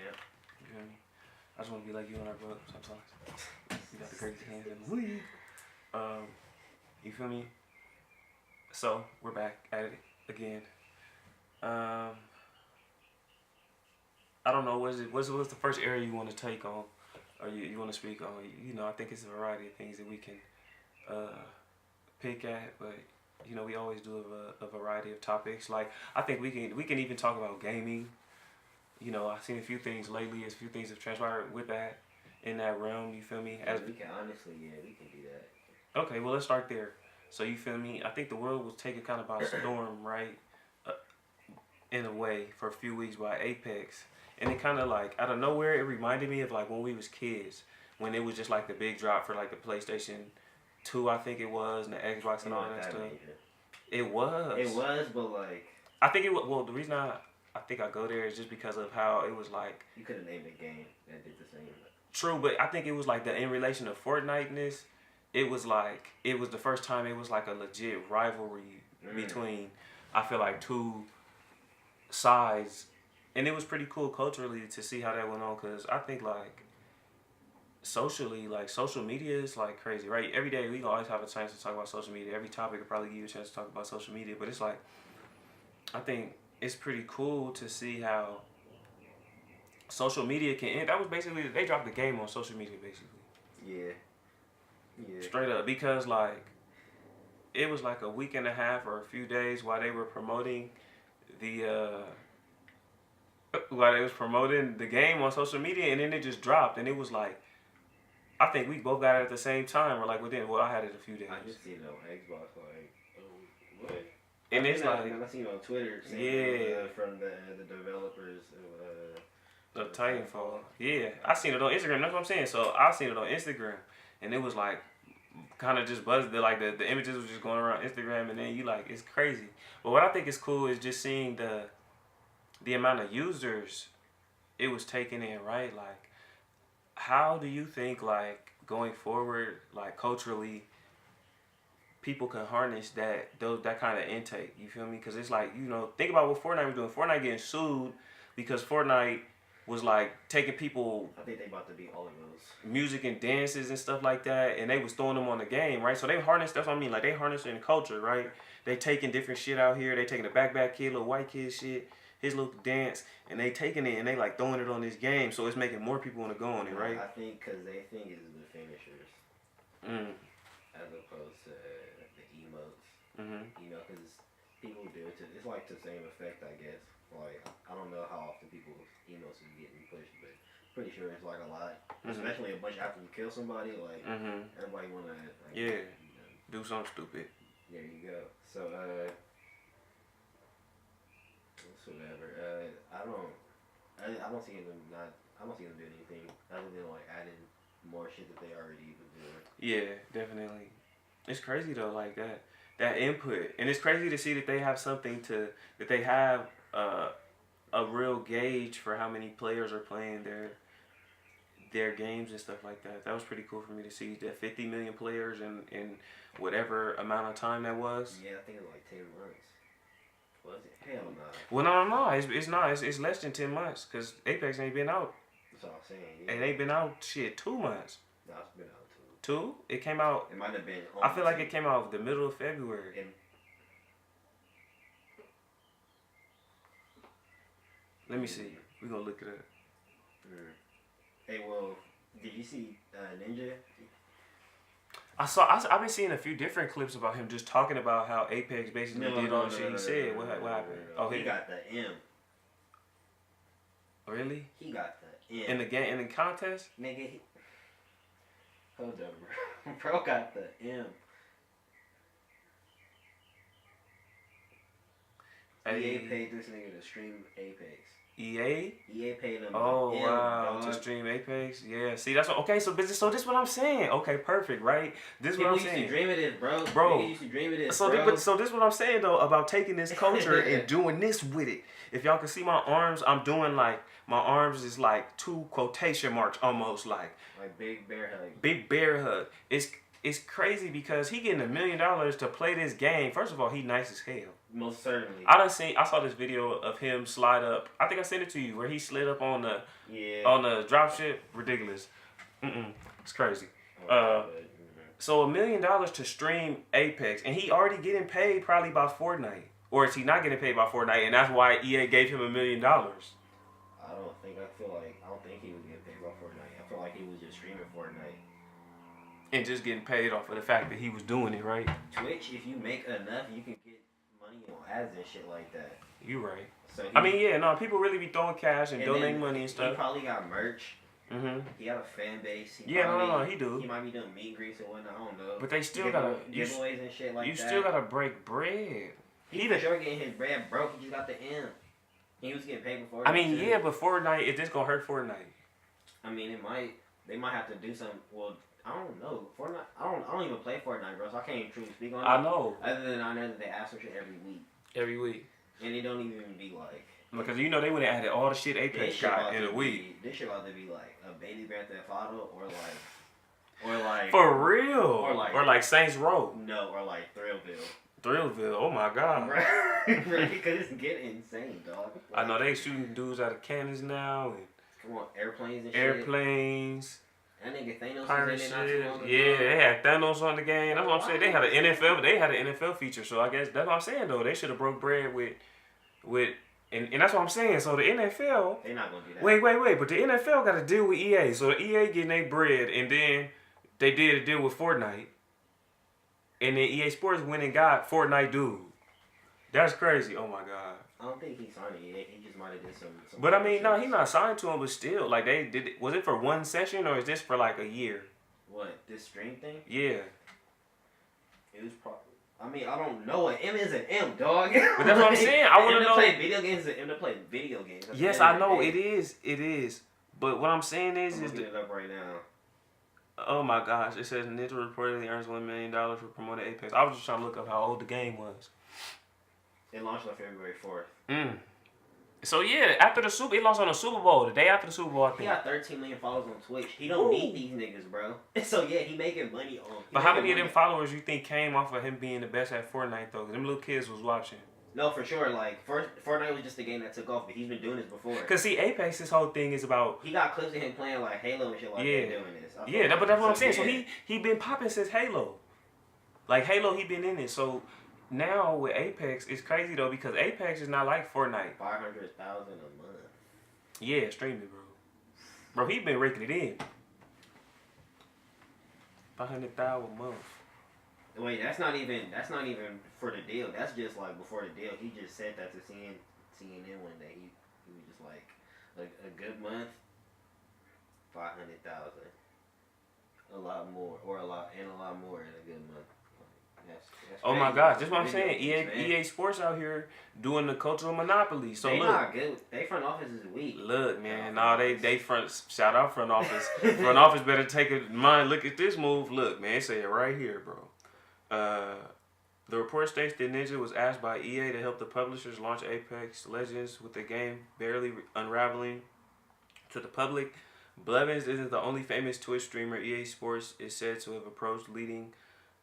Yeah. You feel me? I just want to be like you and our brother sometimes. You got the crazy hands in the league. You feel me? So we're back at it again. I don't know. What's the first area you want to take on, or you want to speak on? You know, I think it's a variety of things that we can pick at, but you know, we always do a variety of topics. Like I think we can even talk about gaming. You know, I've seen a few things lately. A few things have transpired with that in that realm. You feel me? We can honestly, we can do that. Okay, well let's start there. So you feel me? I think the world was taken kind of by storm, right? In a way, for a few weeks by Apex, and it kind of like out of nowhere, it reminded me of like when we was kids, when it was just like the big drop for like the PlayStation 2, I think it was, and the Xbox and all that stuff. Major. It was. It was, but like I think it was. Well, the reason I think I go there is just because of how it was like. You could have named a game that did the same. True, but I think it was like in relation to Fortnite-ness, it was like it was the first time it was like a legit rivalry between, I feel like, two sides, and it was pretty cool culturally to see how that went on, because I think like socially, like social media is like crazy, right? Every day we always have a chance to talk about social media. Every topic will probably give you a chance to talk about social media, but it's like I think it's pretty cool to see how social media can end. That was basically, they dropped the game on social media basically. Yeah. Straight up, because like it was like a week and a half or a few days while they were promoting the game on social media, and then it just dropped, and it was like I think we both got it at the same time, or like I had it a few days. I just seen it on Xbox, like, what? And it's like I seen it on Twitter. From the developers of Titanfall. Yeah, I seen it on Instagram. That's what I'm saying. So I seen it on Instagram, and it was like kind of just buzzed. Like the images was just going around Instagram, and then you like, it's crazy. But what I think is cool is just seeing the amount of users it was taking in, right? Like, how do you think, like, going forward, like, culturally, people can harness that kind of intake? You feel me? Because it's like, you know, think about what Fortnite was doing. Fortnite getting sued because Fortnite was, like, taking people... I think they about to be all of those. Music and dances and stuff like that, and they was throwing them on the game, right? So they harnessed, that's what I mean, like, they harnessing culture, right? They taking different shit out here. They taking the backpack kid, little white kid shit, his little dance, and they taking it and they like throwing it on this game, so it's making more people want to go on it, right? I think because they think it's the finishers, as opposed to the emotes. You know, because people do it it's like the same effect, I guess. Like, I don't know how often people's emotes is getting pushed, but pretty sure it's like a lot, especially a bunch after you kill somebody. Like, everybody wanna like, do something stupid. There you go. So whatever. I don't see them doing anything other than like adding more shit that they already was doing. Yeah, definitely. It's crazy though, like that input, and it's crazy to see that they have that they have a real gauge for how many players are playing their games and stuff like that. That was pretty cool for me to see that 50 million players in whatever amount of time that was. Yeah, I think it was like 10 months. Was it? Hell no. Well, no. It's not. It's less than 10 months because Apex ain't been out. That's what I'm saying. Yeah. It ain't been out 2 months. No, it's been out 2. 2? It came out. It might have been. I feel like it came out the middle of February. Let me see. We're gonna look it up. Hey, well, did you see Ninja? I've been seeing a few different clips about him just talking about how Apex basically did all the shit he said. What happened? Oh, he got the M. Really? He got the M. In the game, in the contest? Nigga, hold up, bro. Bro got the M. EA paid this nigga to stream Apex. EA? EA paid him. Oh, wow. To stream Apex? Yeah. See, that's what... Okay, so this is what I'm saying. Okay, perfect, right? This is what I'm saying. People used to dream of this, bro. Bro. Nigga used to dream of this, so bro. So this is what I'm saying, though, about taking this culture and doing this with it. If y'all can see my arms, I'm doing, like... My arms is, like, 2 quotation marks, almost, like... Like big bear hug. Big bear hug. it's crazy because he getting $1 million to play this game. First of all, he nice as hell. Most certainly. I saw this video of him slide up. I think I sent it to you where he slid up on the drop ship. Ridiculous. It's crazy. So $1 million to stream Apex, and he already getting paid probably by Fortnite, or is he not getting paid by Fortnite, and that's why EA gave him $1 million? I don't think he was getting paid by Fortnite. I feel like he was just streaming Fortnite. And just getting paid off of the fact that he was doing it, right? Twitch, if you make enough, you can get money on ads and shit like that. You right. So people really be throwing cash and donating money and stuff. He probably got merch. Mm-hmm. He got a fan base. He do. He might be doing meet and greets and whatnot. I don't know. But they still gotta giveaways and shit like that. You still gotta break bread. He for sure getting his bread broke. He just got the M. He was getting paid before. I mean, yeah, but Fortnite, is this gonna hurt Fortnite? I mean, it might. They might have to do something. Well, I don't know. Fortnite. I don't even play Fortnite, bro. So I can't even truly speak on it. I know. Other than I know that they ask for shit every week. Every week. And it don't even be like. Because they would have added all the shit Apex got in a week. This shit about to be like a baby Grand Theft Auto or like. For real. Or like Saints Row. No, or like Thrillville. Thrillville. Oh my god. Right, because it's getting insane, dog. I know they shooting dudes out of cannons now. And come on, airplanes and shit. That nigga Thanos pirate was in shit. there not too long ago. Yeah, they had Thanos on the game. That's what I'm saying. They had an NFL feature. So I guess that's what I'm saying though. They should have broke bread with and that's what I'm saying. So the NFL, they're not gonna do that. Wait. But the NFL got to deal with EA. So the EA getting their bread, and then they did a deal with Fortnite, and then EA Sports went and got Fortnite dude. That's crazy. Oh my god. I don't think he signed it. He just might have did some. But I mean, no, he's not signed to him. But still, like they did. Was it for one session or is this for like a year? What, this stream thing? Yeah. It was probably. I mean, I don't know. An M is an M, dog. But that's what I'm saying. I want to know. To play video games is an M to play video games. That's yes, I know it is. It is. But what I'm saying is I'm looking it up right now. Oh my gosh! It says Ninja reportedly earns $1 million for promoting Apex. I was just trying to look up how old the game was. It launched on February 4th. So yeah, after the it launched on the Super Bowl. The day after the Super Bowl, I think. He got 13 million followers on Twitch. He don't need these niggas, bro. So yeah, he making money on. But how many of them followers you think came off of him being the best at Fortnite though? 'Cause them little kids was watching. No, for sure. Like Fortnite was just the game that took off, but he's been doing this before. Cause see, Apex, this whole thing is about. He got clips of him playing like Halo and shit like that doing this. But that's what I'm saying. So he been popping since Halo. Like Halo, he been in it. So. Now with Apex, it's crazy though because Apex is not like Fortnite. 500,000 a month. Yeah, streaming, bro. Bro, he been raking it in. 500,000 a month. Wait, that's not even for the deal. That's just like before the deal. He just said that to CNN one day. He was just like a good month, 500,000. A lot more more in a good month. That's oh my gosh, that's what I'm saying. EA Sports out here doing the cultural monopoly. So they look, not good. They front office is weak. Look, man, they shout out front office. Front office better take it in mind. Look at this move. Look, man, say it right here, bro. The report states that Ninja was asked by EA to help the publishers launch Apex Legends with the game barely unraveling to the public. Blevins isn't the only famous Twitch streamer EA Sports is said to have approached leading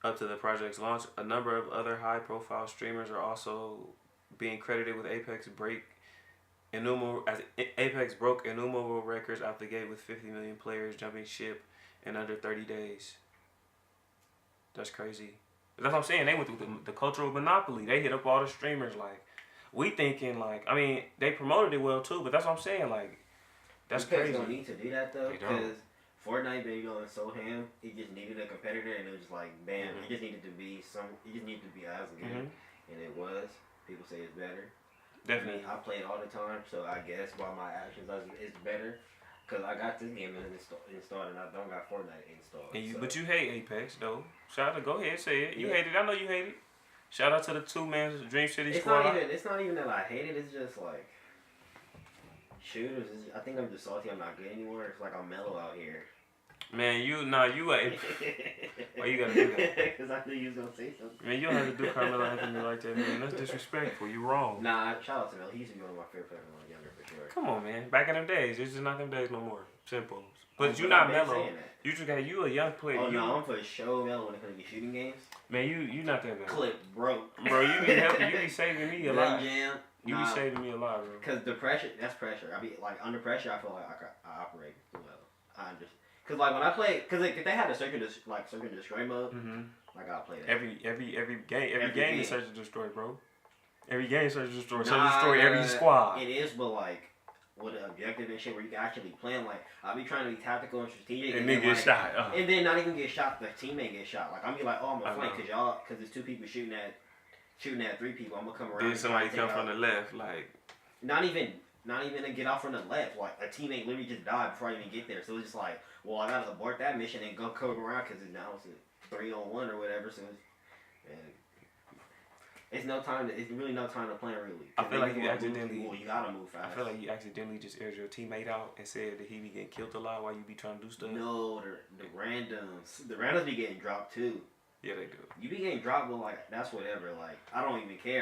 up to the project's launch. A number of other high-profile streamers are also being credited with Apex broke innumerable records out the gate with 50 million players jumping ship in under 30 days. That's crazy. That's what I'm saying. They went through the cultural monopoly. They hit up all the streamers. Like, we thinking like, I mean, they promoted it well too, but that's what I'm saying. Like, that's crazy. They don't need to do that though, because Fortnite been going so ham. It just needed a competitor, and it was just like, bam. It just needed to be as good, and it was. People say it's better. Definitely. I play it all the time, so I guess by my actions, it's better. Cause I got this game installed, and I don't got Fortnite installed. But you hate Apex though. Shout out, go ahead, say it. You hate it. I know you hate it. Shout out to the two-man DreamCity squad. It's not even that I hate it. It's just like shooters. I think I'm just salty. I'm not good anymore. It's like I'm mellow out here. Man, you ain't. Why you gotta do that? Because I knew you was gonna say something. Man, you don't have to do Carmelo Anthony like that, man. That's disrespectful. You wrong. Nah, shout out to Mel. He used to be one of my favorite players when I was younger, for sure. Come on, man. Back in them days, it's just not them days no more. Simple. But you not mellow. You just got you a young player. Oh no, I'm for sure mellow when it comes to shooting games. Man, you not that mellow. Clip broke. Bro, you be helping. You be saving me a lot. Jam. You be saving me a lot, bro. Cause the pressure, that's pressure. I be like under pressure. I feel like I operate well. I just cause like when I play, cause like, if they had a search and destroy mode, like I play that. Every game is search and destroy, bro. Every game search and destroy. Search and destroy every squad. It is, but like with an objective and shit where you can actually plan. Like I be trying to be tactical and strategic, and then get like, shot. And then not even get shot. The teammate get shot. Like I'm be like, oh, I'm gonna flank cause there's two people shooting at 3 people. I'm gonna come around. Then somebody come from the left, like. Not even to get off from the left. Like a teammate literally just died before I even get there. So it's just like, well, I gotta abort that mission and go come around because now it's a 3-on-1 or whatever. So it's no time. It's really no time to plan really. I feel like you accidentally. You gotta move fast. I feel like you accidentally just aired your teammate out and said that he be getting killed a lot while you be trying to do stuff. No, the randoms. The randoms be getting dropped too. Yeah, they do. You be getting dropped, but like that's whatever. Like I don't even care.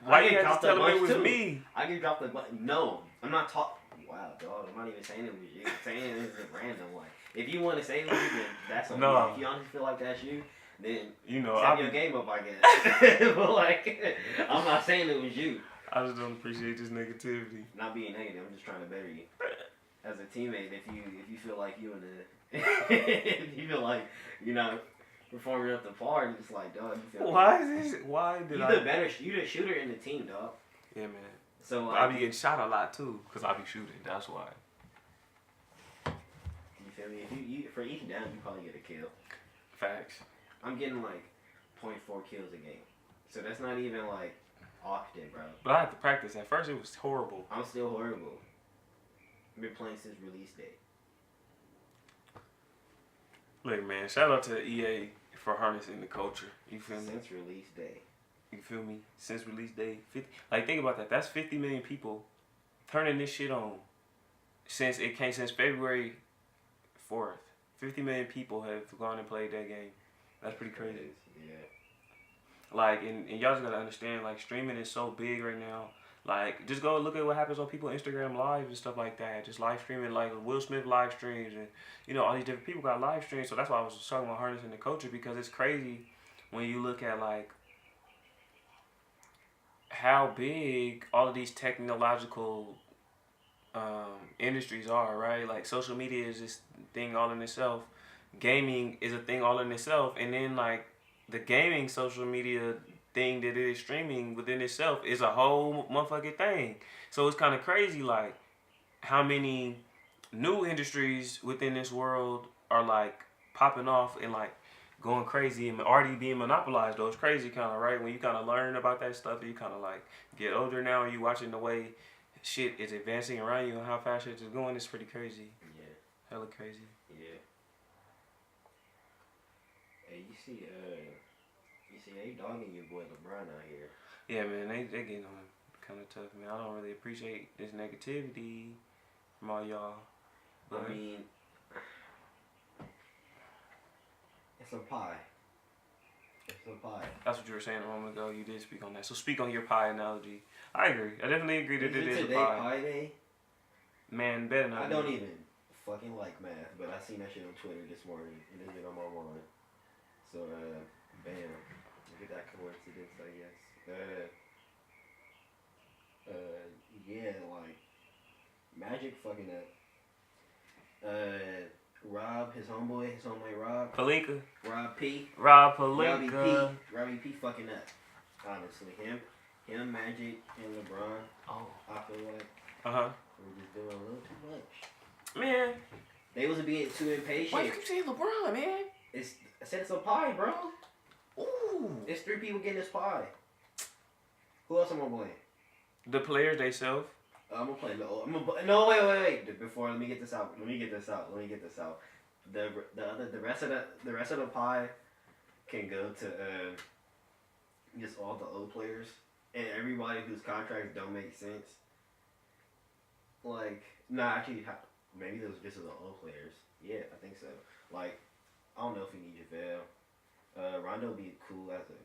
Why you have to tell him it was me? I get dropped the button. No, I'm not talking. Wow, dog. I'm not even saying it was you. I'm saying it was random. Like if you want to say it was you, then that's on you. If you honestly feel like that's you, then step your game up, I guess. But like, I'm not saying it was you. I just don't appreciate this negativity. Not being negative. I'm just trying to better you. As a teammate, if you feel like you in the, if you feel like you're not performing up the par, it's like, dog. You feel why is this? Why did you the shooter in the team, dog. Yeah, man. So I be getting shot a lot too, cause I be shooting. That's why. You feel me? If you for each down, you probably get a kill. Facts. I'm getting like 0.4 kills a game, so that's not even like often, bro. But I have to practice. At first, it was horrible. I'm still horrible. I've been playing since release day. Look, man. Shout out to EA for harnessing the culture. You feel me? Since release day. You feel me? Since release day, 50. Like think about that. That's 50 million people turning this shit on. Since February 4th, 50 million people have gone and played that game. That's pretty crazy. Yeah. Like, and y'all just gotta understand, like, streaming is so big right now. Like, just go look at what happens on people Instagram lives and stuff like that. Just live streaming, like Will Smith live streams, and all these different people got live streams. So that's why I was talking about harnessing the culture, because it's crazy when you look at like how big all of these technological industries are, right? Like social media is this thing all in itself. Gaming is a thing all in itself, and then like the gaming social media thing that it is streaming within itself is a whole motherfucking thing. So it's kind of crazy, like how many new industries within this world are like popping off and like going crazy and already being monopolized. Though it's crazy, kind of, right? When you kind of learn about that stuff, you kind of like get older now, and you watching the way shit is advancing around you and how fast shit is going. It's pretty crazy. Yeah. Hella crazy. Yeah. Hey, you see, they dogging your boy LeBron out here. Yeah, man, they getting on kind of tough, man. I don't really appreciate this negativity from all y'all. But I mean, it's a pie. It's a pie. That's what you were saying a moment ago. You did speak on that. So speak on your pie analogy. I agree. I definitely agree that it is a pie. Pie day? Man, better not. I don't even fucking like math, but I seen that shit on Twitter this morning, and it's been on my mind. So, bam. Look at that coincidence, I guess. Yeah, like, Magic fucking up. Rob, his homeboy Rob. Palinka. Rob P. Robbie P fucking up. Honestly, him, Magic, and LeBron. Oh. I feel like. We're just doing a little too much. Man. They was being too impatient. Why you keep saying LeBron, man? I said it's a pie, bro. Ooh. It's 3 people getting this pie. Who else am I blame? The players themselves. I'm gonna play. No, wait. Before, let me get this out. The rest of the pie can go to just all the old players and everybody whose contracts don't make sense. Like, actually, maybe those just the old players. Yeah, I think so. Like, I don't know if we need JaVale. Rondo would be cool as a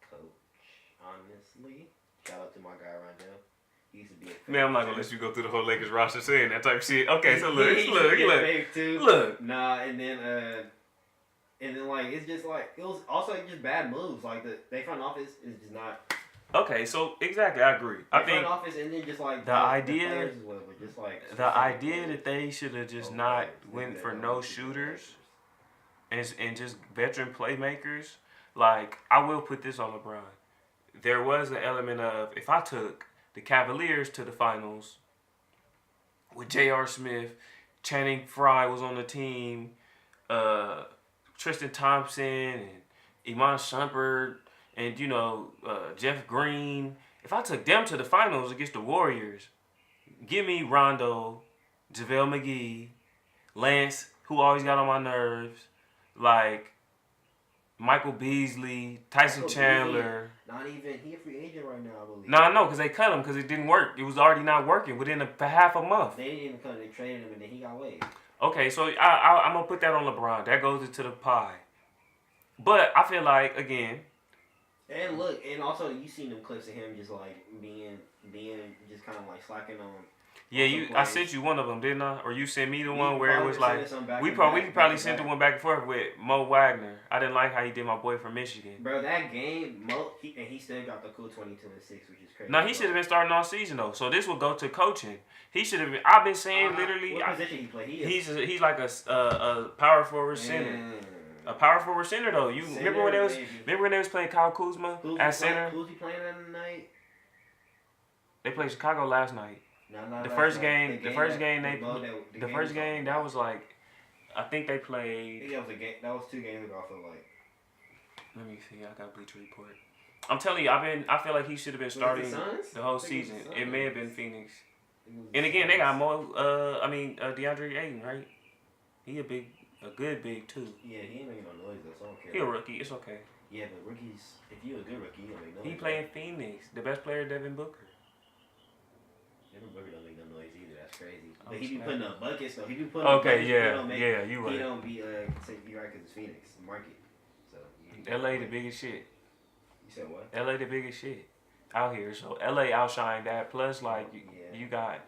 coach, honestly. Shout out to my guy Rondo. used to be a fake. Man, I'm not gonna let you go through the whole Lakers roster saying that type of shit. Okay, so look. Nah, and then like it's just like it was also just bad moves. Like they front office is just not. Okay, so exactly, I agree. I think front office and then just like the idea, players as well, but just like the idea that they should have just not went for no shooters and just veteran playmakers. Like, I will put this on LeBron. There was an element of, if I took the Cavaliers to the finals with J.R. Smith, Channing Frye was on the team, Tristan Thompson and Iman Shumpert and, Jeff Green. If I took them to the finals against the Warriors, give me Rondo, JaVale McGee, Lance, who always got on my nerves, like Michael Beasley, Tyson Chandler. Not even, he a free agent right now, I believe. No, I know, because they cut him because it didn't work. It was already not working within half a month. They didn't even cut him, they traded him, and then he got waived. Okay, so I'm going to put that on LeBron. That goes into the pie. But I feel like, again... And look, and also you seen them clips of him just like being just kind of like slacking on. Yeah, I sent you one of them, didn't I? Or you sent me the one where it was like we probably sent the one back and forth with Mo Wagner. I didn't like how he did my boy from Michigan. Bro, that game, he still got the cool 22-6, which is crazy. No, he should have been starting all season though. So this will go to coaching. He should have been. I've been saying literally. What position he play? He's like a power forward center. A power forward center though. You center, remember when they was playing Kyle Kuzma at center? Who's he playing that night? They played Chicago last night. The first game that was like, I think they played. I think that was 2 games ago. I feel like. Let me see. I got Bleacher Report. I'm telling you, I feel like he should have been starting the whole season. It may have been Phoenix. And again, they got more. DeAndre Ayton, right? He a good big too. Yeah, he ain't making no noise though, so I don't care. He a rookie. It's okay. Yeah, but rookies, if you a good rookie, you don't make noise. He playing Phoenix. The best player, Devin Booker. Devin Booker don't make no noise either. That's crazy. But he be putting up buckets though. He be putting up buckets. You right. He don't be you right because it's Phoenix market. So. LA the biggest shit. You said what? LA the biggest shit out here. So LA outshined that. Plus, like you got.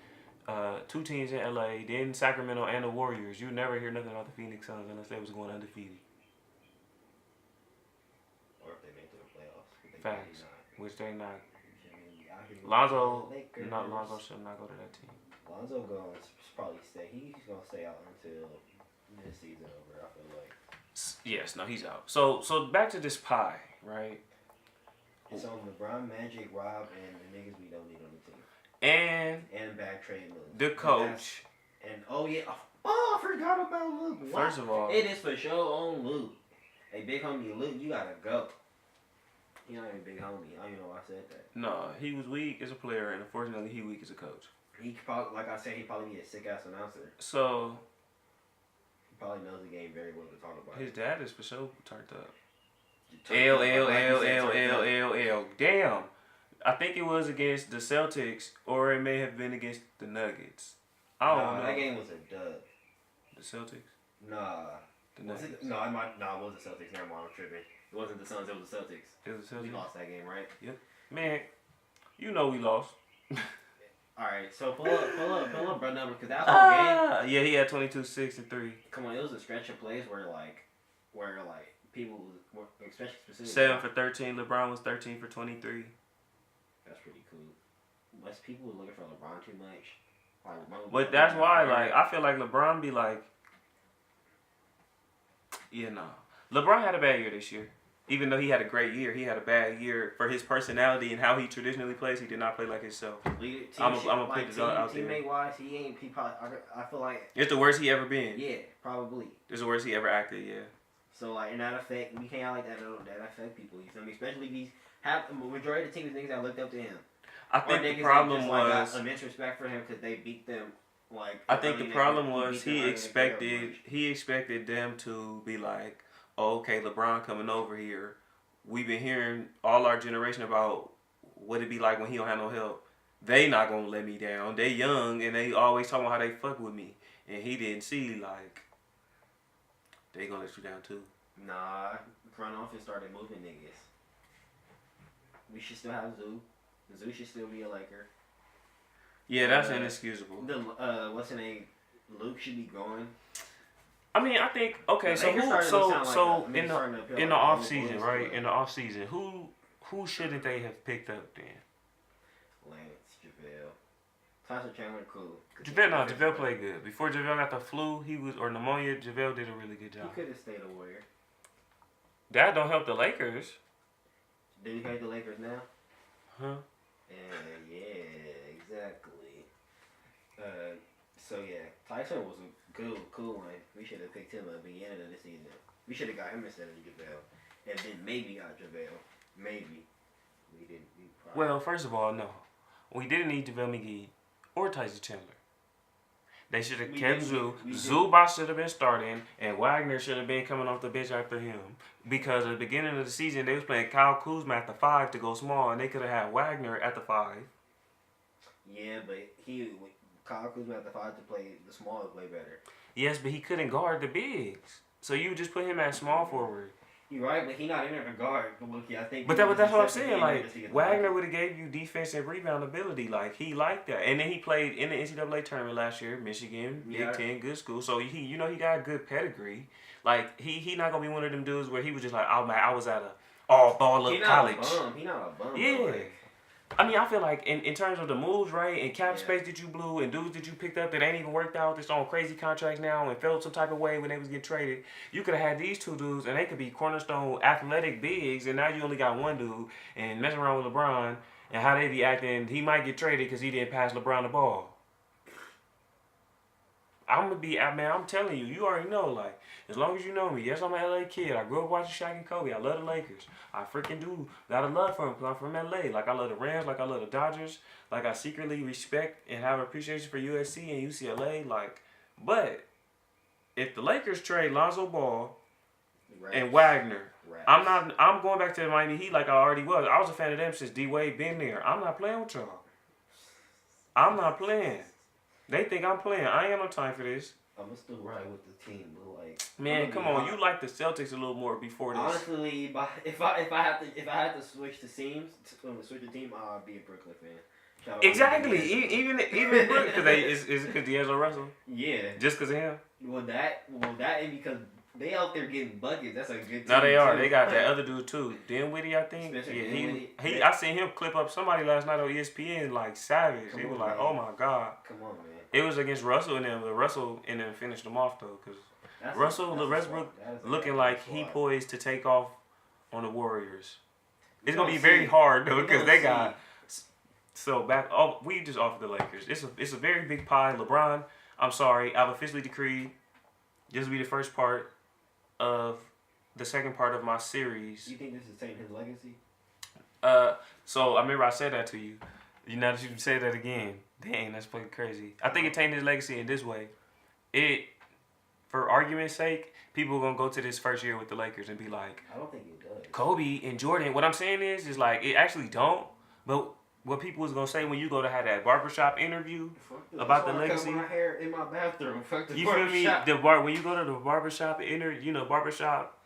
2 teams in LA, then Sacramento and the Warriors. You never hear nothing about the Phoenix Suns unless they was going undefeated. Or if they make it to the playoffs. Facts. Which they not. Lonzo should not go to that team. Lonzo going to probably stay. He's going to stay out until this season over, I feel like. Yes, no, he's out. So back to this pie, right? It's on LeBron, Magic, Rob, and the niggas we don't need on the team. And bad trade moves. The coach. I forgot about Luke. First of all, it is for sure on Luke. Hey, big homie Luke, you gotta go. You're not even big homie. I don't even know why I said that. No, he was weak as a player, and unfortunately, he weak as a coach. He probably, like I said, he probably be a sick ass announcer. So he probably knows the game very well to talk about. His dad is for sure turned up. L. Damn. I think it was against the Celtics, or it may have been against the Nuggets. I don't know. That game was a dub. The Celtics? Nah. The Nuggets? It was the Celtics. Never mind, I'm tripping. It wasn't the Suns, it was the Celtics. It was the Celtics? We lost that game, right? Yep. Man, you know we lost. Alright, so pull up, bro, number, because that whole game. Yeah, he had 22, 6, and 3. Come on, it was a stretch of plays where people were, especially specifically. 7 for 13. LeBron was 13 for 23. That's pretty cool. Most people were looking for LeBron too much. But that's why, like, I feel like LeBron be like, LeBron had a bad year this year. Even though he had a great year, he had a bad year for his personality and how he traditionally plays. He did not play like himself. I'm gonna put this out there. Teammate wise, he probably. I feel like it's the worst he ever been. Yeah, probably. It's the worst he ever acted. Yeah. So like in that effect, we can't like that. That affect people. You feel me? Especially if he's the majority of the team is niggas that looked up to him. I think the problem was got immense respect for him because they beat them. Like I think the problem was he expected them to be like, oh, okay, LeBron coming over here. We've been hearing all our generation about what it be like when he don't have no help. They not gonna let me down. They young and they always talking about how they fuck with me. And he didn't see like they gonna let you down too. Nah, front office started moving niggas. We should still have Zoo. Zoo should still be a Laker. Yeah, that's inexcusable. What's his name? Luke should be going. I mean, I think okay. So in the off season, right? In the off season, who shouldn't they have picked up then? Lance, JaVale, Tyson Chandler, cool. JaVale played good. Before JaVale got the flu, or pneumonia, JaVale did a really good job. He could have stayed a Warrior. That don't help the Lakers. Do you hate the Lakers now? Huh? Yeah, exactly. So yeah, Tyson was a cool one. We should have picked him at the beginning of the season. We should have got him instead of JaVale, and then maybe got JaVale. Maybe we didn't. Well, first of all, no, we didn't need JaVale McGee or Tyson Chandler. They should have kept Zoo. Zubac should have been starting, and Wagner should have been coming off the bench after him. Because at the beginning of the season, they was playing Kyle Kuzma at the 5 to go small, and they could have had Wagner at the 5. Yeah, but Kyle Kuzma at the 5 to play the small to play better. Yes, but he couldn't guard the bigs. So you just put him at small forward. You're right, but he's not in there to guard. I think. But that's what I'm saying. Like Wagner would have gave you defense and rebound ability. Like he liked that, and then he played in the NCAA tournament last year, Michigan, Big Ten, good school. So he got a good pedigree. Like he not gonna be one of them dudes where he was just like, oh man, I was at a all baller college. He not a bum. Yeah. Like, I mean, I feel like in terms of the moves, right, and cap space that you blew and dudes that you picked up that ain't even worked out, that's on crazy contracts now and felt some type of way when they was getting traded, you could have had these two dudes and they could be cornerstone athletic bigs, and now you only got one dude and messing around with LeBron and how they be acting, he might get traded because he didn't pass LeBron the ball. I'm telling you, you already know, like, as long as you know me, yes, I'm an LA kid. I grew up watching Shaq and Kobe. I love the Lakers. I freaking do. Got a love for them because I'm from LA. Like, I love the Rams. Like, I love the Dodgers. Like, I secretly respect and have appreciation for USC and UCLA. Like, but if the Lakers trade Lonzo Ball and Wagner, I'm going back to the Miami Heat like I already was. I was a fan of them since D-Wade been there. I'm not playing with y'all. I'm not playing. They think I'm playing. I ain't got no time for this. I'm still ride with the team, but like, man, come on, you like the Celtics a little more before this. Honestly, if I had to switch the team, I'd be a Brooklyn fan. Exactly, even Brooklyn, because is it because D'Angelo Russell? Yeah, just because of him. Well, that and because they out there getting buckets. That's a good team. No, they are. They got that other dude too, Dinwiddie, I think. He. I seen him clip up somebody last night on ESPN like savage. He was like, "Oh my god." Come on, man. It was against Russell and them, but Russell and them finished them off though, because Westbrook looking like he poised to take off on the Warriors. It's gonna be very hard though, because they got we just offered the Lakers. It's a very big pie. LeBron, I'm sorry, I've officially decreed this will be the first part of the second part of my series. You think this is taking his legacy? So I remember I said that to you. Now that you say that again, dang, that's fucking crazy. I think it tainted his legacy in this way. For argument's sake, people are gonna go to this first year with the Lakers and be like, I don't think it does. Kobe and Jordan. What I'm saying is like it actually don't. But what people was gonna say when you go to have that barbershop interview about the legacy. My hair in my bathroom. Fuck the you barbershop. Feel me? When you go to the barbershop barbershop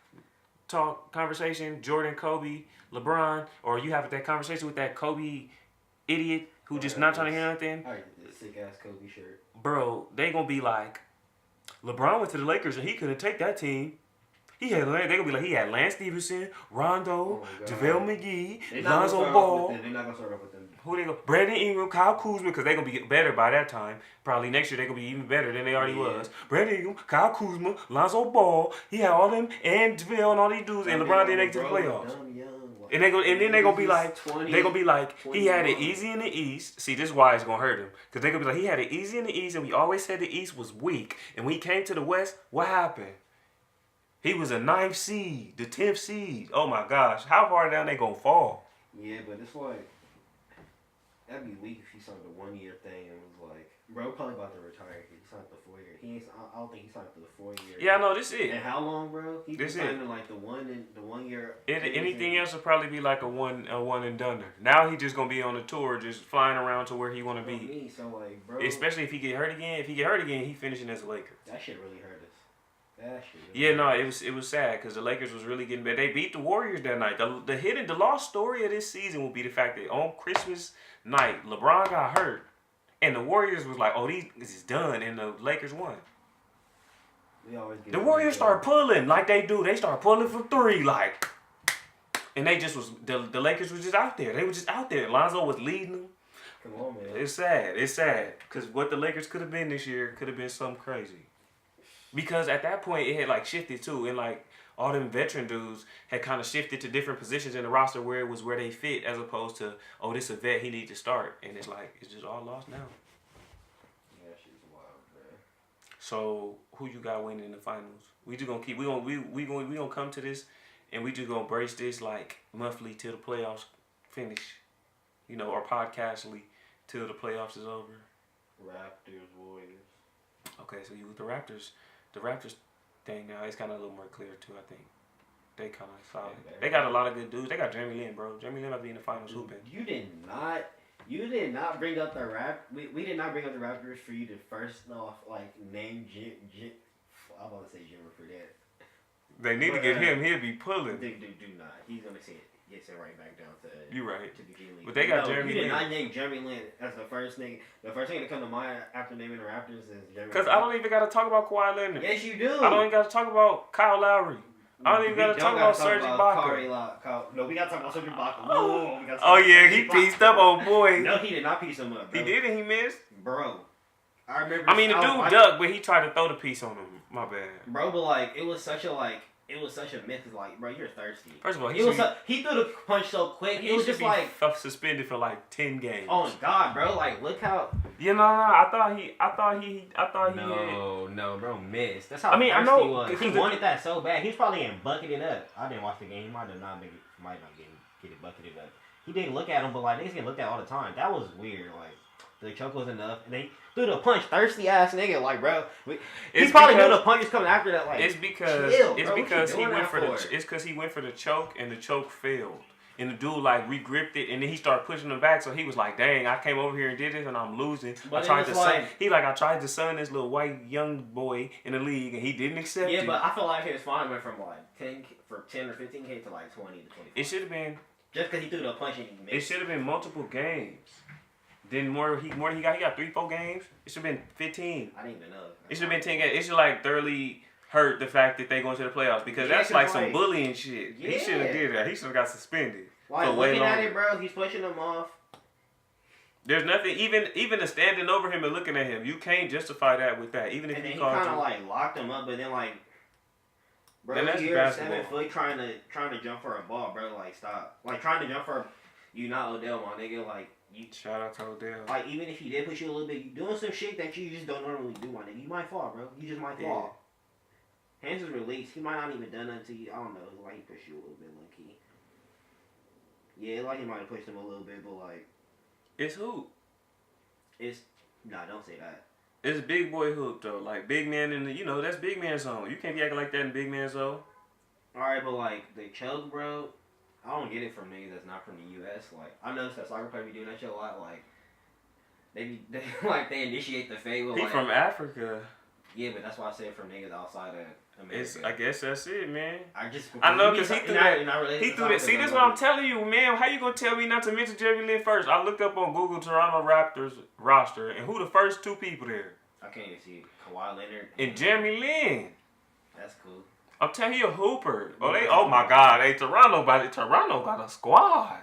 talk conversation, Jordan, Kobe, LeBron, or you have that conversation with that Kobe idiot who just not trying to hear nothing. I get this sick ass Kobe shirt. Bro, they gonna be like, LeBron went to the Lakers and he couldn't take that team. They gonna be like, he had Lance Stevenson, Rondo, JaVale McGee, Lonzo Ball. They're not gonna start off with them. Who they go? Brandon Ingram, Kyle Kuzma, because they gonna be better by that time. Probably next year they gonna be even better than they already was. Brandon Ingram, Kyle Kuzma, Lonzo Ball. He had all them and JaVale and all these dudes, and LeBron didn't make it to the playoffs. And then they gonna be like, he had it easy in the East. See, this is why it's gonna hurt him, because they gonna be like, he had it easy in the East, and we always said the East was weak. And when he came to the West, what happened? He was a 9th seed, the 10th seed. Oh my gosh, how far down they gonna fall? Yeah, but it's like, that'd be weak if he signed the 1 year thing and was like, bro, probably about to retire. He signed the 4 year. I don't think he signed the 4 year. Yeah, I know this is it. And how long, bro? He signed like the 1 year. Anything else would probably be like a one and doneer. Now he just gonna be on the tour, just flying around to where he wanna be. So like, bro. Especially if he get hurt again. If he get hurt again, he finishing as a Laker. That shit really hurt us. It was sad because the Lakers was really getting bad. They beat the Warriors that night. The lost story of this season will be the fact that on Christmas night, LeBron got hurt And the Warriors was like, oh, this is done, and the Lakers won. We always get the Warriors start pulling like they do. They start pulling for three, like, and they just was the Lakers was just out there. They were just out there. Lonzo was leading them. Come on, man. It's sad. It's sad because what the Lakers could have been this year could have been something crazy. Because at that point it had like shifted too, and like all them veteran dudes had kind of shifted to different positions in the roster where it was where they fit, as opposed to, oh, this a vet, he needs to start, and it's like it's just all lost now. Yeah, she's wild, man. So who you got winning in the finals? We just gonna keep we gonna come to this, and we just gonna brace this like monthly till the playoffs finish, you know, or podcastly till the playoffs is over. Raptors, Warriors. Okay, so you with the Raptors. The Raptors thing now is kind of a little more clear too. I think they kind of solid. They got a lot of good dudes. They got Jeremy Lin, bro. Jeremy Lin might be in the finals hooping. You did not bring up the We did not bring up the Raptors for you to first off like name I want to say Jimmer for that. They need to get him. He'll be pulling. Do not. He's gonna say it. Gets it right back down to. You right. To the G League. But they got Jeremy Lin. You did not name Jeremy Lin as the first thing. The first thing to come to mind after naming the Raptors is Jeremy Lin. Because I don't even got to talk about Kawhi Leonard. Yes, you do. I don't even got to talk about Kyle Lowry. I don't even got to talk about Serge Ibaka. No, we got to talk about Serge Ibaka. Oh yeah, he pieced up, old boy. No, he did not piece him up, bro. He did and he missed. Bro. I remember. I mean, the dude ducked, but he tried to throw the piece on him. My bad. Bro, but like, it was such a myth. Like, bro, you're thirsty. First of all, he threw the punch so quick. It was just like suspended for like 10 games. Oh my God, bro! Like, look how. Yeah, no. I thought he. No, bro, missed. That's how. I mean, thirsty I know he was. He wanted that so bad. He's probably getting bucketed up. I didn't watch the game. He might not get it bucketed up. He didn't look at him, but like niggas get looked at all the time. That was weird. Like, the choke was enough, and they threw the punch, thirsty ass nigga. Like, bro, he probably knew the punch was coming after that. Like, it's because he went for the choke, and the choke failed. And the dude like regripped it, and then he started pushing him back. So he was like, "Dang, I came over here and did this, and I'm losing." But I tried to son this little white young boy in the league, and he didn't accept it. Yeah, but I feel like his fine went from like 10 or 15K to like 20 to 20. It should have been just because he threw the punch and he missed. It should have been multiple games. Then he got 3-4 games. It should have been 15. I didn't even know. It should have been 10 games. It should like thoroughly hurt the fact that they going to the playoffs because that's like some bullying shit. Yeah. He should have did that. He should have got suspended. Like, looking at it, bro, he's pushing them off. There's nothing, even the standing over him and looking at him, you can't justify that with that. Even if and you then called he kind of like locked him up, but then like, bro, you're 7 foot trying to jump for a ball, bro. Like, stop. Like, trying to jump for you not Odell, my nigga. Like, you shout out to Odell. Like, even if he did push you a little bit, you doing some shit that you just don't normally do, my nigga. You might fall, bro. You just might fall. Hands is released. He might not even done nothing to you. I don't know. Like, he pushed you a little bit, low key. Yeah, like he might have pushed him a little bit, but like, it's hoop. Don't say that. It's big boy hoop though. Like big man in the, that's big man zone. You can't be acting like that in big man zone. Alright, but like the choke, bro, I don't get it from niggas that's not from the US. Like, I noticed that soccer players be doing that shit a lot. Like, they initiate the fade with he like, from Africa. Yeah, but that's why I said from niggas outside of America. I guess that's it, man. I know because he threw that. See, this is what I'm telling you, man. How you gonna tell me not to mention Jeremy Lin first? I looked up on Google Toronto Raptors roster, and who the first 2 people there? I can't even see Kawhi Leonard and Jeremy Lin. That's cool. I'm telling you, a hooper. Oh my God, hey, Toronto got a squad.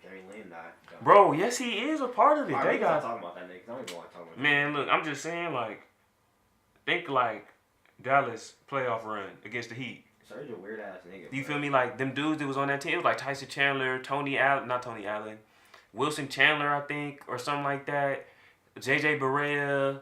Jeremy Lin died. Bro, yes, he is a part of it. They got talking about that nigga. I don't even want to talk about that. Man, look, I'm just saying, like, think like Dallas playoff run against the Heat. Serge a weird ass nigga. You feel me? Like them dudes that was on that team, it was like Tyson Chandler, not Tony Allen, Wilson Chandler, I think, or something like that. JJ Barea,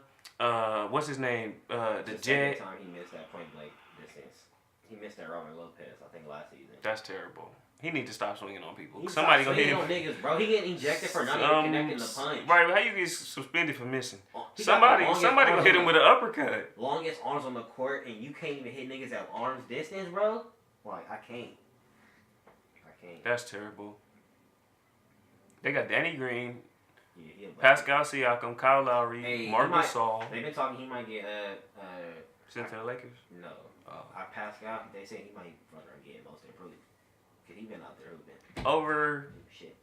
what's his name? The Jet. Second time he missed that point blank distance. He missed that Robin Lopez, I think, last season. That's terrible. He needs to stop swinging on people. Somebody gonna hit him. Niggas, bro. He getting ejected for not even connecting the punch. Right, but how you get suspended for missing? Somebody gonna hit him with an uppercut. Longest arms on the court, and you can't even hit niggas at arm's distance, bro. Like, I can't. That's terrible. They got Danny Green, Pascal Siakam, Kyle Lowry, Marc Gasol. They've been talking he might get sent to the Lakers. No, Pascal. They say he might run around getting most improved. Cause he been out there hooping. Over. Shit.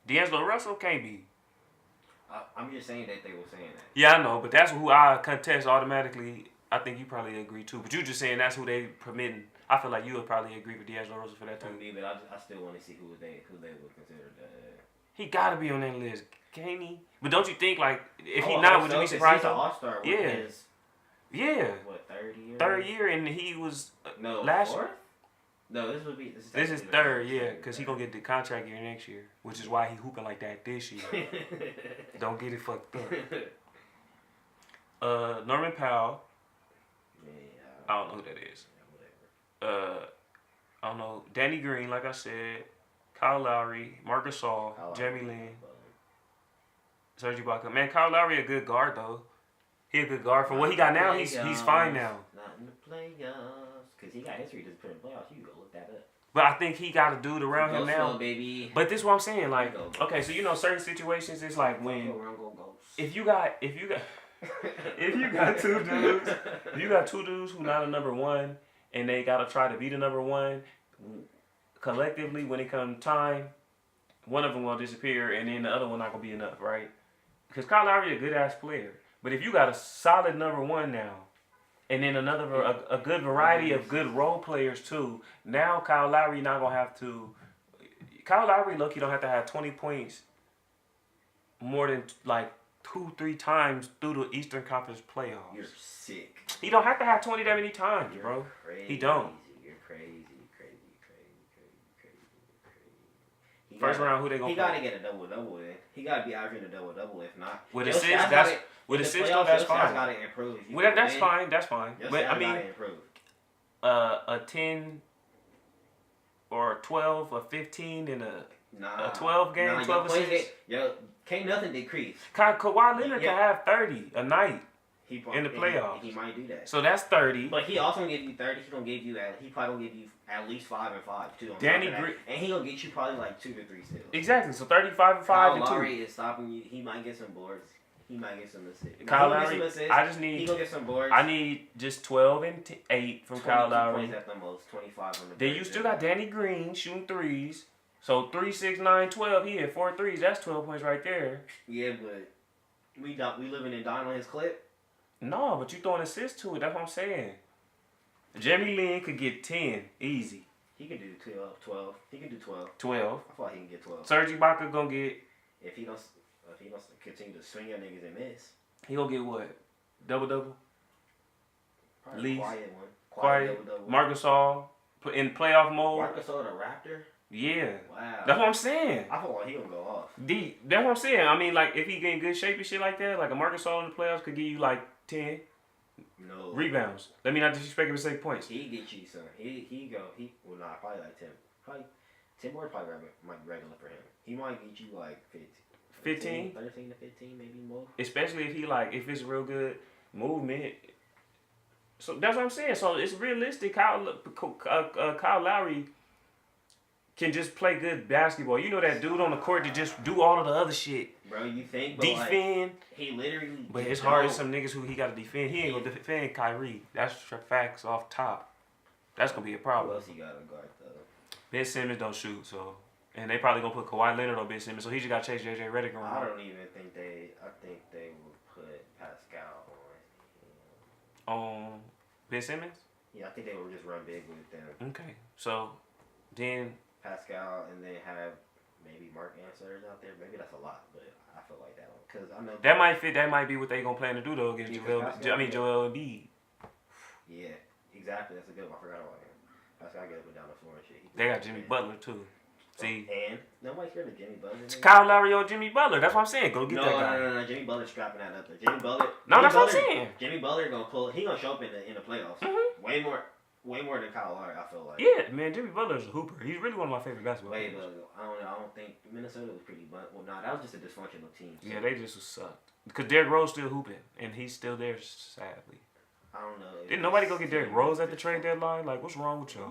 D'Angelo Russell can't be. I'm just saying that they were saying that. Yeah, I know, but that's who I contest automatically. I think you probably agree too. But you just saying that's who they permitting. I feel like you would probably agree with D'Angelo Russell for that too. For me, but I still want to see who they would consider that. He gotta be on that list, can't he? But don't you think like if he I not, hope would so, you be 'cause surprised? He's an all-star. Yeah. Yeah. What, third year? Third year, and he was No, last fourth? year. No, this This is third, yeah, because he gonna get the contract year next year, which is why he hooping like that this year. Don't get it fucked up. Norman Powell. Yeah, I don't know who that is. Whatever. I don't know. Danny Green, like I said. Kyle Lowry, Marc Gasol, Jeremy Lin, Serge Ibaka. Man, Kyle Lowry a good guard though. He a good guard for what he got now. He's fine now. Not in the playoffs, cause he got history to put in playoffs. You can go look that up. But I think he got a dude around him now. Slow, baby. But this is what I'm saying. Like, okay, so you know, certain situations, it's like when if you got two dudes, if you got two dudes who not a number one, and they gotta try to be the number one, collectively when it comes time, one of them will disappear, and then the other one not gonna be enough, right? Because Kyle Lowry a good ass player, but if you got a solid number one now, and then a good variety of good role players too. Now Kyle Lowry not gonna have to. Kyle Lowry, look, you don't have to have 20 points more than like 2-3 times through the Eastern Conference playoffs. You're sick. He don't have to have 20 that many times, bro. Crazy. He don't. You're crazy. First round, who they gonna? He gotta get a double in. He gotta be averaging a double. If not, with assists, that's fine. Gotta improve. Well, that's fine. That's fine. But I mean, a 10 or a 12 or 15 in a 12 game, 12 assists. Yo, can't nothing decrease. Kawhi Leonard can have 30 a night in the playoffs. He might do that. So that's 30. But he also gonna give you 30. He probably gonna give you at least 5 and 5 too. Danny Green, and he gonna get you probably like 2 to 3 steals. Exactly. So 35 and 5 and 2. Kyle Lowry is stopping you. He might get some boards. He might get some assists. Kyle Lowry, I just need. He gonna get some boards. I need just 12 and 8 from Kyle Lowry. Points at the most, 25 on the. Then you still got Danny Green shooting threes. So 3, 6, 9, 12. He had 4 threes. That's 12 points right there. Yeah, but we living and dying on his clip. No, but you throwing assists to it. That's what I'm saying. Jeremy Lin could get 10 easy. He can do 12. He can do 12. 12. I thought he can get 12. Serge Ibaka gonna get. If he don't continue to swing your niggas and miss. He gonna get what? Double. Probably quiet one. Quiet. Double. Marc Gasol in playoff mode. Marc Gasol the Raptor. Yeah. Wow. That's what I'm saying. I feel like he gonna go off. That's what I'm saying. I mean, like if he get in good shape and shit like that, like a Marc Gasol in the playoffs could give you like 10 rebounds. Let me not disrespect him and say points. He get you some. Probably like 10. Probably 10 more probably might be regular for him. He might get you like 15, 13 to 15, maybe more. Especially if it's real good movement. So that's what I'm saying. So it's realistic. Kyle Lowry can just play good basketball. You know that dude on the court to just do all of the other shit. Bro, you think? Defend. He literally. But it's hard as some niggas who he got to defend. He ain't gonna defend Kyrie. That's facts off top. That's gonna be a problem. Who else he got to guard though? Ben Simmons don't shoot, so. And they probably gonna put Kawhi Leonard on Ben Simmons, so he just gotta chase JJ Redick around. I don't even think I think they will put Pascal on Ben Simmons? Yeah, I think they will just run big with them. Okay. So then Pascal and then have maybe Mark Answers out there. Maybe that's a lot, but I feel like that one. Because I know that might fit. That might be what they gonna plan to do though against Joel Embiid. Yeah, exactly. That's a good one. I forgot about him. Pascal get up and down the floor and shit. They got Jimmy Butler too. See, and nobody's scared of Jimmy Butler. Kyle Lowry or Jimmy Butler. That's what I'm saying. Go get that guy. No. Jimmy Butler's strapping that up there. That's what I'm saying. Jimmy Butler gonna pull. He gonna show up in the playoffs. Mm-hmm. Way more than Kyle Lowry. I feel like. Yeah, man. Jimmy Butler's a hooper. He's really one of my favorite basketball players. I don't think Minnesota was pretty. But that was just a dysfunctional team. So. Yeah, they just sucked. Because Derrick Rose still hooping, and he's still there. Sadly. I don't know. Didn't nobody go get Derrick Rose at the trade deadline? Like, what's wrong with y'all?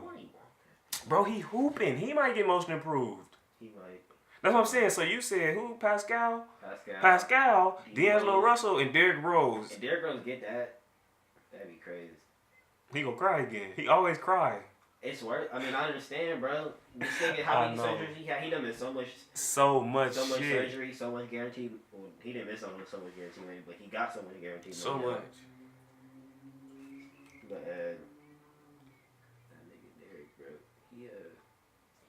Bro, he hooping. He might get most improved. He might. That's what I'm saying. So you said who? Pascal, D'Angelo Russell, and Derrick Rose. If Derrick Rose get that, that'd be crazy. He gonna cry again. He always cry. It's worth. I mean, I understand, bro. Just thinking how many surgeries he had. He done missed so much shit. surgery, so much guaranteed. Well, he didn't miss so much guaranteed money, but he got so much guaranteed money. So much. But that nigga Derek, bro,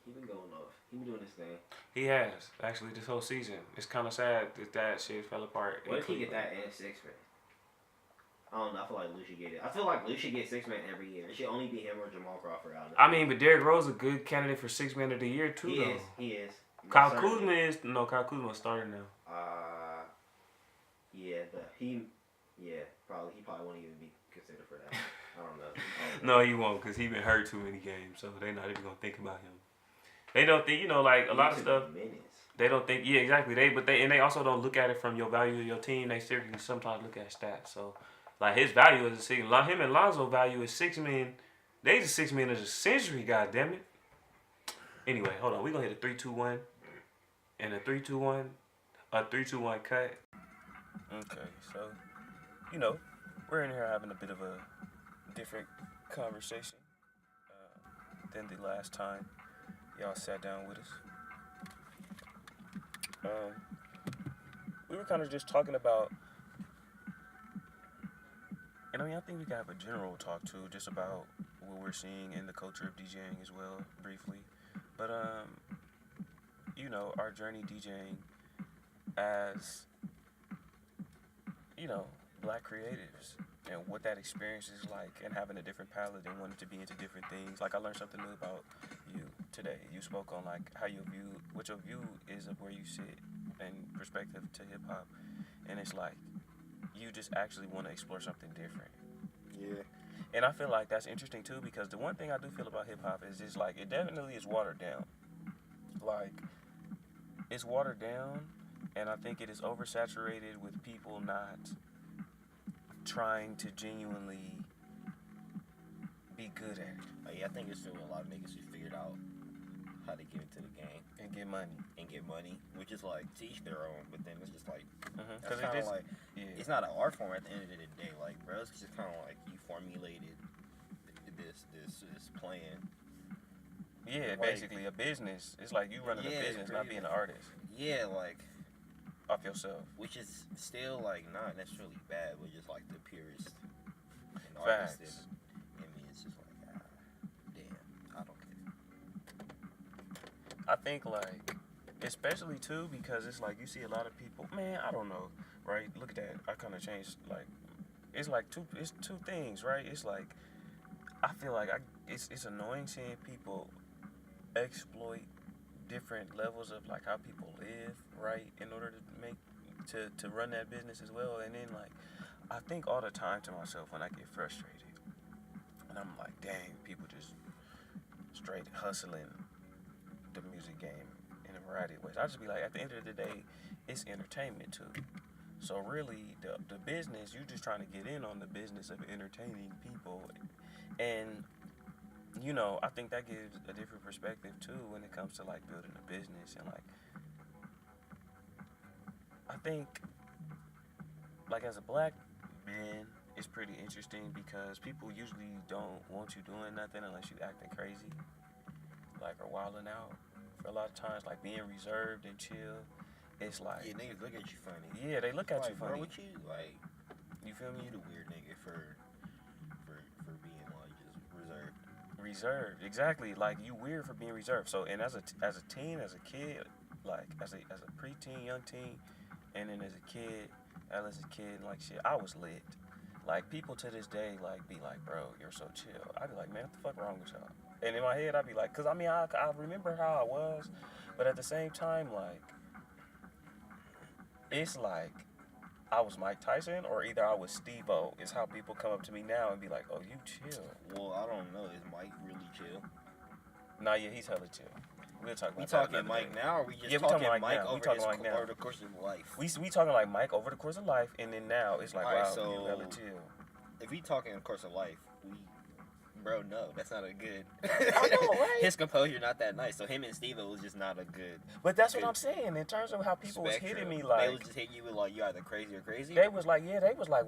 he been going off. He been doing his thing. He has actually this whole season. It's kind of sad that shit fell apart. What if he get that and 6 man? I don't know. I feel like Lou should get it. I feel like Lou should get 6 man every year. It should only be him or Jamal Crawford out of it. I mean, but Derrick Rose is a good candidate for 6 man of the year too. He is. Kyle Kuzma is starting now. Yeah, but probably he won't even be considered for that. I don't know. No, he won't because he been hurt too many games, so they're not even gonna think about him. They don't think, like a lot of stuff. They don't think, yeah, exactly. They also don't look at it from your value of your team. They still can sometimes look at stats. So, like his value is him and Lonzo's value is 6 million. They the 6 million of the century, goddammit. Anyway, hold on. We're gonna hit a 3-2-1 and a 3-2-1, a 3-2-1 cut. Okay, so we're in here having a bit of a different conversation than the last time y'all sat down with us. We were kind of just talking about, and I think we can have a general talk too, just about what we're seeing in the culture of DJing as well, briefly. But our journey DJing as black creatives and what that experience is like, and having a different palette and wanting to be into different things. Like I learned something new about you today. You spoke on like how what your view is of where you sit in perspective to hip hop, and it's like you just actually want to explore something different. Yeah. And I feel like that's interesting too, because the one thing I do feel about hip hop is it's like it definitely is watered down. Like it's watered down, and I think it is oversaturated with people not trying to genuinely be good at it. I think it's still a lot of niggas who figured out how to get into the game and get money, which is like to each their own. But then it's just like because it's like it's not an art form at the end of the day. Like, bro, it's just kind of like you formulated this plan. Yeah, like, basically a business. It's like you running a business, not being an artist. Yeah, like off yourself, which is still like not necessarily bad, but just like the purest facts. I mean, it's just like damn, I don't care. I think like, especially too, because it's like you see a lot of people. Man, I don't know, right? Look at that. I kind of changed. Like, it's like it's two things, right? It's like I feel like it's annoying seeing people exploit different levels of like how people live, right, in order to run that business as well. And then like I think all the time to myself when I get frustrated, and I'm like, dang, people just straight hustling the music game in a variety of ways. I just be like, at the end of the day, it's entertainment too. So really, the business, you just trying to get in on the business of entertaining people, and I think that gives a different perspective too when it comes to like building a business. And like I think like as a black man, it's pretty interesting because people usually don't want you doing nothing unless you acting crazy, like or wilding out. For a lot of times, like being reserved and chill, it's like niggas look at you funny. Yeah, they look at you funny. Bro, what you like? You feel me? You the weird nigga for being like just reserved. Exactly. Like you weird for being reserved. So and as a teen, as a kid, like as a preteen, young teen, and then as a kid, adolescent kid, like shit, I was lit. Like people to this day, like be like, bro, you're so chill. I'd be like, man, what the fuck wrong with y'all? And in my head, I'd be like, cause I mean, I remember how I was, but at the same time, like, it's like I was Mike Tyson or either I was Steve-O. Is how people come up to me now and be like, oh, you chill. Well, I don't know. Is Mike really chill? Nah, yeah, he's hella chill. We'll talk about we talking Mike now, or we just talking Mike over the course of life? We talking like Mike over the course of life, and then now it's like, wow, so you hella chill. If we talking in the course of life, we bro, no, that's not a good. I know, right? His composure not that nice. So him and Steve-O was just not a good. But that's what I'm saying. In terms of how people was hitting me, like they was just hitting you with like you either crazy or crazy. They was like,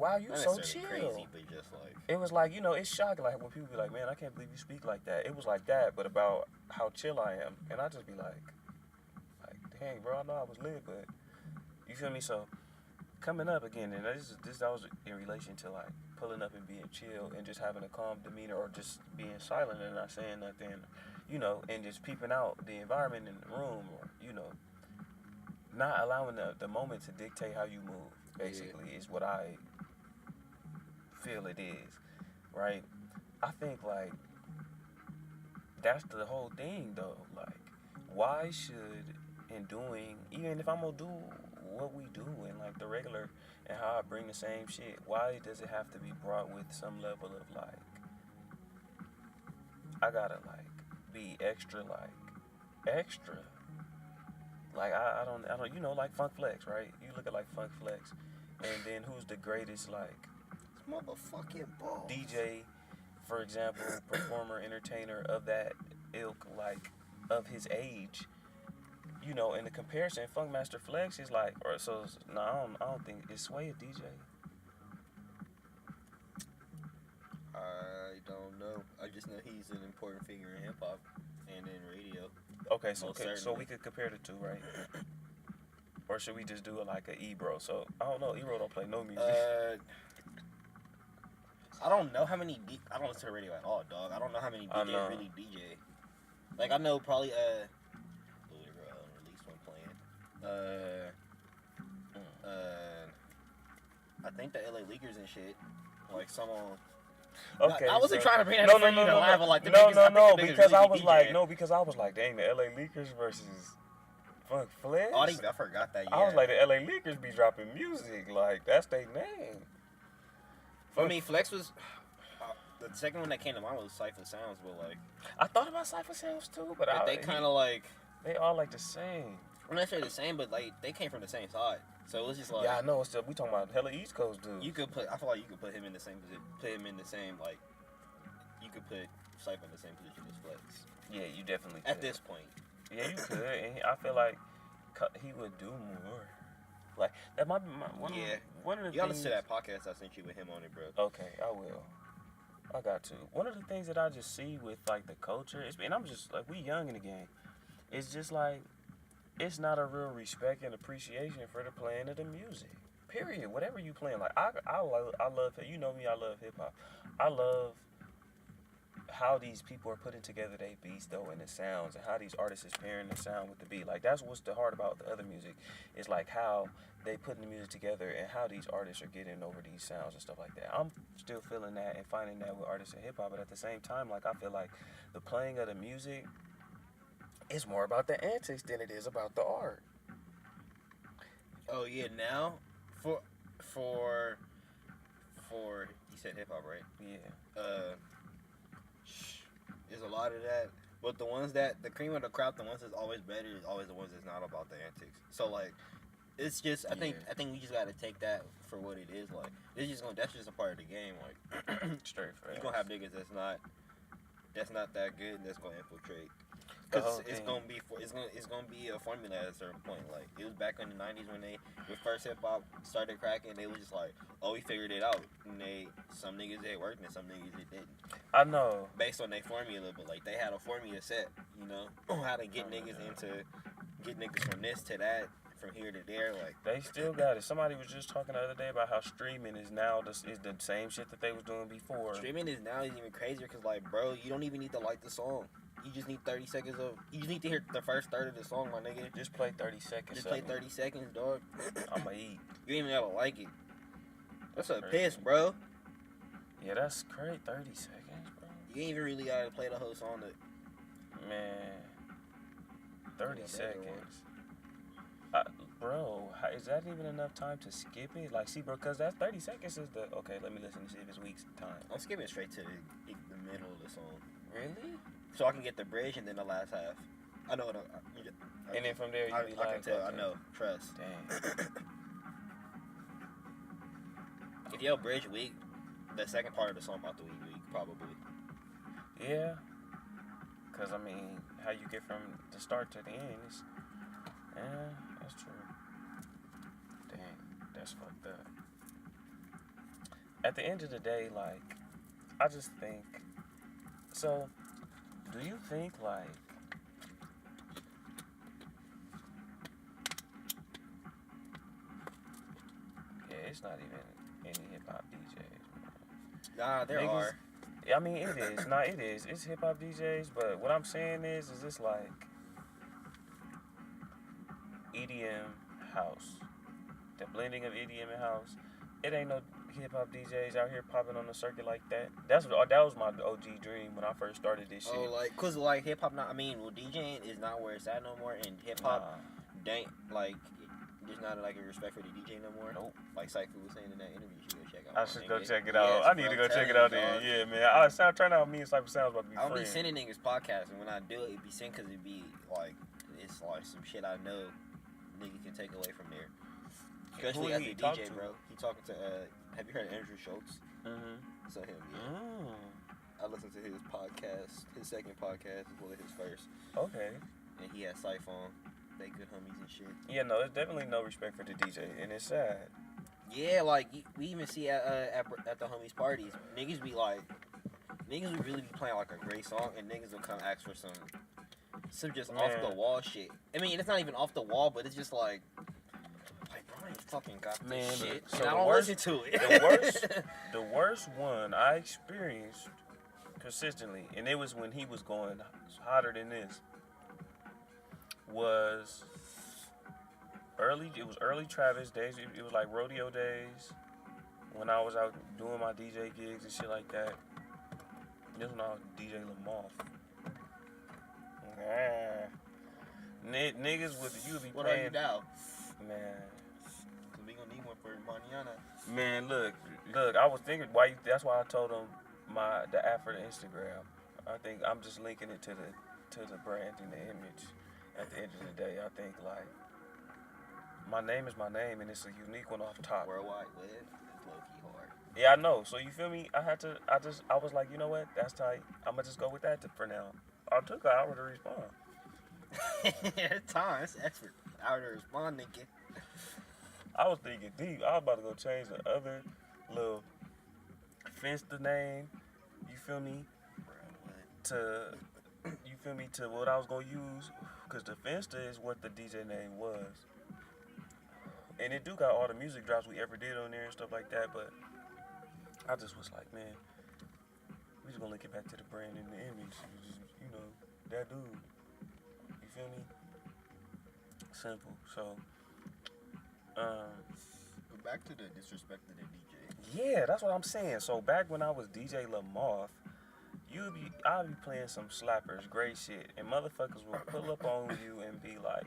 wow, you not so chill. Crazy, but just like it was like, it's shocking. Like when people be like, man, I can't believe you speak like that. It was like that, but about how chill I am, and I just be like, dang, bro, I know I was lit, but you feel me? So coming up again, and this was in relation to like pulling up and being chill and just having a calm demeanor or just being silent and not saying nothing, and just peeping out the environment in the room or, not allowing the moment to dictate how you move, basically, is what I feel it is, right? I think, like, that's the whole thing, though. Like, why should, in doing, even if I'm going to do what we do and, like, the regular and how I bring the same shit, why does it have to be brought with some level of, like, I gotta, like, be extra. Like, I don't, like Funk Flex, right? You look at, like, Funk Flex, and then who's the greatest, like, motherfucking balls. DJ, for example, performer, entertainer of that ilk, like, of his age, in the comparison, Funkmaster Flex is like, I don't think, is Sway a DJ? I don't know. I just know he's an important figure in hip hop and in radio. Okay, so we could compare the two, right? Or should we just do it like a Ebro? So I don't know. Ebro don't play no music. I don't know how many. I don't listen to radio at all, dog. I don't know how many DJs really DJ. Like I know probably released one playing. I think the LA Leakers and shit. Like some on. Okay, I wasn't trying to bring that up for you to laugh, but like the niggas, because really I was like, dang, the LA Leakers versus Funk Flex. Oh, I forgot that. Yeah. I was like, the LA Leakers be dropping music, like that's their name. I mean, Flex was the second one that came to mind was Cypher Sounds, but like I thought about Cypher Sounds too, but they kind of like they all like the same. I'm not sure the same, but like they came from the same side, so it was just like I know. We talking about hella East Coast dudes. I feel like you could put him in the same position. Put him in the same like. You could put Cypher in the same position as Flex. Yeah, you definitely could. At this point. Yeah, you could, and I feel like he would do more. Like that might be one of the things. You gotta listen to that podcast I sent you with him on it, bro. Okay, I will. I got to. One of the things that I just see with like the culture, and I'm just like we young in the game. It's just like it's not a real respect and appreciation for the playing of the music. Period. Whatever you playing, like I love me. I love hip hop. I love how these people are putting together their beats though and the sounds and how these artists is pairing the sound with the beat. Like that's what's the hard about the other music is like how they putting the music together and how these artists are getting over these sounds and stuff like that. I'm still feeling that and finding that with artists in hip hop, but at the same time, like I feel like the playing of the music is more about the antics than it is about the art. Oh yeah, now for you said hip hop, right? Yeah. There's a lot of that, but the cream of the crop, the ones that's always better is always the ones that's not about the antics. So like, it's just I think we just gotta take that for what it is. Like that's just a part of the game. Like straight for you gonna have niggas that's not that good and that's gonna infiltrate. Cause it's gonna be a formula at a certain point. Like it was back in the '90s when first hip hop started cracking. They was just like, oh, we figured it out. And some niggas it worked and some niggas it didn't. I know. Based on their formula, but like they had a formula set. How to get niggas from this to that, from here to there. Like they still got it. Somebody was just talking the other day about how streaming is now is the same shit that they was doing before. Streaming is now even crazier because like, bro, you don't even need to like the song. You just need 30 seconds you just need to hear the first third of the song, my nigga. Just play 30 seconds. Just play 30 seconds, dog. I'ma eat. You ain't even gotta like it. That's a piss, bro. Yeah, that's great. 30 seconds, bro. You ain't even really gotta play the whole song. Man, 30 seconds. Bro, is that even enough time to skip it? Like, see, bro, because that 30 seconds is okay, let me listen to see if it's week's time. I'm skipping straight to the middle of the song. Really? So I can get the bridge and then the last half. I know. And then from there, I can tell. Okay. I know. Trust. Dang. If your bridge weak, the second part of the song about to be weak, probably. Yeah. Because, I mean, how you get from the start to the end is... Yeah, that's true. Dang, that's fucked up. At the end of the day, like, I just think... So, do you think, like... Yeah, it's not even any hip-hop DJs. Nah, there Niggas, are. I mean, it is. Nah, it is. It's hip-hop DJs, but what I'm saying is it's like... EDM house. The blending of EDM and house. It ain't no hip-hop DJs out here popping on the circuit like that. That was my OG dream when I first started this shit. Oh, like, cause like hip hop not. I mean, well, DJing is not where it's at no more, and hip hop, like, there's not like a respect for the DJ no more. Nope. Like Cypher was saying in that interview, you should go check out. I should go check it out. Yes, I need to go check it out then. Yeah, man. I sound trying out me and Cypher Sounds about to be friends. I'll be sending niggas podcasts, and when I do it, be sent because it be like it's like some shit I know nigga can take away from there. Especially as a DJ, bro. He talking to have you heard of Andrew Schultz? Mm-hmm. So him, yeah. I listened to his podcast, his second podcast, as well as his first. Okay. And he had Cypher on. They good homies and shit. Yeah, no, there's definitely no respect for the DJ, and it's sad. Yeah, like, we even see at the homies' parties, niggas be like, niggas would really be playing like a great song, and niggas will come ask for some just off the wall shit. I mean, it's not even off the wall, but it's just like Brian fucking got this shit, so and I don't listen to it. The worst one I experienced consistently, and it was when he was going hotter than this, was early Travis days. It was like rodeo days when I was out doing my DJ gigs and shit like that. This when I was DJ Lamoth. Niggas with you be what playing. What are you now? Man. Cause we gonna need one for Mariana. Man, look. I was thinking that's why I told him the app for the Instagram. I think I'm just linking it to the brand and the image. At the end of the day, I think like my name is my name and it's a unique one off top. Worldwide Web is low key hard. Yeah, I know. So you feel me? I was like, you know what? That's tight. I'm gonna just go with that for now. I took an hour to respond. Time, that's effort. Hour to respond, nigga. I was thinking deep. I was about to go change the other little Finsta name. You feel me? To what I was gonna use, cause the Finsta is what the DJ name was, and it do got all the music drops we ever did on there and stuff like that. But I just was like, man, we just gonna link it back to the brand and the image. You know, that dude. You feel me? Simple. So, but back to the disrespect to the DJ. Yeah, that's what I'm saying. So back when I was DJ Lamoth, I'll be playing some slappers, great shit, and motherfuckers will pull up on you and be like,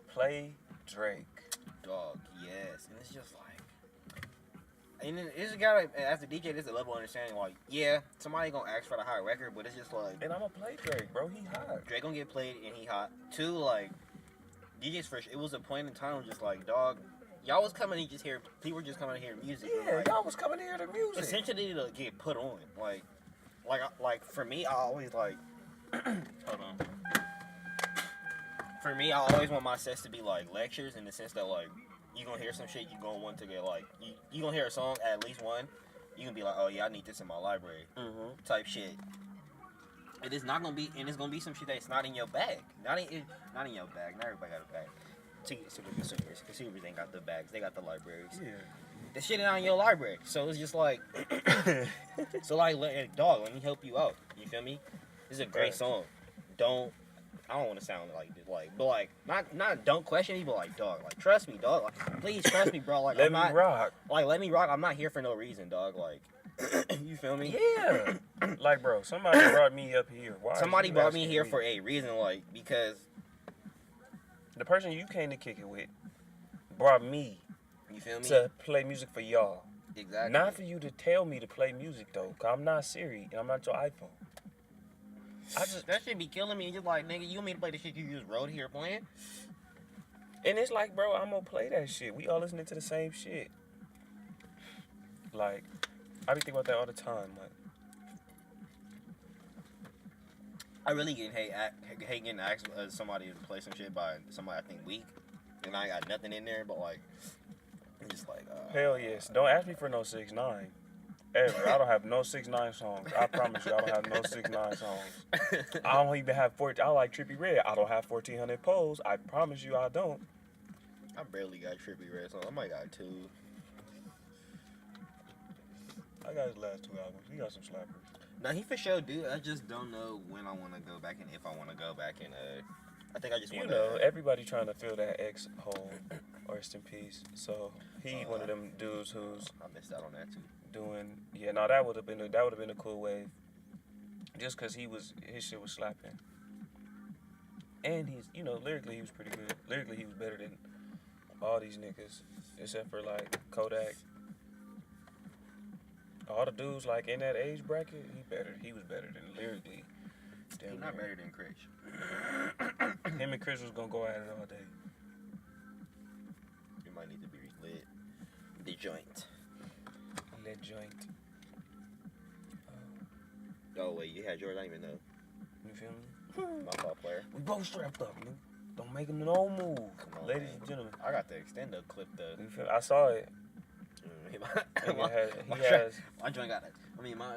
play Drake. Dog, yes. And it's just like, and then it's gotta, as a DJ, there's a level of understanding, like, yeah, somebody gonna ask for the high record, but it's just like, and I'm gonna play Drake, bro, he hot. Drake gonna get played and he hot. Two, like, DJs first, it was a point in time where just like, dog, y'all was coming to people were just coming to hear music. Yeah, like, y'all was coming to hear the music. Essentially to get put on, like for me, I always like, hold on. For me, I always want my sets to be like lectures in the sense that like, you gonna hear some shit, you gonna want to get like, you gonna hear a song, at least one, you gonna be like, oh yeah, I need this in my library, type shit. It is not gonna be, and it's gonna be some shit that's not in your bag. Not in your bag. Not everybody got a bag. To the consumers ain't got the bags. They got the libraries. Yeah. The shit ain't not in your library. So it's just like, dog, let me help you out. You feel me? This is a great song. I don't want to sound but don't question me, but like, dog, like, trust me, dog. Like, please trust me, bro. Like, let me rock. Like, let me rock. I'm not here for no reason, dog. Like, you feel me? Yeah. Like, bro, somebody brought me up here. Why? Somebody brought me here for a reason, like, because the person you came to kick it with brought me. You feel me? To play music for y'all. Exactly. Not for you to tell me to play music though, cause I'm not Siri and I'm not your iPhone. That should be killing me. Just like, nigga, you want me to play the shit you just wrote here playing? And it's like, bro, I'm gonna play that shit. We all listening to the same shit. Like, I be thinking about that all the time. Like, I really hate getting asked somebody to play some shit by somebody I think weak, and I got nothing in there, but like, I'm just like. Hell yes. Don't ask me for no 6ix9ine. Ever. I don't have no 6ix9ine songs. I promise you, I don't have no 6ix9ine songs. I don't even have I like Trippie Redd. I don't have 1400 Poles. I promise you, I don't. I barely got Trippie Redd songs. I might got 2. I got his last 2 albums. He got some slappers. No, he for sure do. I just don't know when I want to go back and if I want to go back and I think I just want to. You know, everybody trying to fill that X hole. Rest in peace. So he one of them dudes who's. I missed out on that too. That would have been a cool wave. Just cause his shit was slapping. And he's, lyrically he was pretty good. Lyrically he was better than all these niggas, except for like Kodak. All the dudes like in that age bracket, he was better than lyrically. He's not better than Chris. Him and Chris was gonna go at it all day. You might need to be lit. The joint. Lit joint. Oh wait, you had yours. I didn't even know. You feel me? My fault, player. We both strapped up, man. Don't make no move, ladies and gentlemen. I got the extendo clip though. You feel? I saw it. My joint got it. I mean, my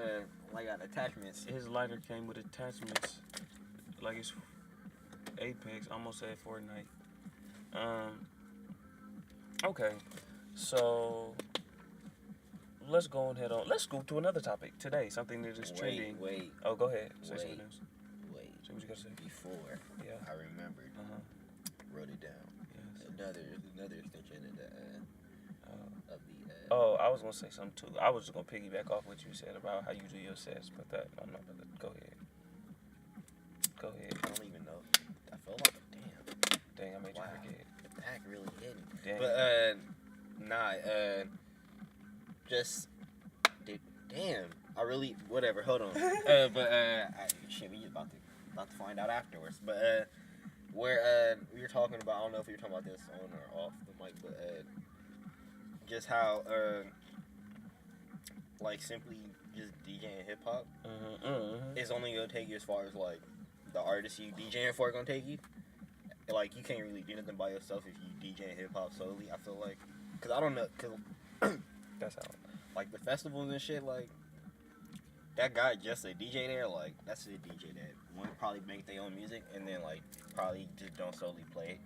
got attachments. His lighter came with attachments, like it's Apex. Almost said Fortnite. Okay, so let's go ahead on. Let's go to another topic today. Something that is trending. Wait. Oh, go ahead. Say something else. Wait. Say what you gotta say. Before. Yeah. I remembered. Wrote it down. Yes. Another extension of the. Oh, I was gonna say something too. I was just gonna piggyback off what you said about how you do your sets, but that I'm not gonna. Go ahead. Go ahead. I don't even know. I feel like Dang, I made you forget. The back really hidden. Dang. But just damn. I really whatever. Hold on. Shit, we about to find out afterwards. But where we were talking about. I don't know if we were talking about this on or off the mic, but just how like simply just DJing hip hop is only gonna take you as far as like the artists you DJing for are gonna take you. Like you can't really do nothing by yourself if you DJing hip hop solely. I feel like, cause I don't know, cause that's how. Like the festivals and shit, like that guy just a DJ there. Like that's a DJ that one probably make their own music and then like probably just don't solely play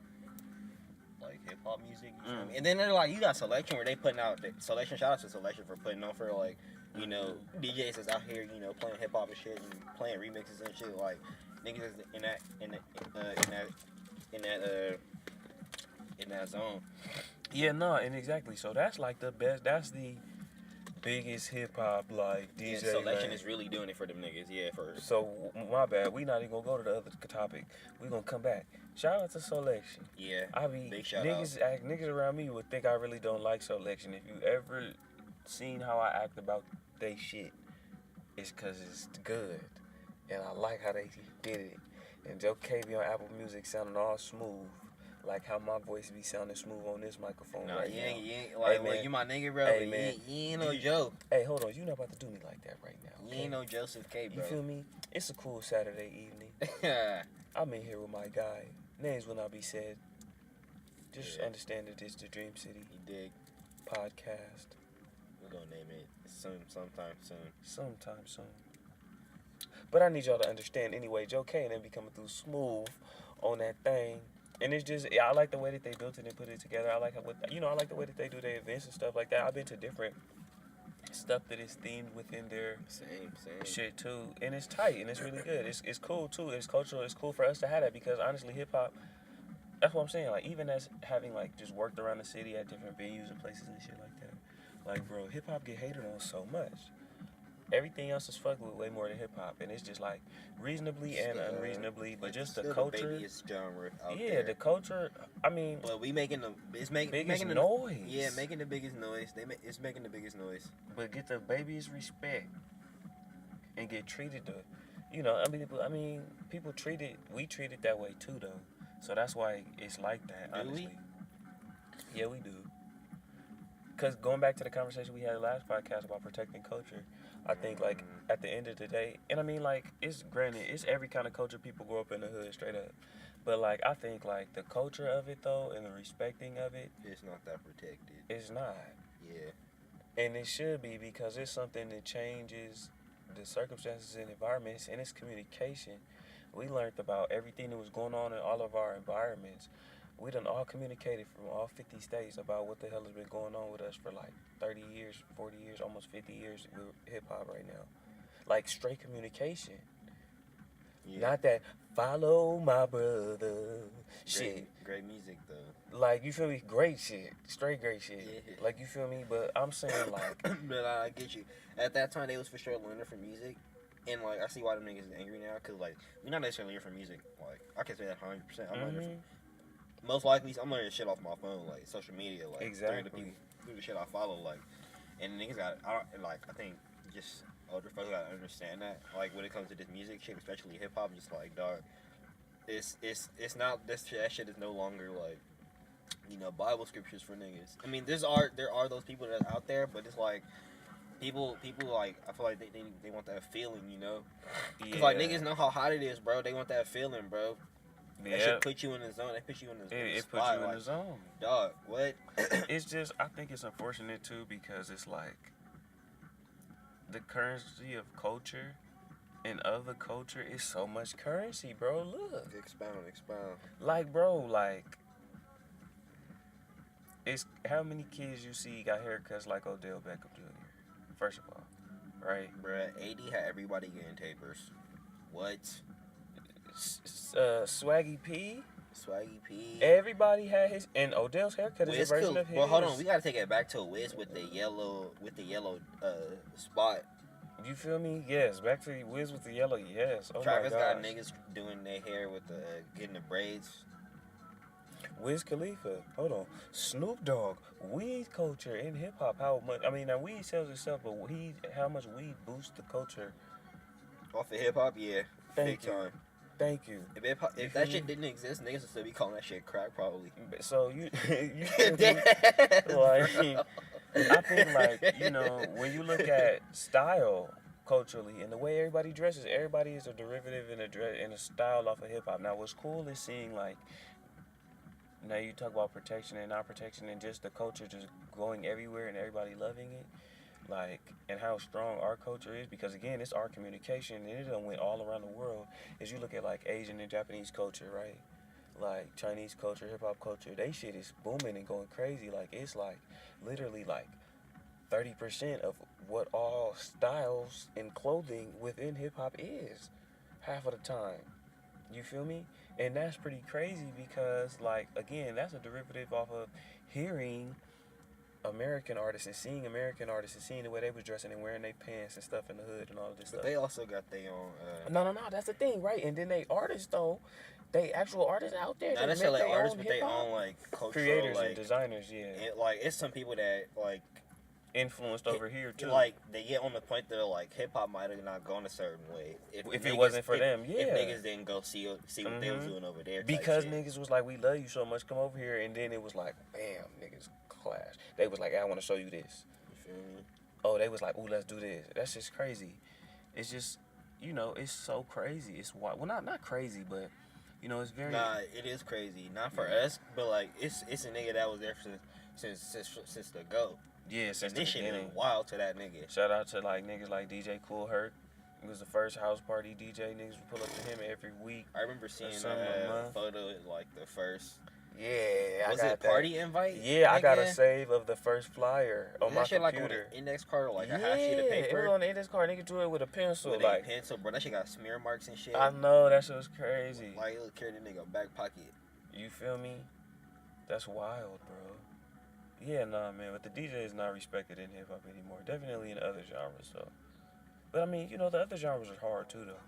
like hip hop music. You know what I mean? And then they're like, you got Selection where they putting out Selection. Shout out to Selection for putting on for like, DJs that's out here, playing hip hop and shit and playing remixes and shit. Like niggas is in that zone. Yeah, no, and exactly. So that's like the best. That's the biggest hip hop like DJ. Yeah, Selection is really doing it for them niggas. Yeah, for. So my bad. We not even gonna go to the other topic. We gonna come back. Shout out to Selection. Yeah. I mean, big shout out. Niggas around me would think I really don't like Selection. If you ever seen how I act about they shit, it's cause it's good, and I like how they did it. And Joe K be on Apple Music sounding all smooth. Like how my voice be sounding smooth on this microphone right now. You ain't like, hey, you my nigga, bro. Hey, man. You ain't no Joe. Hey, hold on. You not about to do me like that right now. Okay? You ain't no Joseph K, bro. You feel me? It's a cool Saturday evening. I'm in here with my guy. Names will not be said. Just understand that it's the Dream City Podcast. We're gonna name it sometime soon. But I need y'all to understand anyway. Joe K and them be coming through smooth on that thing. And it's just, I like the way that they built it and put it together. I like how, I like the way that they do their events and stuff like that. I've been to different stuff that is themed within their same shit too, and it's tight and it's really good. It's cool too. It's cultural. It's cool for us to have that because honestly, hip hop. That's what I'm saying. Like even as having like just worked around the city at different venues and places and shit like that. Like bro, hip hop get hated on so much. Everything else is fucked with way more than hip hop, and it's just like reasonably and unreasonably, but just the culture. The biggest genre out yeah, there. The culture. I mean, but we making the biggest noise. Yeah, making the biggest noise. It's making the biggest noise. But get the baby's respect and get treated the, people treat it. We treat it that way too, though. So that's why it's like that. Honestly. Do we? Yeah, we do. Because going back to the conversation we had last podcast about protecting culture, I think like at the end of the day, and I mean, like, it's granted, it's every kind of culture. People grow up in the hood, straight up. But, like, I think, like, the culture of it, though, and the respecting of it, It's not that protected. it's not. Yeah. And it should be, because it's something that changes the circumstances and environments, and it's communication. We learned about everything that was going on in all of our environments. We done all communicated from all 50 states about what the hell has been going on with us for like 30 years, 40 years, almost 50 years with hip-hop right now. Like, straight communication. Yeah. Not that, follow my brother shit. Great music, though. Like, you feel me? Great shit. Straight great shit. Yeah. Like, you feel me? But I'm saying, like... But I get you. At that time, they was for sure learning from music. And, like, I see why them niggas is angry now. Because, like, we're not necessarily learning from music. Like, I can say that 100%. I'm learning from... Most likely, I'm learning shit off my phone. Like, social media. Like, Exactly. through the shit I follow. Like, and niggas got... I think just older folks gotta understand that. Like, when it comes to this music shit, especially hip-hop, just like, dog... It's not... That shit is no longer, like... You know, Bible scriptures for niggas. I mean, there are those people that are out there, but it's like people like, I feel like they want that feeling, you know. Cause like niggas know how hot it is, bro. They want that feeling, bro. Yeah. That should put you in the zone. They put you in the It spot. puts you like, in the zone. Dog, what? It's just, I think it's unfortunate too, because it's like the currency of culture and other culture is so much currency, bro. Look. Expound. Like, bro, like, it's how many kids you see got haircuts like Odell Beckham Jr. First of all, right? Bruh, AD had everybody getting tapers. What? Swaggy P. P. Everybody had his, and Odell's haircut is a version of his. Well, hold on, we gotta take it back to Wiz with the yellow spot. You feel me? Yes. Back to Wiz with the yellow. Yes. Oh Travis my got gosh. niggas doing their hair with the getting the braids. Wiz Khalifa. Hold on. Snoop Dogg. Weed culture in hip hop. How much? I mean, now weed sells itself, but how much weed boosts the culture? Off of hip hop, yeah. Thank Big you. time. Thank you. If that shit didn't exist, niggas would still be calling that shit crack, probably. So you like, I think, like, you know, when you look at style culturally and the way everybody dresses, everybody is a derivative in a style off of hip hop. Now, what's cool is seeing, like, now you talk about protection and not protection and just the culture just going everywhere and everybody loving it, like, and how strong our culture is, because again, it's our communication and it done went all around the world. As you look at, like, Asian and Japanese culture, right? Like, Chinese culture, hip-hop culture, they shit is booming and going crazy. Like, it's like literally like 30% of what all styles and clothing within hip-hop is half of the time. You feel me? And that's pretty crazy because, like, again, that's a derivative off of hearing American artists and seeing American artists and seeing the way they was dressing and wearing their pants and stuff in the hood and all of this stuff. But they also got their own... No, that's the thing, right? And then they artists, though, they actual artists out there. Not necessarily artists, but they own, like, cultural... Creators like, and designers, yeah. It, like, it's some people that, like... Influenced over here, too. Like, they get on the point that, like, hip-hop might have not gone a certain way. If it wasn't for them, yeah. If niggas didn't go see what they was doing over there. Because niggas was like, we love you so much, come over here. And then it was like, bam, niggas clash. They was like, I want to show you this. You feel me? Oh, they was like, ooh, let's do this. That's just crazy. It's just, you know, it's so crazy. It's wild. Well, not crazy, but, you know, it's very... Nah, it is crazy. Not for us, but, like, it's a nigga that was there since the go. Yeah, since this the shit beginning. is wild to that nigga. Shout out to, like, niggas like DJ Kool Herc. He was the first house party DJ. Niggas would pull up to him every week. I remember seeing a photo, like, the first... Yeah, was it party invite? Yeah, nigga? I got a save of the first flyer on my shit computer. Like on an index card or like a half sheet of paper? It was on the index card. Nigga drew it with a pencil. With like a pencil, bro. That shit got smear marks and shit. I know, that shit was crazy. Like, it would carry the nigga back pocket. You feel me? That's wild, bro. Yeah, nah, man. But the DJ is not respected in hip hop anymore. Definitely in other genres, though. But I mean, you know, the other genres are hard too, though.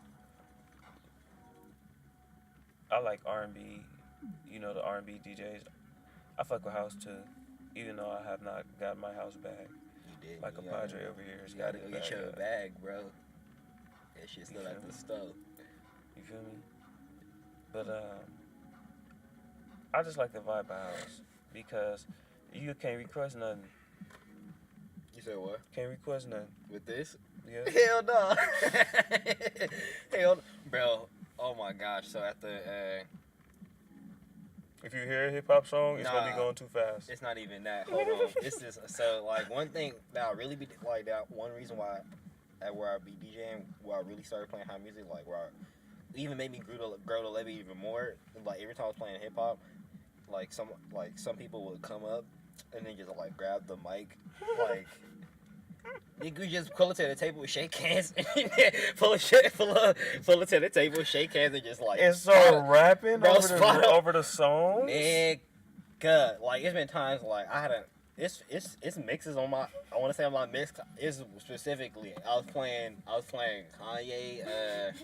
I like R&B. You know, the R&B DJs. I fuck with house too, even though I have not got my house back. You did. Like a Padre over here. You gotta go get your bag, bro. That shit's still at the stove. You feel me? But I just like the vibe of house because you can't request nothing. You said what? Can't request nothing. With this? Yeah. Hell no. Hell, bro. Oh my gosh. So at the If you hear a hip hop song, it's gonna be Nah. going too fast. it's not even that. Hold on. It's just so like one thing that I really be like that one reason why at where I be DJing, where I really started playing high music, like where I, even made me grow to love it even more. Like every time I was playing hip hop, like some people would come up and then just like grab the mic, like you could just pull it to the table, shake hands, and then pull it to the table, shake hands, and just like And so rapping bro, over the song. nigga, like it's been times like I had a it's mixes on my I want to say on my mix is specifically I was playing Kanye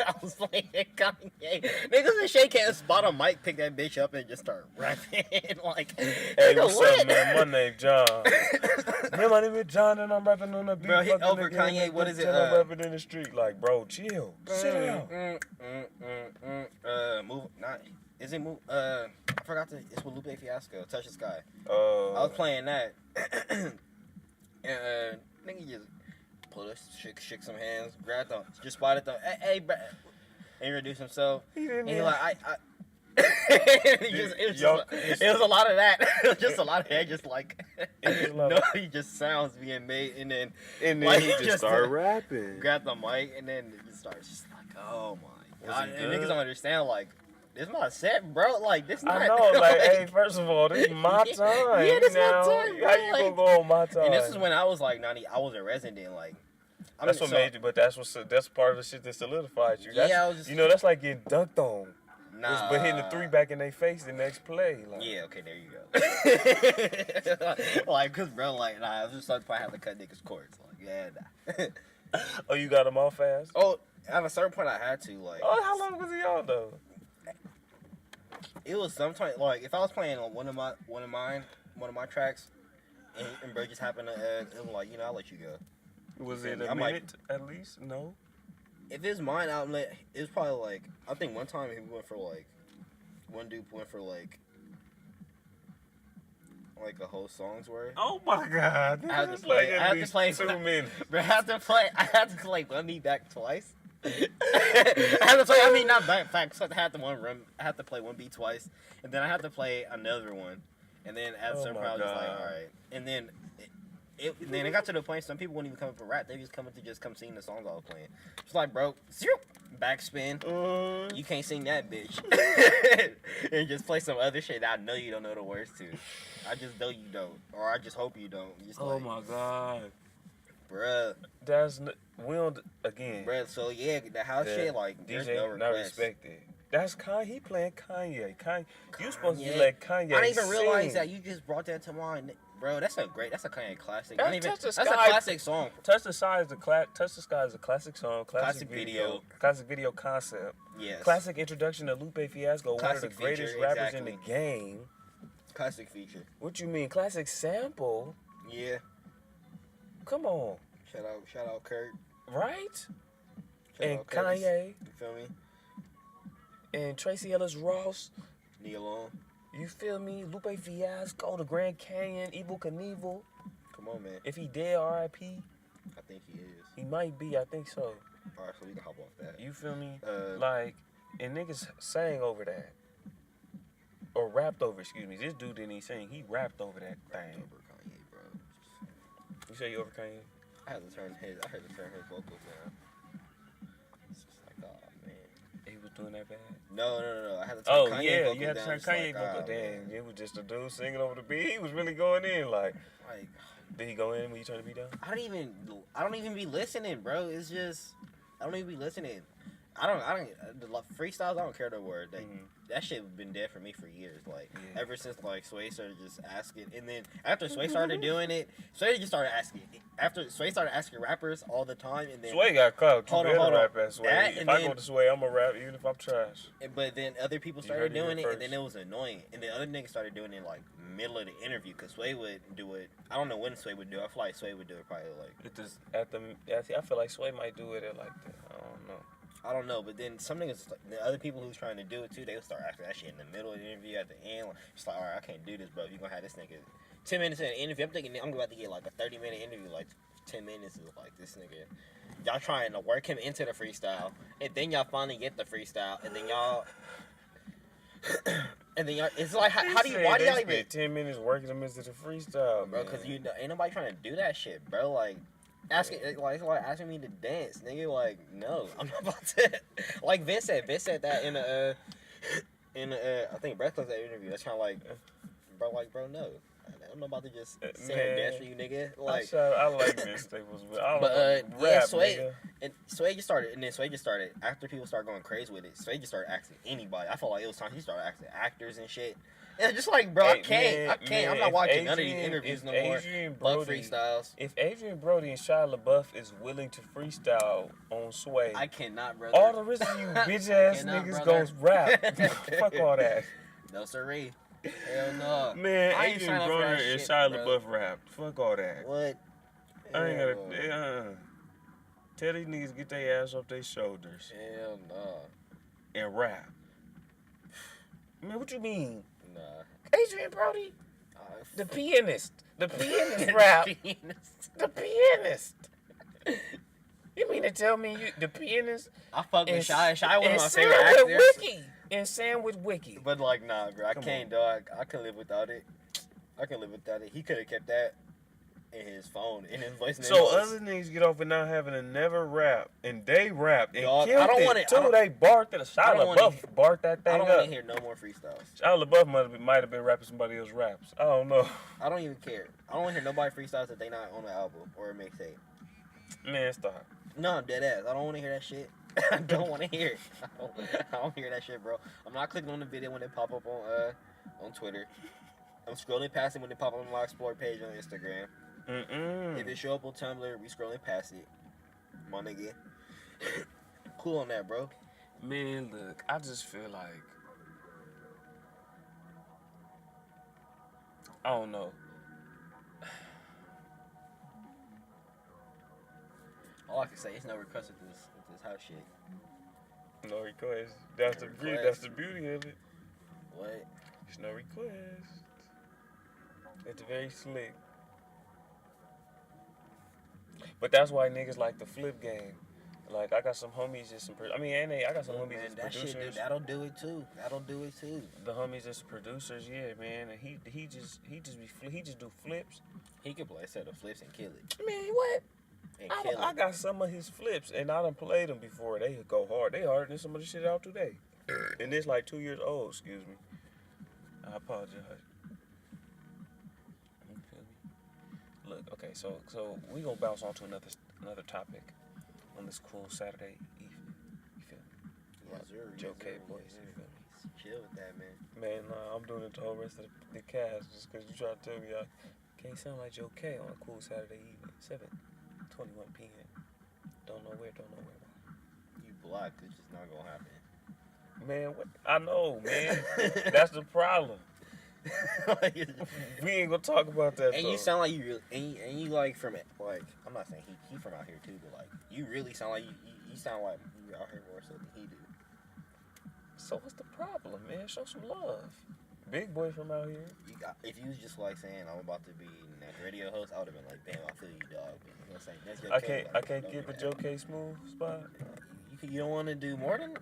I was playing Kanye. Niggas and shake hands, spot a mic, pick that bitch up, and just start rapping. Like, Hey, what's up, man? My name John. Yeah, my name is John, and I'm rapping on the beat. Bro, hit over Kanye. What is it? I'm rapping in the street. Like, bro, chill. Sit down. Move. Not. Is it move? I forgot to. It's with Lupe Fiasco. Touch the Sky. I was playing that, and nigga just pull us, shook some hands, grabbed them, just spotted them. Hey, bro. Introduce himself. And he like, it was a lot of that. It was just a lot of that. Just like, he just sounds being made, and then like, he just started rapping. Grab the mic, and then it just starts just like, oh my god. And niggas don't understand, like, this my set, bro. Like, this not. I know, like, hey, first of all, this is my time. Yeah, this now. my time, bro. How you gonna go on my time? And this is when I was like 90. I was a resident, like. That's what made you, but that's part of the shit that solidified you. That's, I was just, that's like getting dunked on. Nah. But hitting the three back in their face the next play. Like. Yeah, okay, there you go. Like, cause bro, like, nah, I was just starting to have to cut niggas' cords. Like, yeah, nah. Oh, you got them all fast? Oh, at a certain point, I had to, like. Oh, how long was he on though? It was sometimes like if I was playing on one of my tracks, and bro just happened to, it was like, I'll let you go. Was it a minute at least? No. If it's mine, it was probably like I think one time one dude went for like a whole song's worth. Oh my god! I had to play 2 minutes. Bro, I had to play One Me Back twice. I had to play. I mean, not back. So I had to play one beat twice, and then I had to play another one, and then at some point I was just like, all right, and then. Then it got to the point some people wouldn't even come up for rap. They just come sing the songs I was playing. It's like, bro, backspin. You can't sing that, bitch. And just play some other shit that I know you don't know the words to. I just know you don't, or I just hope you don't. Just my god, bruh. We don't again, bruh. So yeah, the house shit like there's DJ no request. Not respected. That's Kanye. He playing Kanye. You supposed to be like Kanye. I didn't even realize sing. that you just brought that to mind. Bro, that's a Kanye classic. That's a classic song. Touch the Sky is a classic song, classic video concept. Yes. Classic introduction to Lupe Fiasco, Classic one of the greatest feature, rappers exactly. in the game. Classic feature. What you mean, classic sample? Yeah. Come on. Shout out Kurt. Right? Shout and out Curtis. Kanye. You feel me? And Tracy Ellis Ross. Neil on. You feel me? Lupe Fiasco, the Grand Canyon, Evel Knievel. Come on, man. If he dead, R.I.P. I think he is. He might be. I think so. All right, so we can hop off that. You feel me? And niggas sang over that. Or rapped over, excuse me. This dude didn't even sing. He rapped over that thing. Over Kanye, bro. You say you over Kanye? I had to turn his vocals down. It's just like, oh, man. He was doing that bad? No. I had to turn Kanye vocals down. You had to turn Kanye vocals down. It was just a dude singing over the beat. He was really going in, like did he go in when you turn the beat down? I don't even be listening, bro. It's just, I don't even be listening. I don't freestyles. I don't care the word. That shit been dead for me for years. Like ever since like Sway started just asking, and then after Sway started doing it, Sway just started asking. After Sway started asking rappers all the time, and then Sway got clout. Hold on. Rap at Sway. If I go to Sway, I'm gonna rap even if I'm trash. But then other people started doing it, and then it was annoying. And the other niggas started doing it like middle of the interview, cause Sway would do it. I don't know when Sway would do it. I feel like Sway would do it probably like it just I feel like Sway might do it at like that. I don't know, but then some niggas, like, the other people who's trying to do it too, they would start asking that shit in the middle of the interview at the end. Like, it's like, all right, I can't do this, bro. If you're gonna have this nigga 10 minutes in an interview, I'm thinking I'm about to get like a 30-minute interview, like 10 minutes is like this nigga. Y'all trying to work him into the freestyle, and then y'all finally get the freestyle, and then y'all. And then it's like, why do y'all even 10 minutes working them into the freestyle, bro? Because ain't nobody trying to do that shit, bro. Like, it's like asking me to dance, nigga. Like, no, I'm not about to. Like Vince said that in I think Breakfast that interview. That's kind of like, bro, no. I'm not about to just sit here and dance for you, nigga. Like, I like Vince Staples, but rap, Sway, nigga. and Sway just started after people started going crazy with it. Sway just started asking anybody. I felt like it was time he started asking actors and shit. And it's just like, bro, I can't. I'm not watching none of these interviews no more. Fuck freestyles. If Adrian Brody and Shia LaBeouf is willing to freestyle on Sway, I cannot, brother. all the rest of you bitch ass niggas gonna rap. Fuck all that. No siree. Hell no. Man, Adrian Brody and Shia LaBeouf rap. Fuck all that. What? I ain't gotta. Tell these niggas to get their ass off their shoulders. Hell no. And rap. Man, what you mean? Nah. Adrian Brody, the pianist rap. The pianist. You mean to tell me the pianist? I fuck with Shy. Shy one of my favorite actors. And Sandwich Wiki. But like, nah, bro, I can't, dog. I can live without it. He could have kept that in his phone, in his voice. So other niggas get off and not having to never rap, and they rap and dog, killed it too. They barked that. Shia LaBeouf barked that thing up. I don't want to hear no more freestyles. Shia LaBeouf might have been rapping somebody else's raps. I don't know. I don't even care. I don't want to hear nobody freestyles that they not on the album or a mixtape. Man, stop. No, I'm dead ass. I don't want to hear that shit. I don't want to hear it. I don't hear that shit, bro. I'm not clicking on the video when it pop up on Twitter. I'm scrolling past it when it pop up on my Explore page on Instagram. If it show up on Tumblr, we scrolling past it. My nigga. Cool on that, bro. Man, look, I just feel like I don't know. All I can say is no request with this house shit. No request. That's the beauty of it. What? There's no request. It's very slick. But that's why niggas like the flip game. Like, I got some homies that's some I got some homies that's producers. That'll do it too. The homies that's producers, yeah, man. And he just do flips. He can play a set of flips and kill it. Man, what? I got some of his flips, and I done played them before. They go hard. They harder than some of the shit out today. And it's like 2 years old, excuse me. I apologize. You feel me? Look, okay, so we gonna bounce on to another topic on this cool Saturday evening. You feel me? Yes, sir. Joe K boys, you feel me? Chill with that, man. Man, nah, I'm doing it the whole rest of the cast just because you try to tell me I can't sound like Joe K on a cool Saturday evening. 7:21 p.m. Don't know where. You blocked. It's just not gonna happen. Man, what? I know, man. That's the problem. We ain't gonna talk about that. And though. You sound like you really, and you like from it. Like, I'm not saying he from out here too, but like you really sound like you sound like you out here more so than he do. So what's the problem, man? Show some love. Big boy from out here. If you was just like saying I'm about to be a radio host, I would have been like, damn, I feel you, dog. But you know what I'm saying? That's your I can't get the Joe K smooth spot. You don't want to do more than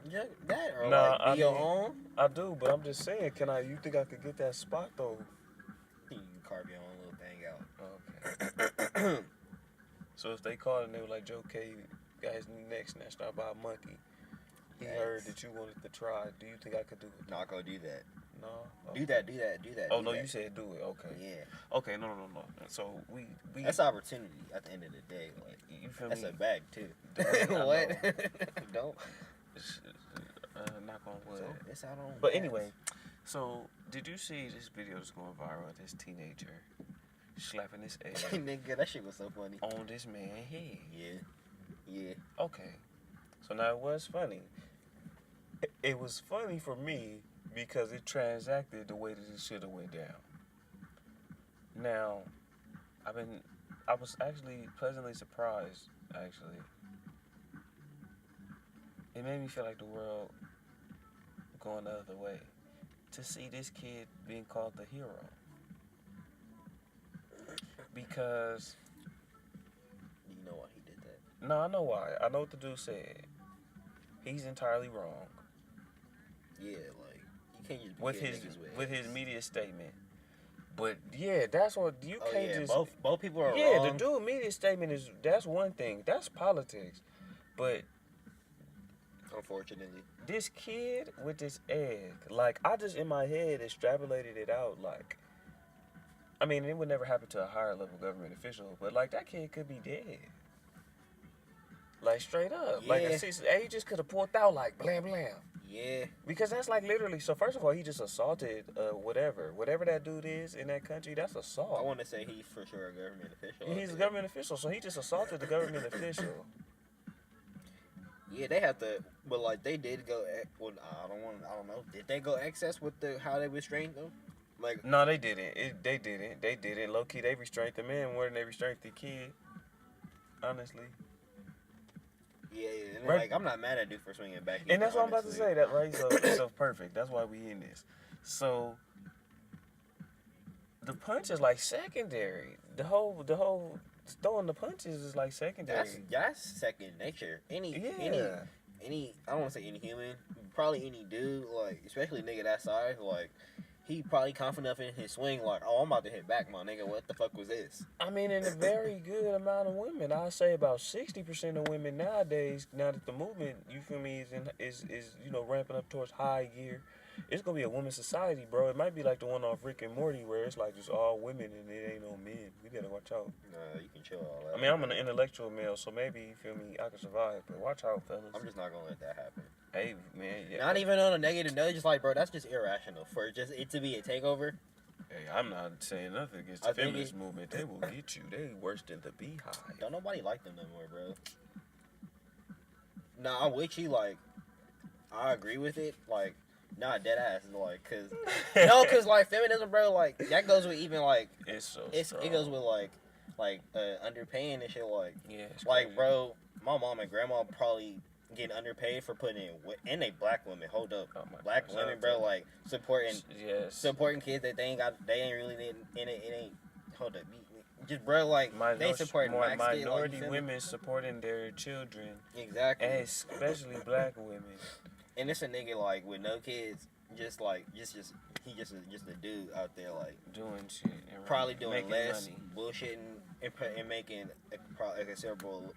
that, or nah, like be your own? I do, but I'm just saying, you think I could get that spot though? You can carve your own little thing out. Okay. So if they called and they were like, Joe K got his neck snatched out by a monkey, he heard that you wanted to try. Do you think I could do it? Not go do that. No. Okay. Do that. Oh no, you said do it. Okay. Yeah. Okay. No. So we. That's opportunity at the end of the day. Like, you feel that's me? a bag too. What? Don't. Knock on wood. So it's out on. But anyway, so did you see this video that's going viral of this teenager slapping his ass? Nigga, that shit was so funny. On this man's head. Yeah. Okay. So now it was funny. It was funny for me because it transacted the way that it should have went down. Now, I was actually pleasantly surprised, actually. It made me feel like the world going the other way. To see this kid being called the hero. Because No, I know why. I know what the dude said. He's entirely wrong. Yeah, like you can't just be with hitting his niggas with his media statement. But yeah, that's what you can't just. Both people are yeah, wrong. the dude media statement that's one thing. That's politics. But unfortunately, this kid with this egg, like I just in my head extrapolated it out. Like, I mean, it would never happen to a higher level government official, but like that kid could be dead. Like straight up, Yeah. like he just could have pulled out like blam blam. Yeah. Because that's like literally. So first of all, he just assaulted whatever that dude is in that country. That's assault. I want to say he's for sure a government official. He's a government official, so he just assaulted the government official. Yeah, they have to, but like they did go. Well, I don't know. Did they go excess with how they restrained them? Like no, they didn't. They didn't. Low key, they restrained the man more than they restrained the kid. Honestly. Yeah, and right. Like I'm not mad at dude for swinging back. And that's what I'm about to say. That right, so perfect. That's why we in this. So the punch is like secondary. The whole throwing the punches is like secondary. That's second nature. Any I don't want to say any human, probably any dude, like especially a nigga that size, like. He probably confident enough in his swing, like, oh, I'm about to hit back, my nigga. What the fuck was this? I mean, in a very good amount of women, I say about 60% of women nowadays, now that the movement, you feel me, is ramping up towards high gear. It's gonna be a women's society, bro. It might be like the one off Rick and Morty where it's like just all women and it ain't no men. We gotta watch out. Nah, you can chill all that. I mean, I'm an intellectual male, so maybe you feel me, I can survive. But watch out, fellas. I'm just not gonna let that happen. Hey, man. Yeah. Not even on a negative note. Just like, bro, that's just irrational for just it to be a takeover. Hey, I'm not saying nothing against the feminist movement. They will get you. They worse than the beehive. Don't nobody like them no more, bro. Nah, I'm with you. Like, I agree with it. Like, nah, dead ass. Like, cause like feminism, bro. Like that goes with even like it goes with like underpaying and shit. Like, yeah, like bro, my mom and grandma probably getting underpaid for putting in, and they black women. Hold up, black women, bro, like supporting kids that they ain't really in it. It ain't. Hold up, just bro, like they supporting more minority like, women supporting their children. Exactly, and especially black women. And it's a nigga like with no kids, just he just a dude out there like doing shit, probably doing less money. Bullshitting and making a considerable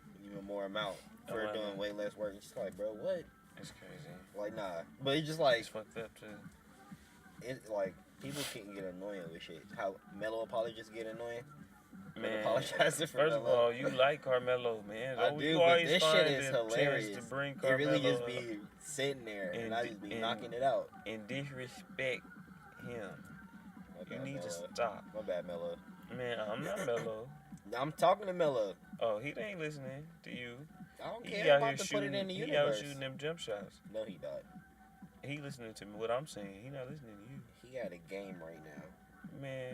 more amount for doing way less work. It's just like, bro, what? It's crazy. Like, nah. But it's just like it's fucked up too. It's like people can get annoying with shit. How mellow apologists get annoying. Man, apologizing for first of all, you like Carmelo, man. I do, but this shit is hilarious. It really just be sitting there, and I just be knocking it out. And disrespect him. You need to stop. My bad, Melo. Man, I'm not Melo. I'm talking to Melo. Oh, he ain't listening to you. I don't care. I'm about to put it in the universe. He out shooting them jump shots. No, he not. He listening to me. What I'm saying, he not listening to you. He got a game right now. Man,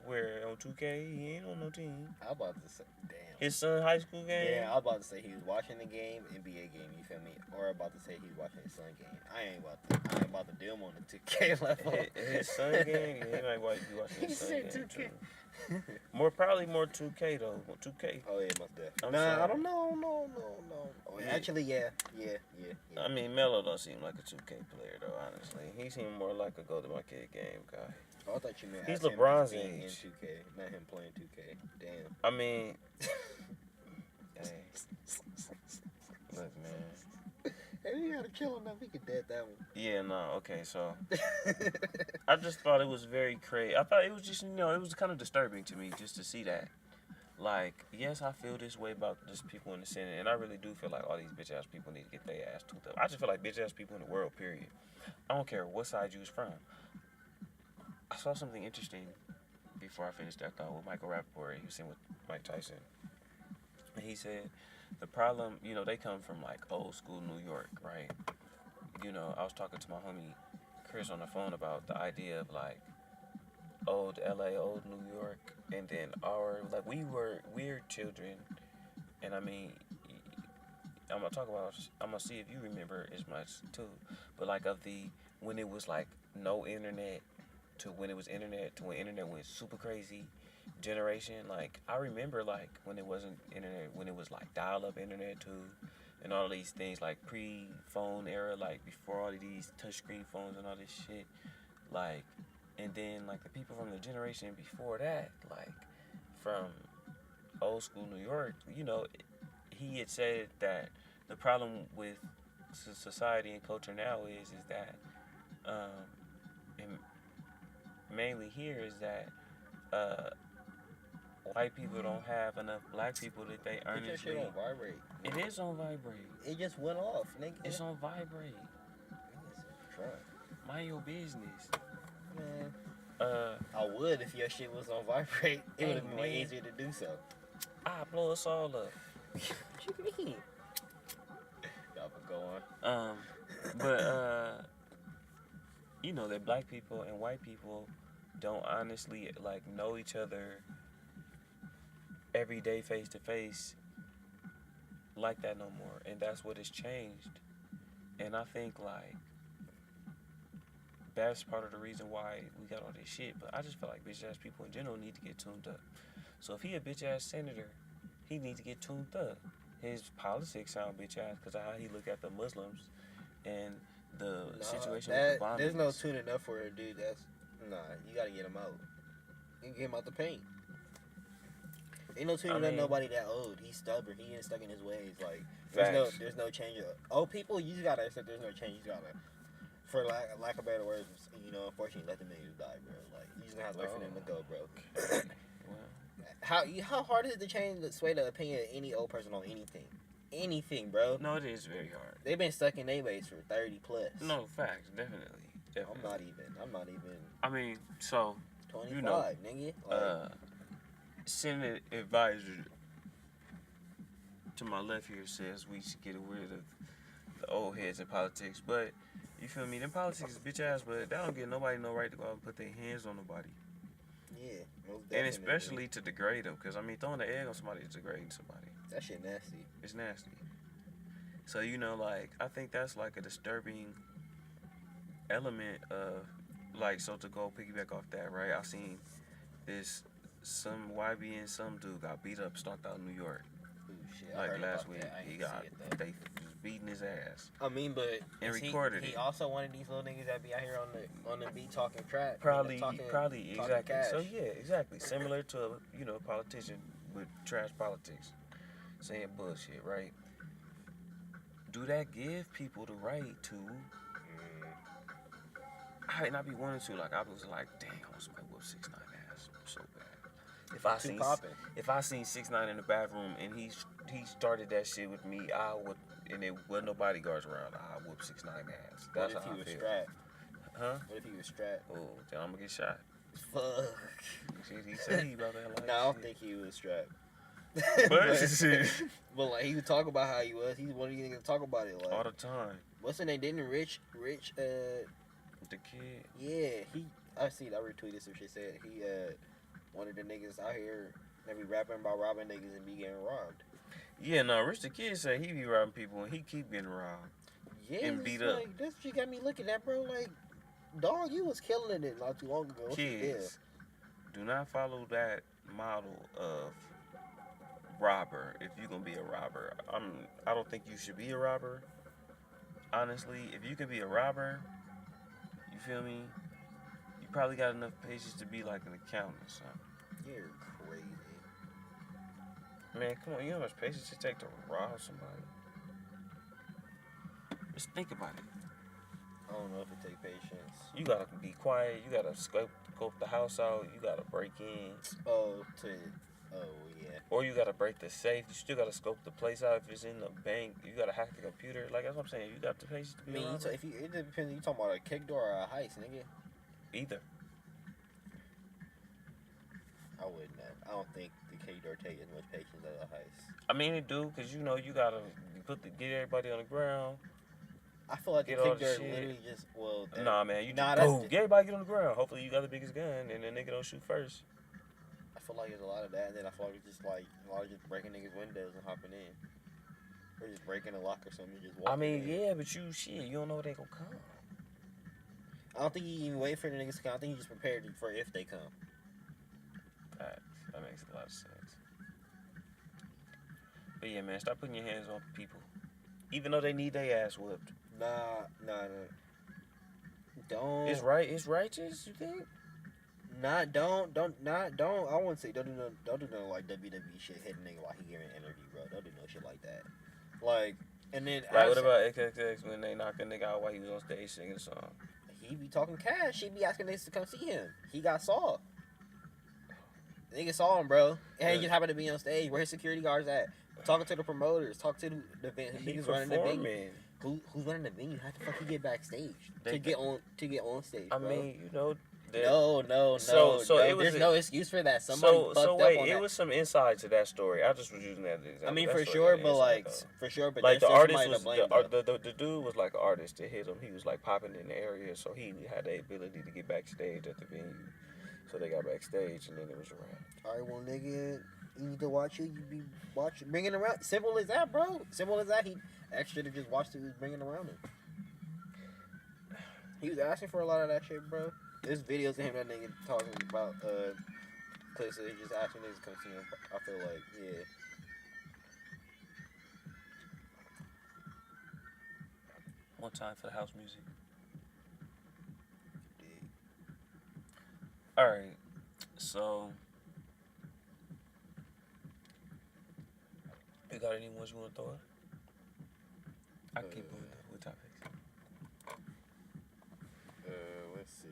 where on 2K? He ain't on no team. I was about to say, damn. His son high school game. Yeah, I was about to say he was watching the game, NBA game. You feel me? Or about to say he was watching his son game. I ain't about to deal him on the 2K level. His son game. Yeah, he might be watching his son game 2K. too. Probably more 2K though. 2K. Oh yeah, must definitely. Nah, I don't know. No. Oh, yeah. Actually, yeah. I mean, Melo don't seem like a 2K player though. Honestly, he seemed more like a go to my kid game guy. Oh, I thought you meant he's LeBron's age. In 2K, not him playing 2K. Damn. I mean, hey, look, man. Hey, you gotta kill him now. We could dead that one. Yeah, no, okay, so I just thought it was very crazy. I thought it was just, it was kind of disturbing to me just to see that. Like, yes, I feel this way about just people in the Senate, and I really do feel like all these bitch ass people need to get their ass tooled up. I just feel like bitch ass people in the world, period. I don't care what side you was from. I saw something interesting before I finished that thought with Michael Rappaport. He was sitting with Mike Tyson. And he said, the problem, they come from like old school New York, right? I was talking to my homie Chris on the phone about the idea of like old LA, old New York, and then we're children. And I mean, I'm gonna see if you remember as much too. But like when it was like no internet, to when it was internet, to when internet went super crazy, generation, like I remember like when it wasn't internet, when it was like dial-up internet too, and all these things like pre-phone era, like before all of these touchscreen phones and all this shit, like, and then like the people from the generation before that, like from old school New York, you know, he had said that the problem with society and culture now is that, and mainly here is that white people don't have enough black people that they Put your shit earnestly. on vibrate. It is on vibrate. It just went off, nigga. It's on vibrate. Try. Mind your business. Man. I I would if your shit was on vibrate. It would have been way man. easier to do so. blow us all up. What you mean? Y'all can go on. But you know that black people and white people don't honestly like know each other every day face to face like that no more, and that's what has changed. And I think like that's part of the reason why we got all this shit. But I just feel like bitch ass people in general need to get tuned up. So if he a bitch ass senator, he needs to get tuned up. His politics sound bitch ass because of how he look at the Muslims and the situation with the bombings. There's no tuning up for a dude that's you gotta get him out. You can get him out the paint. Ain't no tuning up nobody that old. He's stubborn. He ain't stuck in his ways. Like there's no change. Old people, you just gotta accept there's no change. You gotta, for lack of better words, unfortunately let the niggas die, bro. Like you just gonna have to wait for them to go, bro. How hard is it to change the sway the opinion of any old person on anything? Anything, bro. No, it is very hard. They've been stuck in their ways for 30 plus. No, facts, definitely. I'm not even. I mean, so 25, nigga. Like, Senate advisor to my left here says we should get rid of the old heads in politics, but you feel me? Them politics is bitch ass, but that don't give nobody no right to go out and put their hands on nobody. Yeah, most definitely. And especially to degrade them, because I mean, throwing an egg on somebody is degrading somebody. That shit nasty. It's nasty. So like I think that's like a disturbing element of like, so to go piggyback off that, right? I seen some YB and some dude got beat up, stalked out in New York. Ooh, shit, like last week. They was beating his ass. I mean, but and recorded he also one of these little niggas that be out here on the beat talking crap. Probably talking exactly. Cash. So yeah, exactly. Similar to a politician with trash politics, saying bullshit, right? Do that give people the right to? I might not be wanting to. Like I was like, dang, I want somebody whoop 6ix9ine ass so bad. If I seen 6ix9ine in the bathroom and he started that shit with me, I would, and there wasn't no bodyguards around, I whoop 6ix9ine ass. That's how I feel. What if he was strapped? Huh? What if he was strapped? Oh, then I'm gonna get shot. Fuck. He said he about that life. No, I don't think he was strapped. But like he would talk about how he was. He's one of these niggas to talk about it like all the time. What's the name? Didn't Rich the kid? Yeah, I retweeted some shit said he one of the niggas out here that be rapping about robbing niggas and be getting robbed. Yeah, no, Rich the Kid said he be robbing people and he keep getting robbed. Yeah, and beat up. Like, that's what you got me looking at, bro. Like, dog, you was killing it not too long ago. Kids, do not follow that model of robber if you're gonna be a robber. I don't think you should be a robber. Honestly, if you can be a robber, you feel me? You probably got enough patience to be like an accountant or something. You're crazy. Man, come on, you know how much patience it take to rob somebody? Just think about it. I don't know if it take patience. You gotta be quiet. You gotta scope the house out. You gotta break in. Oh yeah. Or you gotta break the safe. You still gotta scope the place out. If it's in the bank, you gotta hack the computer. Like that's what I'm saying. You got the patience to be. I mean, it depends. You talking about a kick door or a heist, nigga? Either. I wouldn't have. I don't think the kick door take as much patience as a heist. I mean, it do, cause you gotta get everybody on the ground. I feel like the kick door literally just Nah, man, get everybody get on the ground. Hopefully you got the biggest gun and the nigga don't shoot first. I feel like there's a lot of that, and then I feel like it's just like a lot of just breaking niggas' windows and hopping in, or just breaking a lock or something. And just walking in. Yeah, but you don't know they gonna come. I don't think you even wait for the niggas to come. I think you just prepared for if they come. Facts. That makes a lot of sense. But yeah, man, stop putting your hands on people. Even though they need their ass whooped. Nah. Don't. It's right. It's righteous, you think? Don't. I wouldn't say don't do no like WWE shit, hit a nigga while he giving an interview, bro. Don't do no shit like that. Like, and then like, what about XXX when they knocked a nigga out while he was on stage singing a song? He be talking cash. He be asking niggas to come see him. He got saw. Nigga saw him, bro. And he just happened to be on stage. Where his security guards at? Talking to the promoters. Talking to the niggas running the venue. Who's running the venue? How the fuck he get backstage to get on stage? Bro? I mean, you know. No. So it was there's no excuse for that. Somebody fucked up on that. It was some insight to that story. I just was using that as an example. I mean, that for sure, but like the artist was the dude was like an artist that hit him. He was like popping in the area, so he had the ability to get backstage at the venue. So they got backstage, and then it was a wrap. All right, well, nigga, you need to watch you. You be watching, bringing around. Simple as that, bro. Simple as that. He extra to just watch who was bringing around him. He was asking for a lot of that shit, bro. There's videos of him that nigga talking about clips of just asking niggas to come see him. I feel like, yeah. One time for the house music. All right, so you got any ones you want to throw in? I can keep moving with topics. Let's see.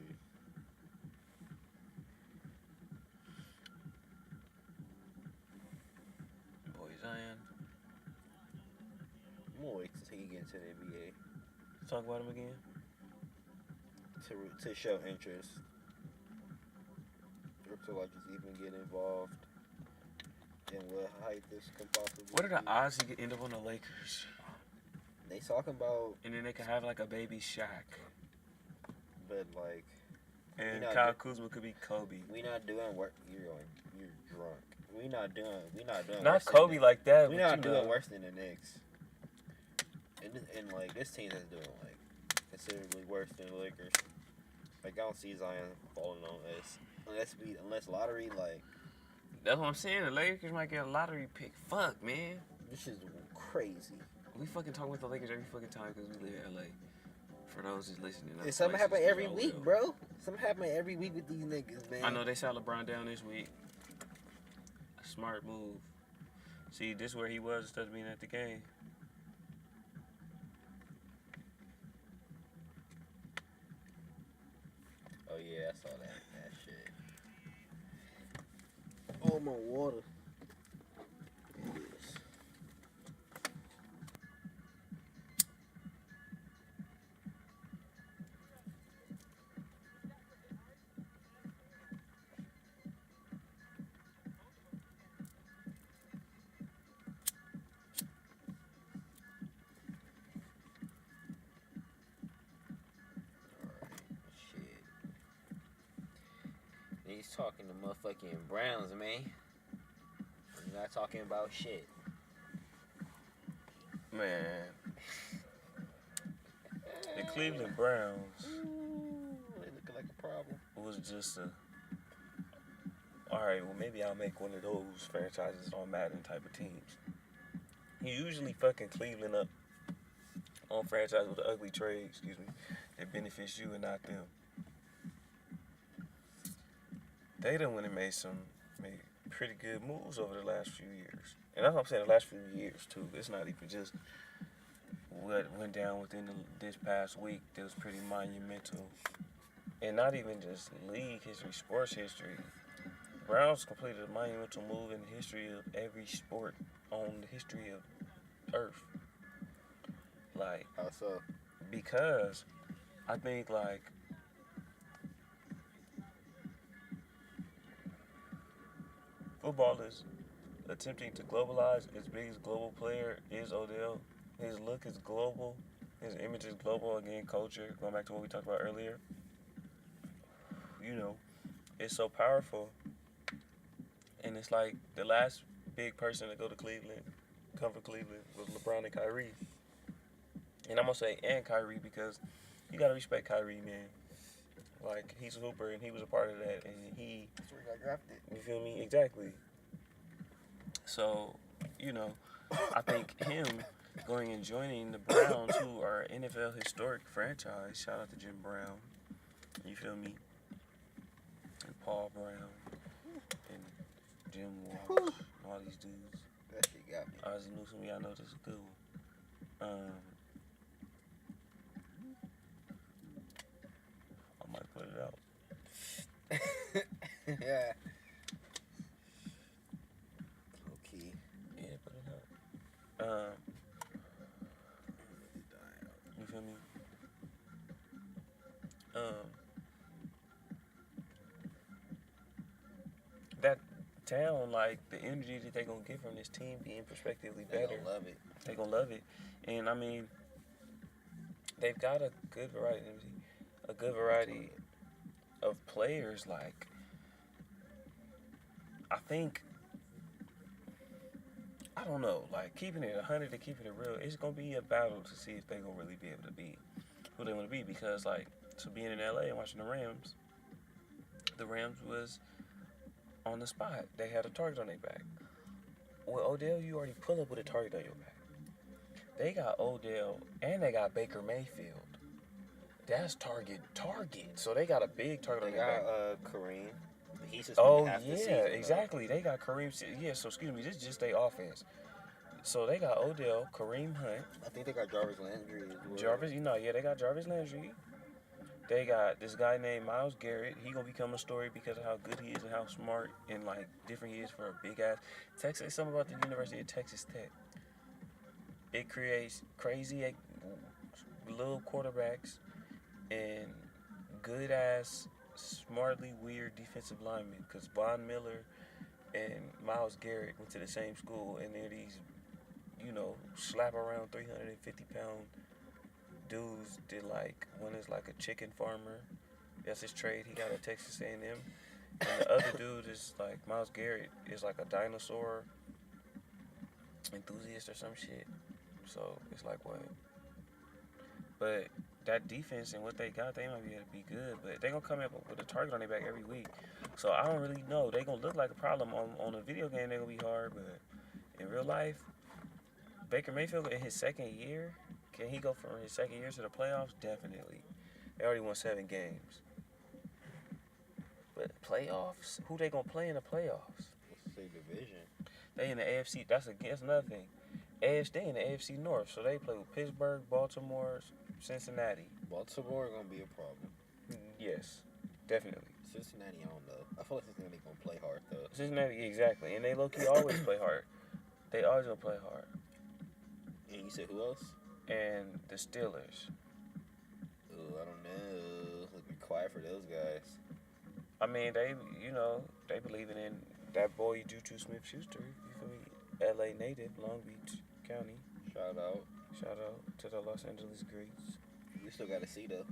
Boy Zion. I'm gonna wait till he get into the NBA Talk about him again. to show interest. Or to like just even get involved in what height this can possibly What are the be. odds he could end up on the Lakers? They talking about, And then they could have like a baby Shaq. but like And not Kyle Kuzma could be Kobe. we not doing work. You're drunk. We not doing. Not worse Kobe than, like that. we but not you doing know. worse than the Knicks. And like this team is doing like considerably worse than the Lakers. Like I don't see Zion falling on us unless lottery like. That's what I'm saying. The Lakers might get a lottery pick. Fuck, man. This is crazy. We fucking talk about the Lakers every fucking time because we live in LA. For those just listening. And something happen every week, bro. Something happen every week with these niggas, man. I know they shot LeBron down this week. A smart move. See, this is where he was instead of being at the game. Oh yeah, I saw that shit. Oh my water. Yes. He's talking to motherfucking Browns, man. You're not talking about shit. Man. The Cleveland Browns They looking like a problem. was just a... Alright, well maybe I'll make one of those franchises on Madden type of teams. You usually fucking Cleveland up on franchise with an ugly trade, that benefits you and not them. They done went and made pretty good moves over the last few years. And that's what I'm saying, the last few years too. It's not even just what went down within this past week that was pretty monumental. And not even just league history, sports history. Browns completed a monumental move in the history of every sport on the history of Earth. Like, How so? because I think like football is attempting to globalize. Its biggest global player is Odell. His look is global. His image is global. Again, culture. Going back to what we talked about earlier. You know, it's so powerful. And it's like the last big person to go to Cleveland, come from Cleveland, was LeBron and Kyrie. And I'm going to say and Kyrie because you got to respect Kyrie, man. Like, he's a hooper, and he was a part of that, and he... That's where he got drafted. You feel me? Exactly. So, you know, I think him going and joining the Browns, who are an NFL historic franchise, shout out to Jim Brown, you feel me? And Paul Brown, and Jim Walsh, and all these dudes. That shit got me. Ozzie Newsome, y'all know this is a good one. I might put it out. Yeah. Okay. Yeah, put it out. You feel me? That town, like, the energy that they gonna get from this team being prospectively They better. gonna love it. They gonna love it. And I mean, they've got a good variety. A good variety of players. Like, I think, I don't know, like, keeping it 100 to keeping it real, it's gonna be a battle to see if they gonna really be able to be who they want to be. Because, like, so being in LA and watching the Rams was on the spot. They had a target on their back. Well, Odell, you already pull up with a target on your back. They got Odell and they got Baker Mayfield. That's target. So they got a big target on They their back. got Kareem. He's suspended Oh, half the yeah, season, exactly. They got Kareem. Yeah, so excuse me, this is just their offense. So they got Odell, Kareem Hunt. I think they got Jarvis Landry as well. Jarvis, they got Jarvis Landry. They got this guy named Myles Garrett. He gonna become a story because of how good he is and how smart and, like, different he is for a big ass Texas. It's something about the University of Texas Tech. It creates crazy little quarterbacks and good ass, smartly weird defensive linemen. Because Von Miller and Myles Garrett went to the same school, and they're these, slap around 350-pound dudes. Did, like, one is like a chicken farmer. That's his trade. He got at Texas A&M. And the other dude is like, Myles Garrett is like a dinosaur enthusiast or some shit. So it's like, what? But that defense and what they got, they might be able to be good. But they gonna come up with a target on their back every week. So I don't really know. They gonna look like a problem on a video game. They gonna be hard, but in real life, Baker Mayfield in his second year, can he go from his second year to the playoffs? Definitely. They already won 7 games. But playoffs? Who they gonna play in the playoffs? Let's say division. They in the AFC. That's another thing. They in the AFC North, so they play with Pittsburgh, Baltimore, Cincinnati. Baltimore gonna be a problem. Yes, definitely. Cincinnati, I don't know. I feel like Cincinnati gonna play hard though. Cincinnati, exactly, and they low key always play hard. They always gonna play hard. And you said who else? And the Steelers. Ooh, I don't know. Let's be quiet for those guys. I mean, they believing in that boy Juju Smith-Schuster. You feel me? L.A. native, Long Beach County. Shout out to the Los Angeles Greats. We still gotta see though.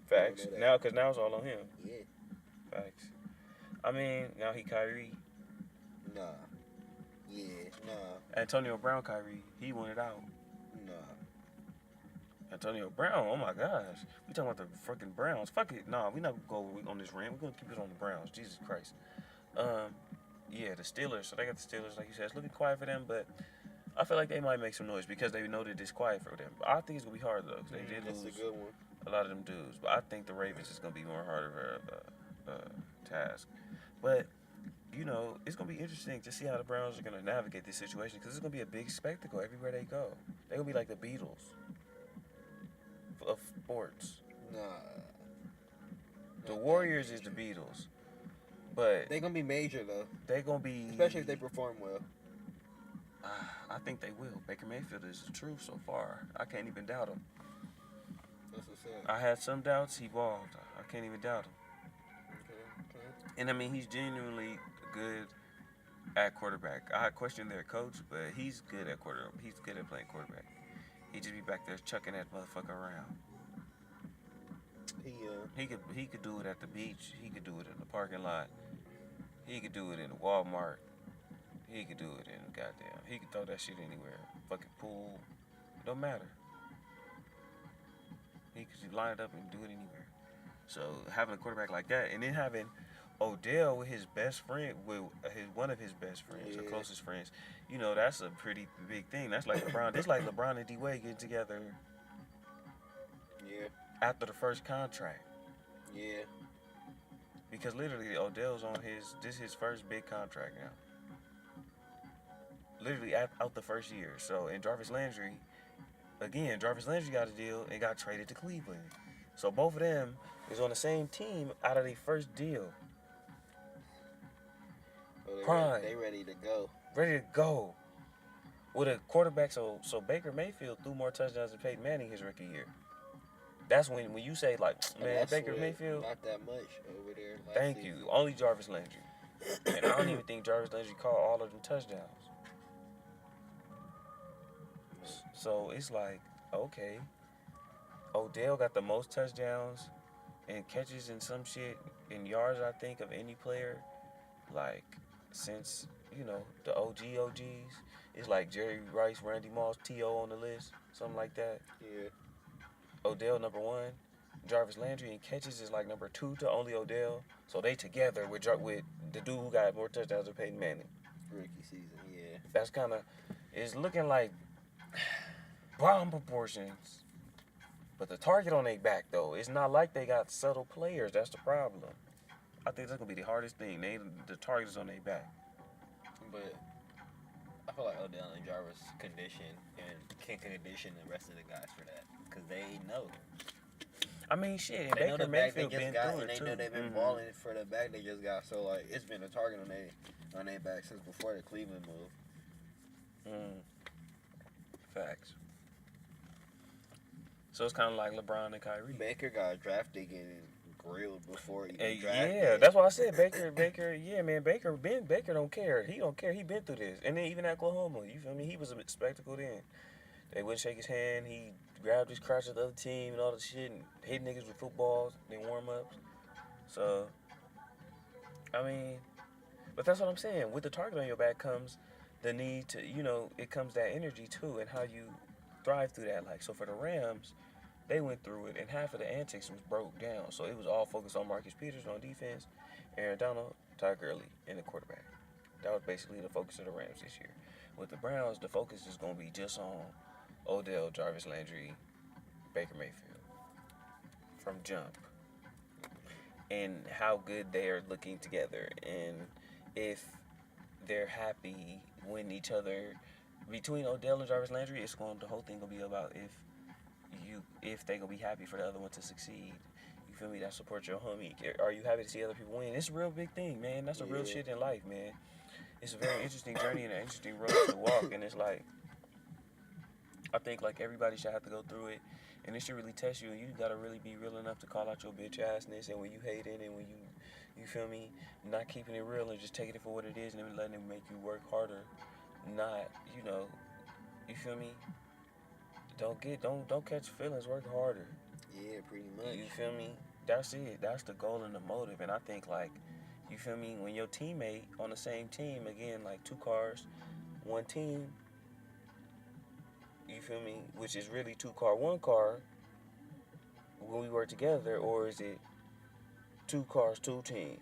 Facts. Now it's all on him. Yeah. Facts. I mean, now he Kyrie. Nah. Yeah. Nah. Antonio Brown Kyrie. He wanted out. Nah. Antonio Brown, oh my gosh. We talking about the freaking Browns. Fuck it. Nah, we not gonna go on this rant. We're gonna keep it on the Browns. Jesus Christ. Yeah, the Steelers. So they got the Steelers, like you said. It's looking quiet for them, but I feel like they might make some noise because they know that it's quiet for them. But I think it's gonna be hard though, because they did That's lose a good one. a lot of them dudes. But I think the Ravens is gonna be more harder of a task. But it's gonna be interesting to see how the Browns are gonna navigate this situation because it's gonna be a big spectacle everywhere they go. They're gonna be like the Beatles of sports. Nah. The Warriors is the Beatles, but They gonna be major though. they gonna be, Especially if they perform well. I think they will. Baker Mayfield is the truth so far. I can't even doubt him. That's what's up. I had some doubts. He balled. I can't even doubt him. Okay. And I mean, he's genuinely good at quarterback. I questioned their coach, but he's good at quarterback. He's good at playing quarterback. He just be back there chucking that motherfucker around. He could do it at the beach. He could do it in the parking lot. He could do it in Walmart. He could do it in goddamn. He could throw that shit anywhere. Fucking pool. Don't matter. He could line it up and do it anywhere. So having a quarterback like that, and then having Odell with his best friend, with one of his best friends or closest friends, that's a pretty big thing. That's like LeBron. It's like LeBron and D-Wade getting together. Yeah. After the first contract. Yeah. Because literally Odell's on his first big contract now. Literally out the first year. So, and Jarvis Landry got a deal and got traded to Cleveland. So both of them is on the same team out of their first deal. Prime. They ready to go. Ready to go. With a quarterback, so Baker Mayfield threw more touchdowns than Peyton Manning his rookie year. That's when you say, like, man, Baker Mayfield. Not that much over there. Thank you. Only Jarvis Landry. And I don't even think Jarvis Landry caught all of them touchdowns. So it's like, okay. Odell got the most touchdowns and catches and some shit in yards, I think, of any player. Like, since, the OGs. It's like Jerry Rice, Randy Moss, T.O. on the list. Something like that. Yeah. Odell number 1, Jarvis Landry in catches is like number 2 to only Odell. So they together with the dude who got more touchdowns than Peyton Manning. Rookie season, yeah. That's kind of, it's looking like bomb proportions. But the target on their back though, it's not like they got subtle players. That's the problem. I think that's gonna be the hardest thing. The target is on their back. But I feel like Odell and Jarvis condition and can condition the rest of the guys for that. Because they know. I mean, shit, and they Baker Mayfield been through it, too. They know they've been balling for the back they just got. So, like, it's been a target on their back since before the Cleveland move. Facts. So, it's kind of like LeBron and Kyrie. Baker got drafted getting grilled before he got drafted. Yeah, that's why I said Baker, yeah, man, Baker don't care. He don't care. He been through this. And then even at Oklahoma, you feel me? He was a spectacle then. They wouldn't shake his hand. He grabbed his crotch at the other team and all the shit and hit niggas with footballs and warm-ups. So, I mean, but that's what I'm saying. With the target on your back comes the need to, it comes that energy too and how you thrive through that. Like, so for the Rams, they went through it and half of the antics was broke down. So it was all focused on Marcus Peters on defense, Aaron Donald, Ty Gurley, and the quarterback. That was basically the focus of the Rams this year. With the Browns, the focus is going to be just on Odell, Jarvis Landry, Baker Mayfield from jump, and how good they are looking together, and if they're happy when each other between Odell and Jarvis Landry, the whole thing gonna be about if they gonna be happy for the other one to succeed. You feel me? That supports your homie. Are you happy to see other people win? It's a real big thing, man. That's a real shit in life, man. It's a very interesting journey and an interesting road to walk, and it's like, I think like everybody should have to go through it, and it should really test you, and you gotta really be real enough to call out your bitch assness, and when you hate it, and when you feel me, not keeping it real and just taking it for what it is, and then letting it make you work harder, not, you feel me? Don't catch feelings, work harder. Yeah, pretty much. You feel me? That's it. That's the goal and the motive, and I think like, you feel me? When your teammate on the same team, again, like 2 cars, 1 team. You feel me? Which is really 2 car, 1 car when we work together, or is it 2 cars, 2 teams?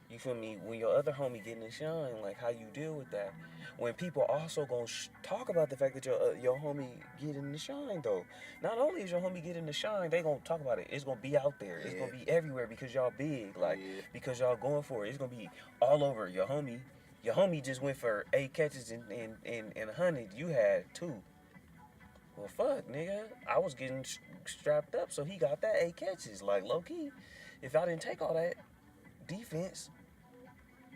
You feel me? When your other homie getting to shine, like how you deal with that. When people also gonna talk about the fact that your homie getting to shine though. Not only is your homie getting to shine, they gonna talk about it. It's gonna be out there. It's gonna be everywhere because y'all big, like because y'all going for it. It's gonna be all over. Your homie just went for 8 catches and 100. You had 2. Well, fuck, nigga. I was getting strapped up, so he got that 8 catches. Like, low-key, if I didn't take all that defense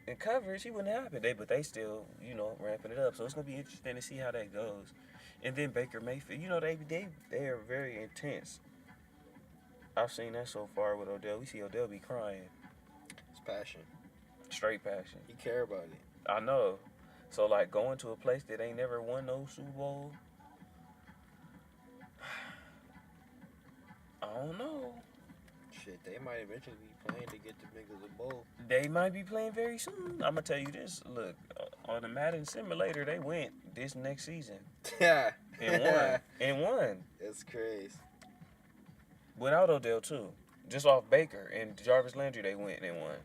and coverage, he wouldn't happen. But they still, ramping it up. So it's going to be interesting to see how that goes. And then Baker Mayfield, they are very intense. I've seen that so far with Odell. We see Odell be crying. It's passion. Straight passion. He care about it. I know. So, like, going to a place that ain't never won no Super Bowl, I don't know. Shit, they might eventually be playing to get the niggas a bowl. They might be playing very soon. I'm going to tell you this. Look, on the Madden Simulator, they went this next season. Yeah. And won. That's crazy. Without Odell, too. just off Baker and Jarvis Landry. They went and won.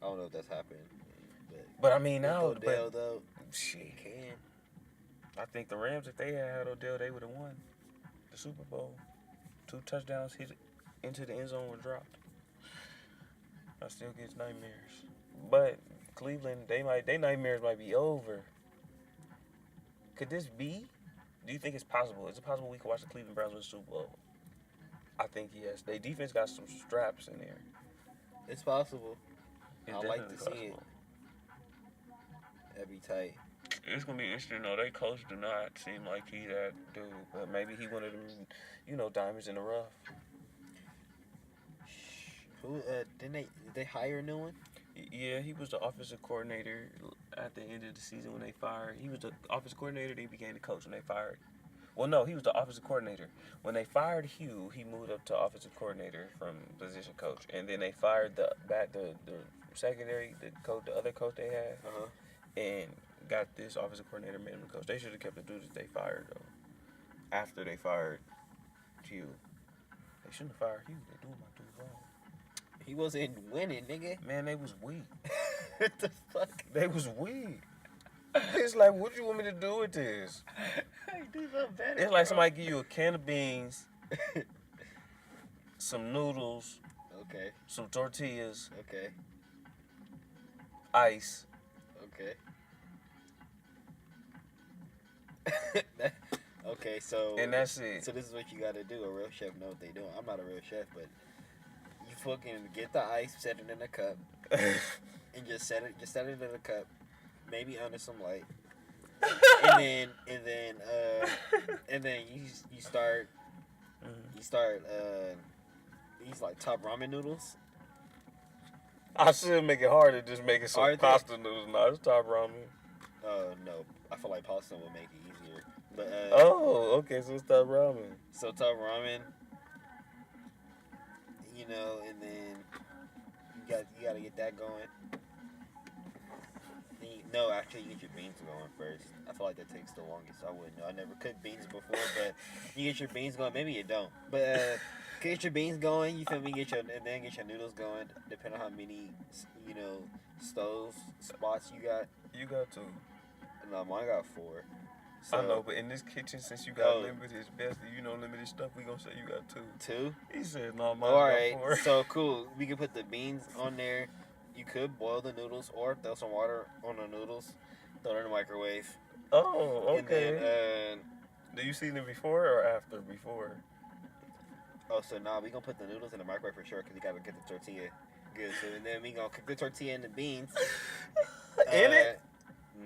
I don't know if that's happened. But I mean now, Odell though, shit. can. I think the Rams, if they had Odell, they would have won the Super Bowl. 2 touchdowns hit into the end zone were dropped. I still get nightmares. But Cleveland, their nightmares might be over. Could this be? Do you think it's possible? Is it possible we can watch the Cleveland Browns win the Super Bowl? I think yes. Their defense got some straps in there. It's possible. It's I like to definitely see it. possible. That'd be tight. It's gonna be interesting though. Their coach do not seem like he that dude, but maybe he one of them, diamonds in the rough. Who did they hire a new one? Yeah, he was the offensive coordinator at the end of the season when they fired. He was the offensive coordinator, then he became the coach when they fired. Well, no, he was the offensive coordinator. When they fired Hugh, he moved up to offensive coordinator from position coach, and then they fired the secondary, the other coach they had, and got this offensive coordinator, made him the coach. They should have kept the dudes that they fired though. After they fired Hugh, they shouldn't have fired Hugh. They doing my dude wrong. He wasn't winning, nigga. Man, they was weak. What the fuck? They was weak. It's like, what you want me to do with this? Do something better. It's like somebody give you a can of beans, some noodles, Okay. some tortillas, Okay. ice. Okay. Okay, so And that's it. So this is what you gotta do. A real chef know what they doing. I'm not a real chef, but you fucking get the ice, set it in a cup, and just set it in a cup, maybe under some light, and then you start these like top ramen noodles. I should make it harder, just make it some Are they? pasta noodles. No, it's top ramen. No, I feel like pasta would make it easier. But Okay, so it's top ramen. so top ramen, and then you gotta get that going. No, actually, you get your beans going first. I feel like that takes the longest. I wouldn't know. I never cooked beans before, but you get your beans going. Maybe you don't, but get your beans going. You feel me? Get your noodles going. Depending on how many stove spots you got. You got 2. No, mine got 4. So, I know, but in this kitchen, since you got limited best, limited stuff, we gonna say you got 2. 2? He said, no, mine All got right, 4. so cool. We can put the beans on there. You could boil the noodles or throw some water on the noodles. Throw it in the microwave. Oh, okay. And then, do you season it before or after? Before. so now we gonna put the noodles in the microwave for sure because you gotta get the tortilla good. So and then we gonna cook the tortilla and the beans. In it?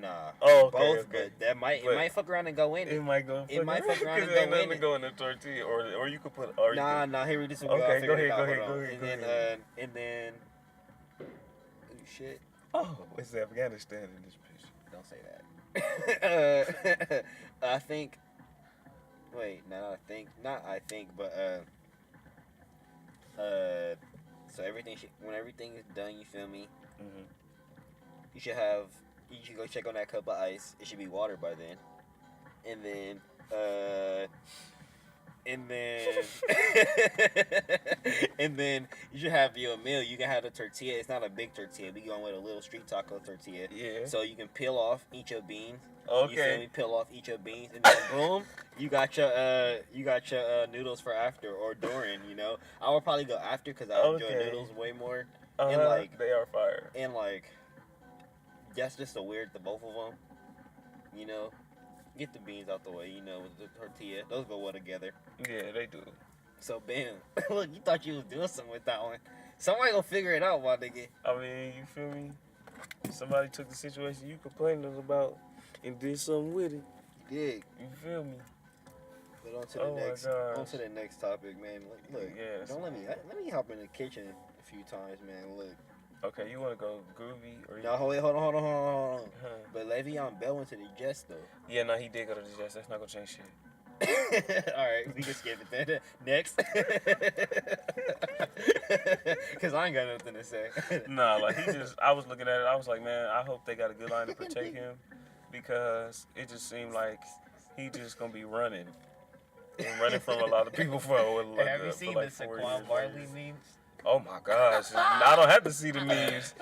Nah. Oh, okay, both, okay. but it might fuck around and go in It it. might go. It might fuck around and ain't go nothing in to it. go in the tortilla, or you could put. Nah. Here we just Okay, go ahead. And then. Ooh, shit. Oh, it's Afghanistan in this picture. Don't say that. I think. Wait, not I think, but so when everything is done, you feel me? Mm-hmm. You should go check on that cup of ice. It should be water by then, and then and then you should have your meal. You can have the tortilla. It's not a big tortilla. We going with a little street taco tortilla. Yeah. So you can peel off each your beans. Okay. You feel me? Peel off each your beans, and then boom, you got your noodles for after or during. I would probably go after because I enjoy noodles way more. And they are fire. And that's just the both of them. Get the beans out the way. With the tortilla, those go well together. Yeah, they do. So bam, look, you thought you was doing something with that one. Somebody gonna figure it out, my nigga. I mean, you feel me? Somebody took the situation you complaining about and did something with it. You dig? You feel me? But on to the next topic, man. Look, yes. Don't let me hop in the kitchen a few times, man. Look. Okay, you want to go groovy or? No, hold on. Huh. But Le'Veon Bell went to the Jets though. Yeah, no, he did go to the Jets. That's not gonna change shit. All right, we can skip it then. Next. Because I ain't got nothing to say. Nah, I was looking at it. I was like, man, I hope they got a good line to protect him because it just seemed like he just gonna be running. and running from a lot of people for like, Have you seen like the 4 Saquon years. Barkley memes? Oh my gosh! I don't have to see the memes.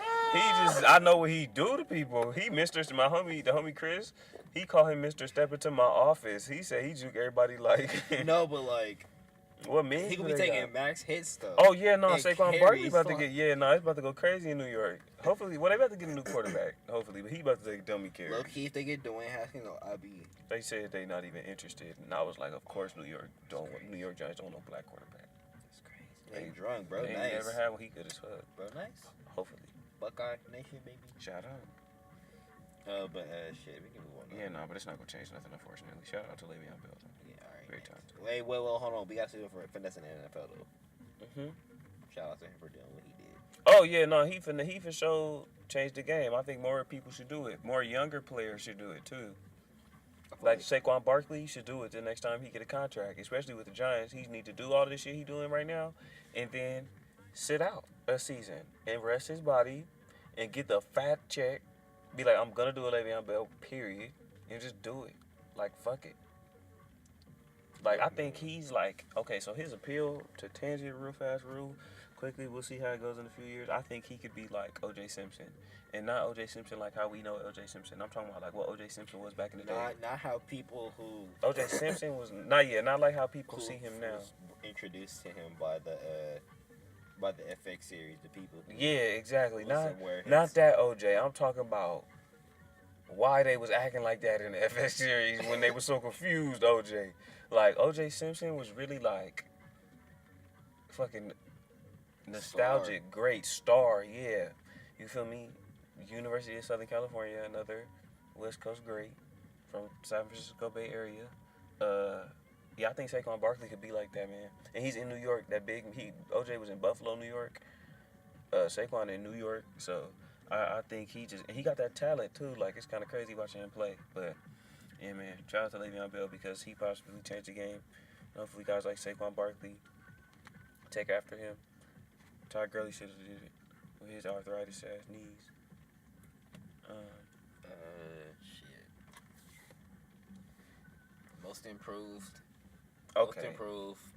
I know what he do to people. He the homie Chris. He called him Mr. Step into my office. He said he juke everybody like. No, but like. What memes? He could be taking max hits though. Oh yeah, no, And Saquon Barkley about to like- get it's about to go crazy in New York. Hopefully, they about to get a new quarterback. Hopefully, but he about to take dummy carries. Low key, if they get Dwayne Haskins or IB. They said they not even interested, and I was like, of course, New York Giants don't know black quarterback. That's crazy. They drunk, bro. They Nice. never had one. He good as fuck. Bro, nice. Hopefully. Buckeye Nation, baby. Shout out. But shit, we can move on. Yeah, no, but it's not gonna change nothing, unfortunately. Shout out to Le'Veon Bell. Yeah, all right. Great time. Wait, hold on. We got to do it for finessing the NFL though. Mhm. Shout out to him for doing what he did. Oh yeah, no, he for sure changed the game. I think more people should do it. More younger players should do it too. Like Saquon Barkley should do it the next time he get a contract, especially with the Giants. He need to do all this shit he doing right now, and then sit out a season and rest his body, and get the fat check. Be like, I'm gonna do a Le'Veon Bell, period, and just do it. Like fuck it. Like I think he's like, okay, so his appeal to tangent real fast, quickly. We'll see how it goes in a few years. I think he could be like O.J. Simpson, and not O.J. Simpson like how we know O.J. Simpson. I'm talking about like what O.J. Simpson was back in the day. Not how people who O.J. Simpson was not like how people see him now. was introduced to him by the FX series, the people. Yeah, exactly. Listen, where Not his- that O.J. I'm talking about why they was acting like that in the FX series when they were so confused. O.J. Like O.J. Simpson was really like fucking nostalgic, great star. Yeah, you feel me? University of Southern California, another West Coast great from San Francisco Bay Area. Yeah, I think Saquon Barkley could be like that, man. And he's in New York. OJ was in Buffalo, New York. Saquon in New York. So I think he got that talent too. Like it's kind of crazy watching him play. But yeah, man, shout out to Le'Veon Bell because he possibly changed the game. Hopefully, guys like Saquon Barkley take after him. Todd Gurley should have did it with his arthritis ass knees. Shit. Most improved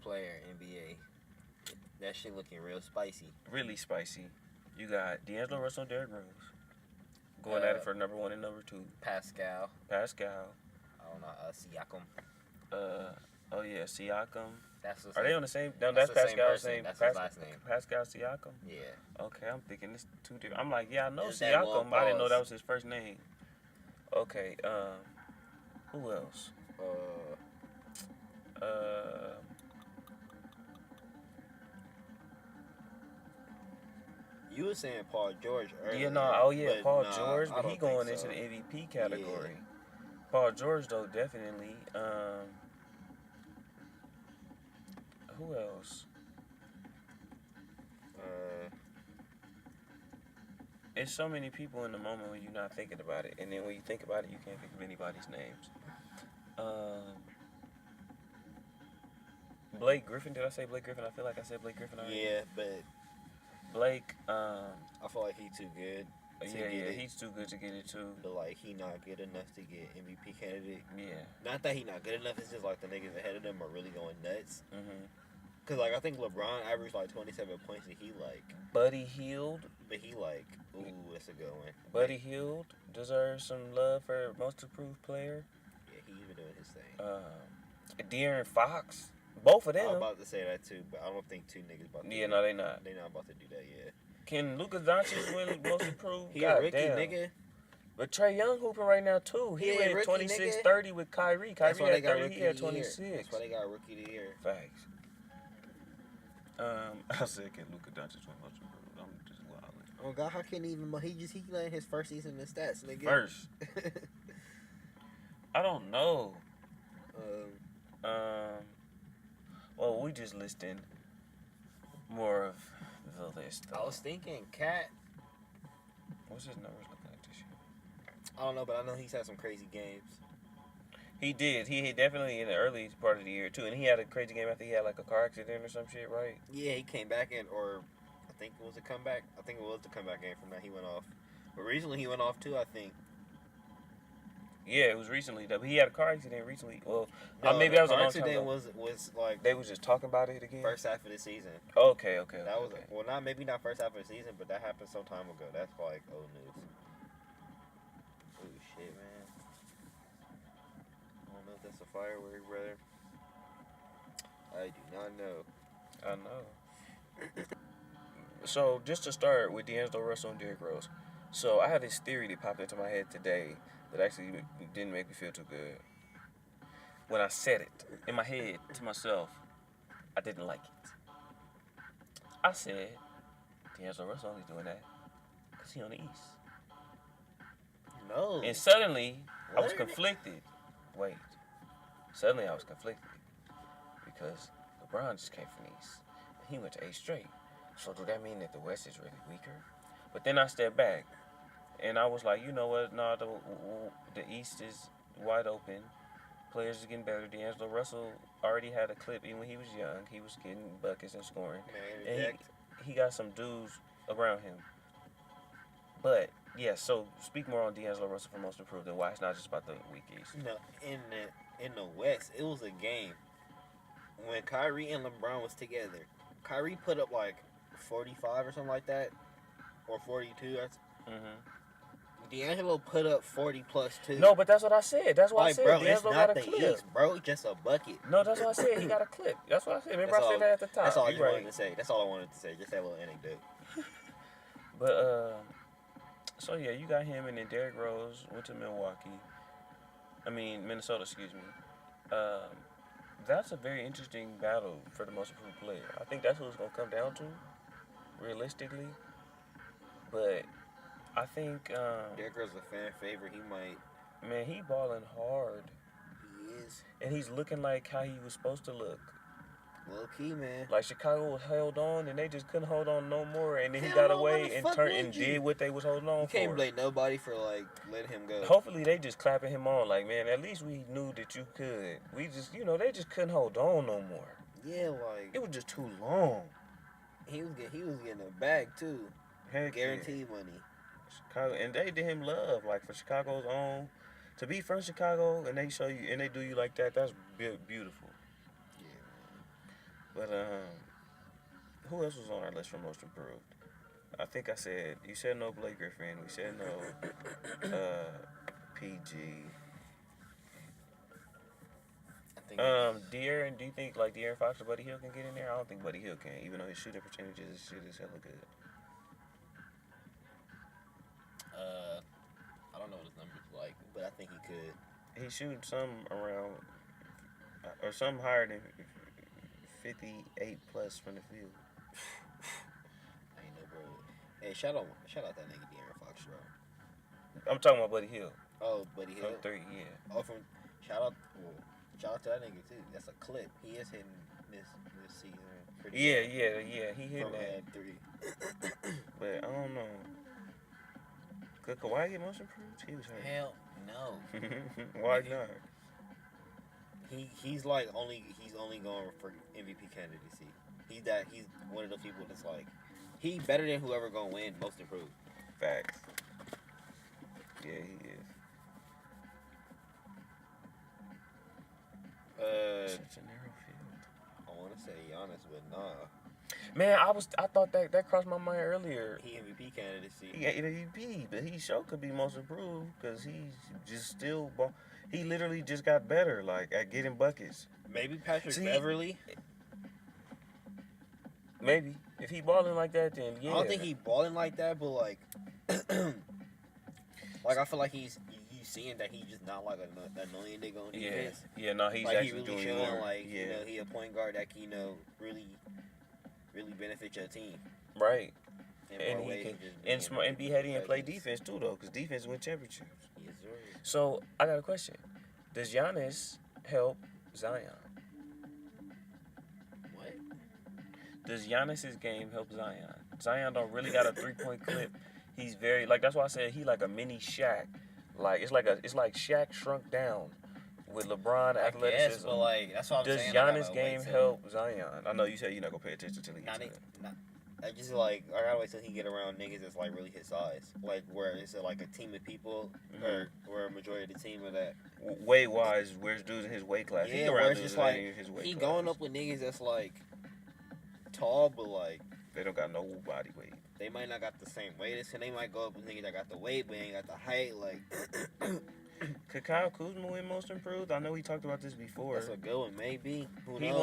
player NBA. That shit looking real spicy. Really spicy. You got D'Angelo Russell and Derrick Rose going at it for number 1 and number 2. Pascal. I don't know. Siakam. Oh yeah, Siakam. That's the Are they on the same? No, that's that's the same Pascal. person. That's his last name. Pascal Siakam. Yeah. Okay, I'm thinking it's 2 different. I'm like, yeah, I know Is that long Siakam. I didn't know pause? that was his first name. Okay. Who else? You were saying Paul George earlier. Yeah, no. Oh yeah, but Paul nah, George, I but he don't going think into so. the MVP category. Paul George though, definitely. Who else? It's so many people in the moment when you're not thinking about it, and then when you think about it, you can't think of anybody's names. Blake Griffin. Did I say Blake Griffin? I feel like I said Blake Griffin already. Yeah, but Blake. I feel like he too good. He's too good to get it too. But like he not good enough to get MVP candidate. Yeah. Not that he not good enough. It's just like the niggas ahead of them are really going nuts. Mhm. Cause like I think LeBron averaged like 27 points, and he like. Buddy Hield. But he like, ooh, that's a good one. Buddy Hield deserves some love for most improved player. Yeah, he's been doing his thing. De'Aaron Fox. Both of I was them. about to say that too, but I don't think two niggas about to. Yeah, no, they not. They not about to do that yet. Can Luka Doncic win most improved? He God a rookie, damn. nigga. But Trey Young hooping right now too. He He a went rookie, 26, nigga. 30 with Kyrie. That's why Kyrie they had got 30. rookie He had of the year. 26. That's why they got rookie of the year. Facts. I said, can Luka Doncic win most improved? I'm just wilding. Oh God, how can he even? He letting his first season in the stats, nigga. First. I don't know. Well, we just listing more of the list. I was thinking Cat. What's his numbers look like this year? I don't know, but I know he's had some crazy games. He did. He definitely in the early part of the year too, and he had a crazy game after he had like a car accident or some shit, right? Yeah, he came back or I think it was a comeback. I think it was the comeback game from that he went off. But recently he went off too, I think. Yeah, it was recently though. He had a car accident recently. Well, No, maybe that was a car long time accident ago. was like They was just talking about it again. first half of the season. Okay. That was okay. well, not first half of the season, but that happened some time ago. That's like old news. Oh shit, man! I don't know if that's a firework, brother. I do not know. I know. So just to start with D'Angelo Russell and Derrick Rose. So I had this theory that popped into my head today that actually didn't make me feel too good. When I said it in my head to myself, I didn't like it. I said, D'Angelo Russell only doing that because he on the East. No. And suddenly, I was conflicted. Wait. Suddenly, I was conflicted because LeBron just came from the East. And he went to 8 straight. So do that mean that the West is really weaker? But then I stepped back, and I was like, you know what? No, the East is wide open. Players are getting better. D'Angelo Russell already had a clip even when he was young. He was getting buckets and scoring. Man, and he got some dudes around him. But, yeah, so speak more on D'Angelo Russell for most improved and why it's not just about the weak East. No, in the West, it was a game when Kyrie and LeBron was together. Kyrie put up like 45 or something like that, or 42. D'Angelo put up 40 plus too. No, but that's what I said. That's why I said bro, D'Angelo got a clip. East, bro. Just a bucket. No, that's what I said. He got a clip. That's what I said. Remember I said that at the top. That's all I wanted to say. That's all I wanted to say. Just that little anecdote. But so yeah, you got him, and then Derrick Rose went to Minnesota. Excuse me. That's a very interesting battle for the most improved player. I think that's what it's gonna come down to, realistically. But I think Derrick Rose is a fan favorite. He might. Man, he balling hard. He is. And he's looking like how he was supposed to look. Low key, man. Like Chicago was held on, and they just couldn't hold on no more. And then he Hell got no, away and turned and did what they was holding on for. You can't blame nobody for like letting him go. Hopefully they just clapping him on, like, man, at least we knew that you could. We just, they just couldn't hold on no more. Yeah, like It was just too long. he was getting a bag too. Heck Guaranteed money. Chicago, and they did him love, like for Chicago's own. To be from Chicago and they show you and they do you like that, that's beautiful. But who else was on our list for most improved? I think you said no Blake Griffin. We said no PG. I think De'Aaron, do you think like De'Aaron Fox or Buddy Hield can get in there? I don't think Buddy Hield can, even though his shooting percentages is hella good. I don't know what his numbers like, but I think he could. He shooting some around or some higher than 58 plus from the field. I ain't know, bro. Hey, shout out that nigga De'Aaron Fox, bro. I'm talking about Buddy Hield. Oh, Buddy Hield. From 3, yeah. Oh, shout out to that nigga too. That's a clip. He is hitting this season. Yeah. He hitting that 3. But I don't know. Could Kawhi get most improved? He was hurt. Hell no. Why not? He's only going for MVP candidacy. He's one of those people that's like he better than whoever gonna win most improved. Facts. Yeah, he is. Such a narrow field. I want to say Giannis, but nah. Man, I thought that crossed my mind earlier. He MVP candidacy. He MVP, but he sure could be most improved because he's just still. He literally just got better, like at getting buckets. Maybe Patrick Beverly. Maybe if he balling like that, then yeah. I don't think he balling like that, but like, I feel like he's seeing that he's just not like an annoying nigga on defense. Yeah, no, he's like actually he really doing showing more. like he a point guard that can really benefit your team. Right. And he can be heady and play defense too though, because defense win championships. Yes, sir. So I got a question: does Giannis help Zion? What? Does Giannis's game help Zion? Zion don't really got a 3-point clip. He's very that's why I said he like a mini Shaq. Like it's like Shaq shrunk down with LeBron athleticism. Yes, but that's what I'm does saying. Giannis' game help Zion? I know you said you're not gonna pay attention to it. I just like I gotta wait till he get around niggas that's like really his size, like where it's like a team of people or a majority of the team of that. Weight wise, where's dudes in his weight class? Yeah, He where around it's dudes just like in his weight he class. going up with niggas that's like tall, but like They don't got no body weight. they might not got the same weight as him. They might go up with niggas that got the weight, but ain't got the height. Like Could Kyle Kuzma win Most Improved? I know we talked about this before. that's a good one, maybe. Who He knows?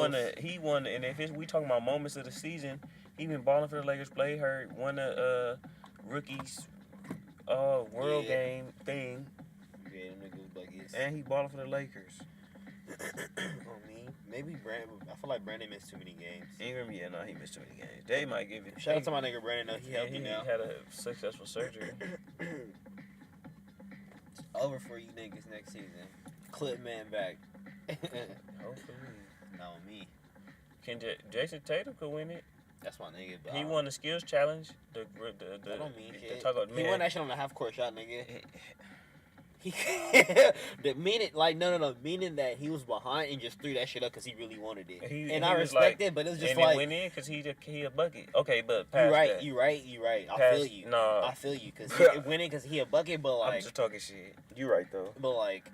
won, and if we talking about moments of the season, he been balling for the Lakers. Play hurt, won the rookies world game thing, Yeah, them niggas buckets. and he balling for the Lakers. On me, maybe Brandon. I feel like Brandon missed too many games. Ingram, he missed too many games. They might give it. Shout out to my nigga Brandon. Though he healthy now. He had a successful surgery. It's over for you niggas next season. Clip man back. Hopefully. Not on me. Jason Tatum could win it. That's my nigga. But He won the skills challenge. That don't mean shit. He He won that shit on the half court shot, nigga. He meaning that he was behind and just threw that shit up because he really wanted it. I respect it, but it was just and like he went in because he a bucket. Okay, but you past that. right. I Past- feel you. No, I feel you because he winning because he a bucket, but I'm like, just talking shit. You right though. but like,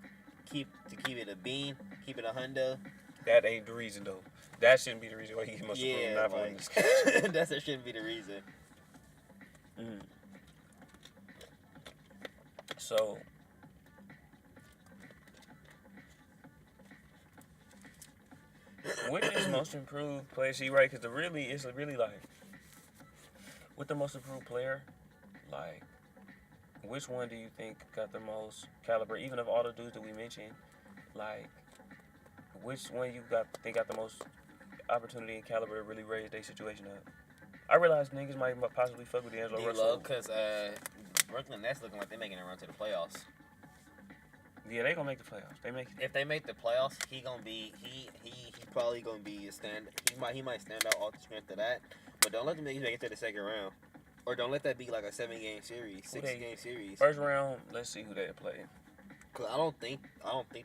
keep it a bean, keep it a hundo. That ain't the reason though. That shouldn't be the reason why he must have not winning this game. that shouldn't be the reason. So. Which is most improved player? See, right? Because it's really like, with the most improved player, like, which one do you think got the most caliber? Even of all the dudes that we mentioned, like, which one think got the most opportunity and caliber to really raise their situation up? I realize niggas might possibly fuck with D'Angelo Russell. Because Brooklyn Nets looking like they're making a run to the playoffs. Yeah, they gonna make the playoffs. If they make the playoffs, he probably gonna be a stand. He might stand out off the strength of that. But don't let them niggas make it to the second round, or don't let that be like a 7-game series, 6-game series. First round, let's see who they play. Cause I don't think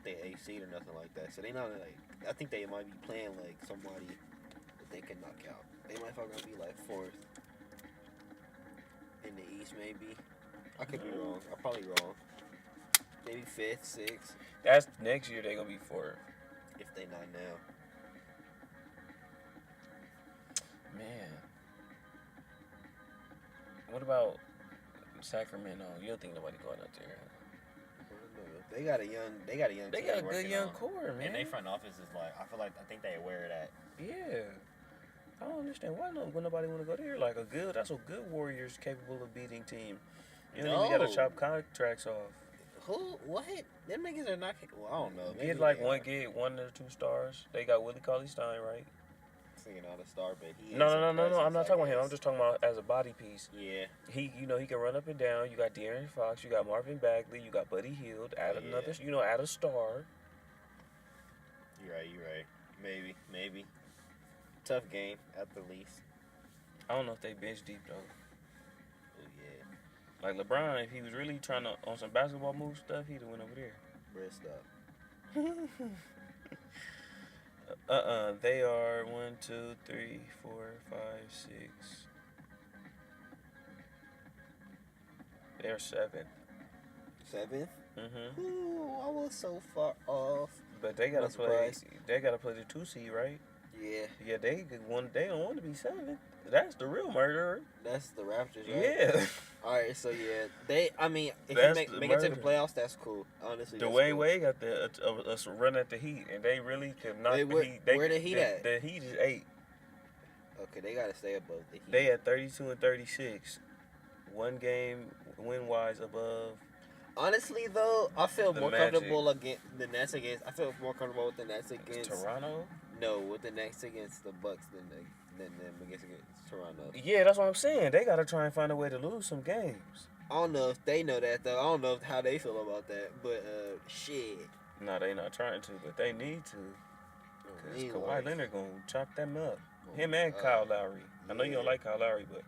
they A seed or nothing like that. So they not like. I think they might be playing like somebody that they can knock out. They might fucking be like 4th in the East, maybe. I could be wrong. I'm probably wrong. Maybe 5th, 6th. That's next year. They gonna be 4th. If they not now. Man, what about Sacramento? You don't think nobody going up there? They got a young. They got a good young core, man. And they front office is like. I think they aware of that. Yeah. I don't understand why nobody want to go there. Like that's a good Warriors capable of beating team. You don't even gotta chop contracts off. Who? What? Them niggas are not. Well, I don't know. Maybe Get 1 or 2 stars. They got Willie Cauley-Stein, right? Singing out a star, but he. No. I'm not talking about him. I'm just talking about as a body piece. Yeah. He can run up and down. You got De'Aaron Fox. You got Marvin Bagley. You got Buddy Hield. Add a star. You're right. Maybe. Tough game at the least. I don't know if they bench deep though. Oh yeah. Like LeBron, if he was really trying to on some basketball move stuff, he'd have went over there. Bruh, stop. They are 1, 2, 3, 4, 5, 6. They're 7th. 7th? Mhm. Ooh, I was so far off. But they gotta play. They gotta play the 2 seed, right? Yeah. Yeah, they don't want to be 7th. That's the real murderer. That's the Raptors, right? Yeah. All right, so yeah, if you make it to the playoffs, that's cool. Honestly, Dwayne Wade got a run at the Heat, and they really could not. Where the Heat at? The Heat is 8. Okay, they gotta stay above the Heat. They at 32 and 36. 1 game win wise above. Honestly, though, I feel more Magic. comfortable against the Nets I feel more comfortable with the Nets against Toronto. No, with the Nets against the Bucks than them against Toronto. Yeah, that's what I'm saying. They gotta try and find a way to lose some games. I don't know if they know that though. I don't know how they feel about that, but shit. No, they not trying to, but they need to. Because Kawhi Leonard gonna chop them up. Him and Kyle Lowry. I know you don't like Kyle Lowry, but.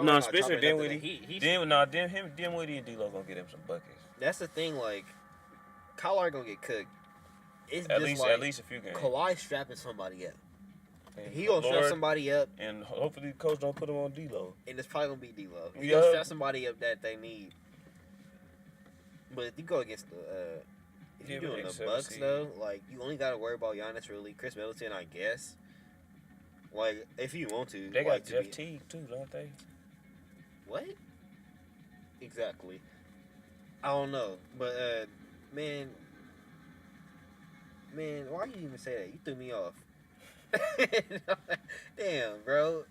No, Spencer Dinwiddie. Dinwiddie and D-Lo gonna get him some buckets. That's the thing, like, Kyle Lowry gonna get cooked. It's at least a few games. Kawhi strapping somebody up. And He gonna strap somebody up, and hopefully the coach don't put him on D-Lo. and it's probably gonna be D-Lo. He Yeah. gonna strap somebody up that they need. But if you go against the, if you're doing the Bucks though, like you only gotta worry about Giannis really. Chris Middleton, I guess. Like if you want to, they like, got Jeff Teague too, don't they? What? Exactly. I don't know, but man, why you even say that? You threw me off. Damn, bro.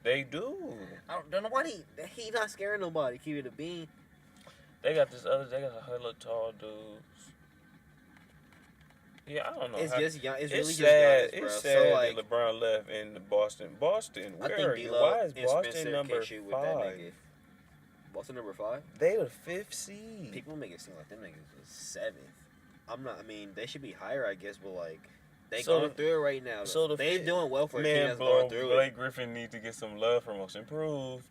They do. I don't know why he not scaring nobody. Keep it a bean. They got a hella tall dudes. Yeah, I don't know. It's really sad. just Giannis, bro. It's sad so, like, that LeBron left in Boston. Boston, I where think are you? D-Lo Why is and Boston Spencer number can't shoot with that 5? nigga. Boston number 5? They the 5th seed. People make it seem like them niggas was 7th. I'm not. I mean, they should be higher, I guess, but like they going through it right now. So they doing well for a team man, that's bro, going through Blake it. Griffin needs to get some love from Most Improved.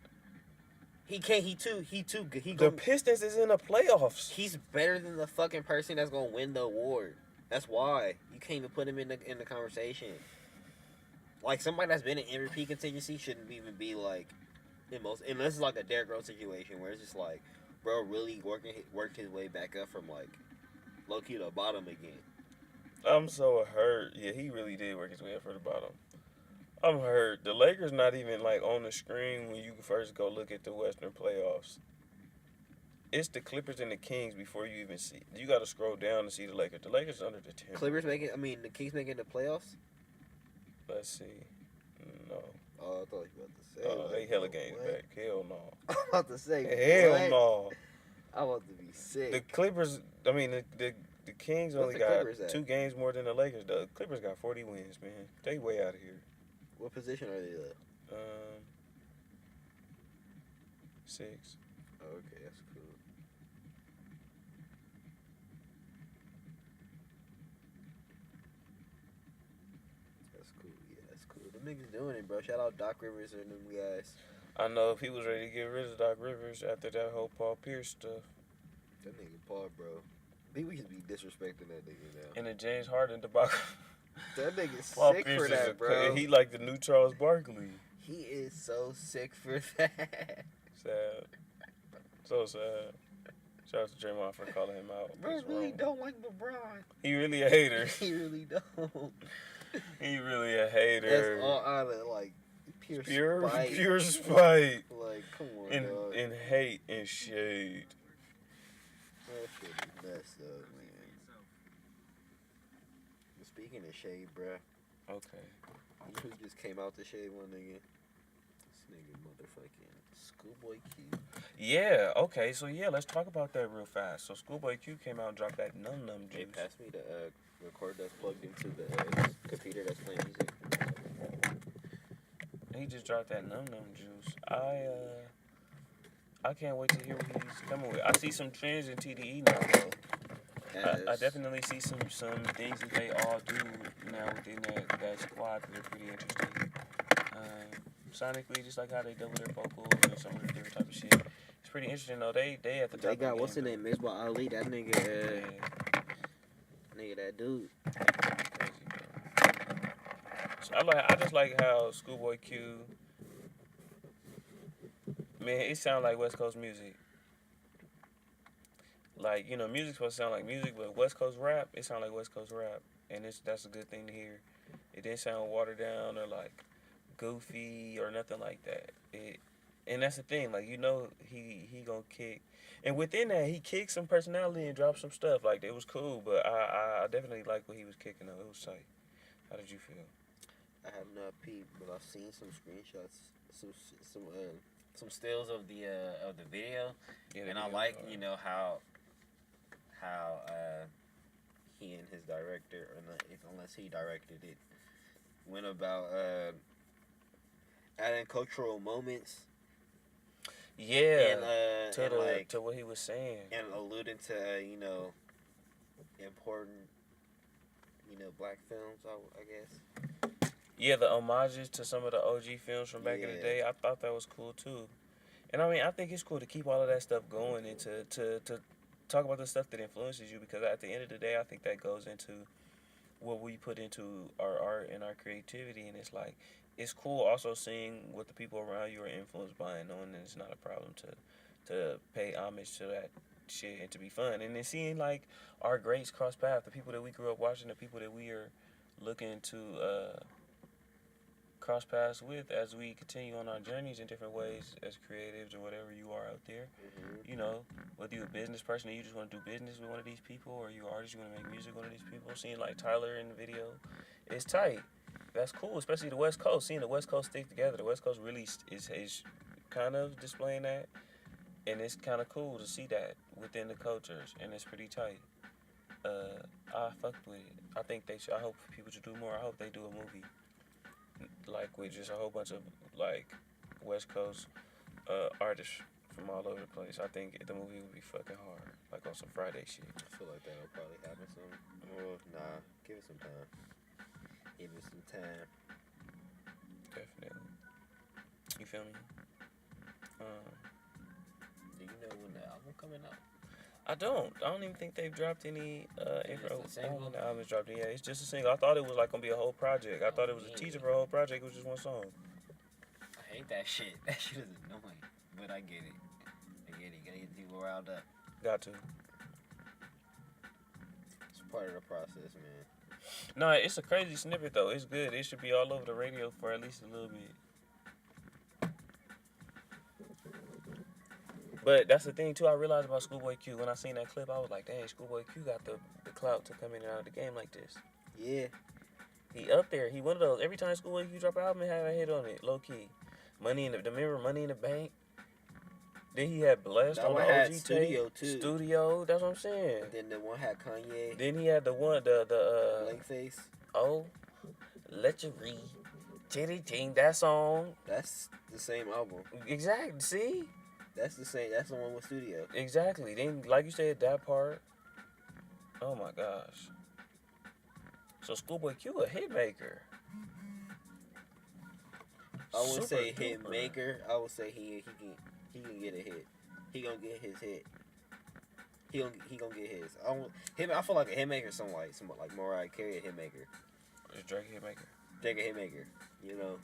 He can't. He too good. The Pistons is in the playoffs. He's better than the fucking person that's gonna win the award. That's why you can't even put him in the conversation. Like somebody that's been in MVP contingency shouldn't even be like in most, unless it's like a Derrick Rose situation where it's just like, bro, really worked his way back up from like low key to the bottom again. I'm so hurt. Yeah, he really did work his way up for the bottom. I'm hurt. The Lakers not even like on the screen when you first go look at the Western playoffs. It's the Clippers and the Kings before you even see. You got to scroll down to see the Lakers. The Lakers under the 10. The Kings making the playoffs? Let's see. No. Oh, I thought you were about to say. Oh, they hella games back. Hell no. I'm about to say. Hell no. I'm about to be sick. The Clippers, the Kings only got 2 games more than the Lakers. The Clippers got 40 wins, man. They way out of here. What position are they at? 6. Oh, okay, that's cool. That's cool. Yeah, that's cool. The niggas doing it, bro. Shout out Doc Rivers and them guys. I know if he was ready to get rid of Doc Rivers after that whole Paul Pierce stuff. That nigga Paul, bro. I think we should be disrespecting that nigga now. And the James Harden debacle. That nigga's Paul sick Pierce for that, bro. He like the new Charles Barkley. He is so sick for that. Sad. So sad. Shout out to Draymond for calling him out. Bro really don't like LeBron. He really a hater. He really don't. He really a hater. That's all out of like pure spite. Pure spite. Like, come on, dog. And hate and shade. That shit is messed up, man. Speaking of shade, bruh. Okay. You know who just came out to shade one nigga? This nigga motherfucking Schoolboy Q. Yeah, okay, so yeah, let's talk about that real fast. So Schoolboy Q came out and dropped that Num Num juice. Hey, pass me the record that's plugged into the computer that's playing music. He just dropped that Num Num juice. I can't wait to hear what he's coming with. I see some trends in TDE now, though. I definitely see some things that they all do now within that squad that are pretty interesting. Sonically, just like how they double their vocals and some of the different type of shit. It's pretty interesting though. They at the top. They got of what's the the game, name? Misbah Ali. That nigga. Nigga, that dude. Crazy, bro. So I just like how Schoolboy Q. Man, it sounds like West Coast music. Like, you know, music's supposed to sound like music, but West Coast rap, it sounds like West Coast rap. And that's a good thing to hear. It didn't sound watered down or, like, goofy or nothing like that. And that's the thing. Like, you know, he gonna kick. And within that, he kicked some personality and dropped some stuff. Like, it was cool, but I definitely like what he was kicking up. It was tight. How did you feel? I have not peeped, but I've seen some screenshots, some stills of the video, Yeah, and I like how he and his director, unless he directed it, went about adding cultural moments. Yeah, to what he was saying, and alluding to important black films, I guess. Yeah, the homages to some of the OG films from back in the day, I thought that was cool too. And I mean, I think it's cool to keep all of that stuff going and to talk about the stuff that influences you, because at the end of the day, I think that goes into what we put into our art and our creativity, and it's like it's cool also seeing what the people around you are influenced by and knowing that it's not a problem to pay homage to that shit and to be fun, and then seeing like our greats cross paths, the people that we grew up watching, the people that we are looking to cross paths with as we continue on our journeys in different ways as creatives or whatever you are out there. Mm-hmm. You know, whether you're a business person or you just want to do business with one of these people, or you're an artist, you want to make music with one of these people. Seeing like Tyler in the video, it's tight. That's cool, especially the West Coast. Seeing the West Coast stick together, the West Coast really is kind of displaying that, and it's kind of cool to see that within the cultures, and it's pretty tight. I fucked with it. I think they should. I hope people should do more. I hope they do a movie like with just a whole bunch of like West Coast artists from all over the place. I think the movie would be fucking hard, like on some Friday shit. I feel like that'll probably happen soon. Well, nah, give it some time. Give it some time. Definitely. You feel me? Do you know when the album coming out? I don't even think they've dropped any info It's a single? on the album's dropped. Yeah, it's just a single. I thought it was like gonna be a whole project. I thought it was a teaser for a whole project. It was just one song. I hate that shit. That shit is annoying. But I get it. Gotta get people riled up. Got to. It's part of the process, man. No, it's a crazy snippet though. It's good. It should be all over the radio for at least a little bit. But that's the thing too. I realized about Schoolboy Q when I seen that clip. I was like, dang, Schoolboy Q got the clout to come in and out of the game like this. Yeah. He up there. He one of those. Every time Schoolboy Q drop an album, it have a hit on it, low key. Remember Money in the Bank. Then he had Blessed That on one the had OG Studio, tape. too. Studio. That's what I'm saying. And then the one had Kanye. Then he had the one the Blank Face. oh, Let You Read, Chitty Ting. That song. That's the same album. Exactly. See. That's the same. That's the one with Studio. Exactly. Then, like you said, that part. Oh my gosh. So Schoolboy Q a hit maker. I wouldn't say Super hit duper. maker. I would say he can get a hit. He gonna get his hit. He gonna get his. I feel like a hit maker. Some like Mariah Carey a hit maker. Is Drake a hit maker? Drake a hit maker. You know.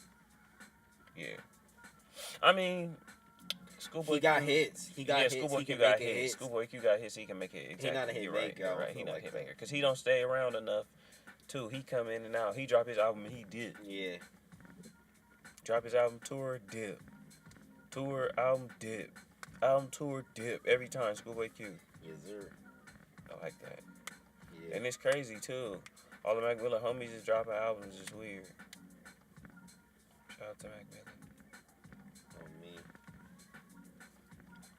Yeah. I mean, Schoolboy He got Q, hits. He got hits. Schoolboy He Q can got make it hits. hits. Schoolboy Q got hits. He can make it. Exactly. He not a hit You're right. maker, I You're don't right. He feel not a like hit that. maker because he don't stay around enough. Too. He come in and out. He drop his album and he dip. Yeah. Drop his album, tour, dip. Tour, album, dip. Album, tour, dip. Every time, Schoolboy Q. Yes, sir. I like that. Yeah. And it's crazy, too. All the Mac Miller homies is dropping albums. It's weird. Shout out to Mac Miller. Oh, me.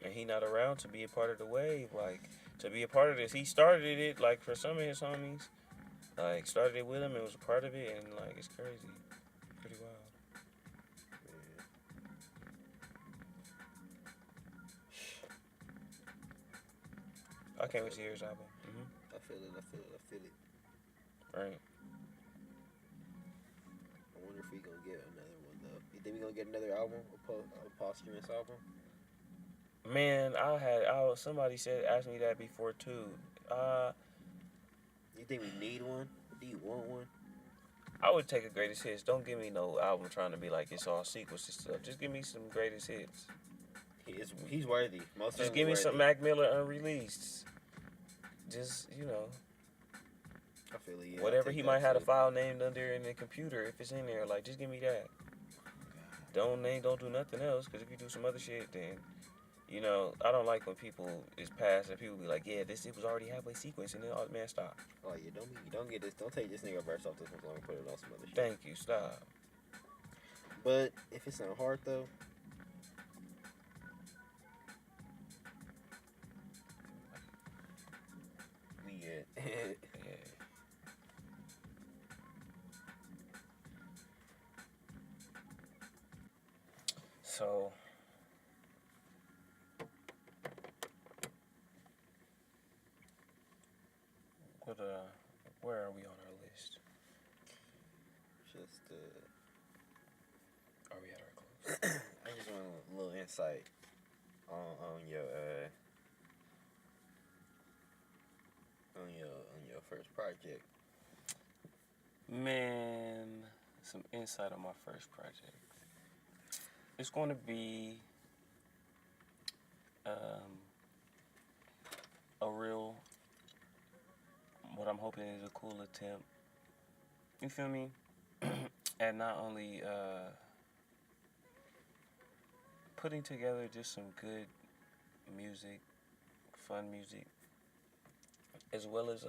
And he not around to be a part of the wave. Like, to be a part of this. He started it, like, for some of his homies. Like, started it with him and was a part of it. And, like, it's crazy. Pretty wild. I can't wait to hear his album. I feel it. Right. I wonder if we gonna get another one though. You think we gonna get another album, a posthumous album? Man, somebody asked me that before too. You think we need one? Do you want one? I would take a greatest hits. Don't give me no album trying to be like it's all sequels and stuff. Just give me some greatest hits. He's worthy. Most Just give me some Mac Miller unreleased. Just, you know, I feel it. Yeah, whatever he might have a file named under in the computer, if it's in there, like just give me that. Don't do nothing else, because if you do some other shit, then, you know, I don't like when people is past and people be like, yeah, it was already halfway sequence, and then, oh, man, stop. Oh yeah, don't get this. Don't take this nigga verse off this one song and put it on some other shit. Thank you, stop. But if it's on hard though. We good. Yeah. So, where are we on our list? Just Are we at our close? I just want a little insight on your first project. Man, some insight on my first project. It's going to be a real, what I'm hoping is a cool attempt. You feel me? And not only putting together just some good music, fun music, as well as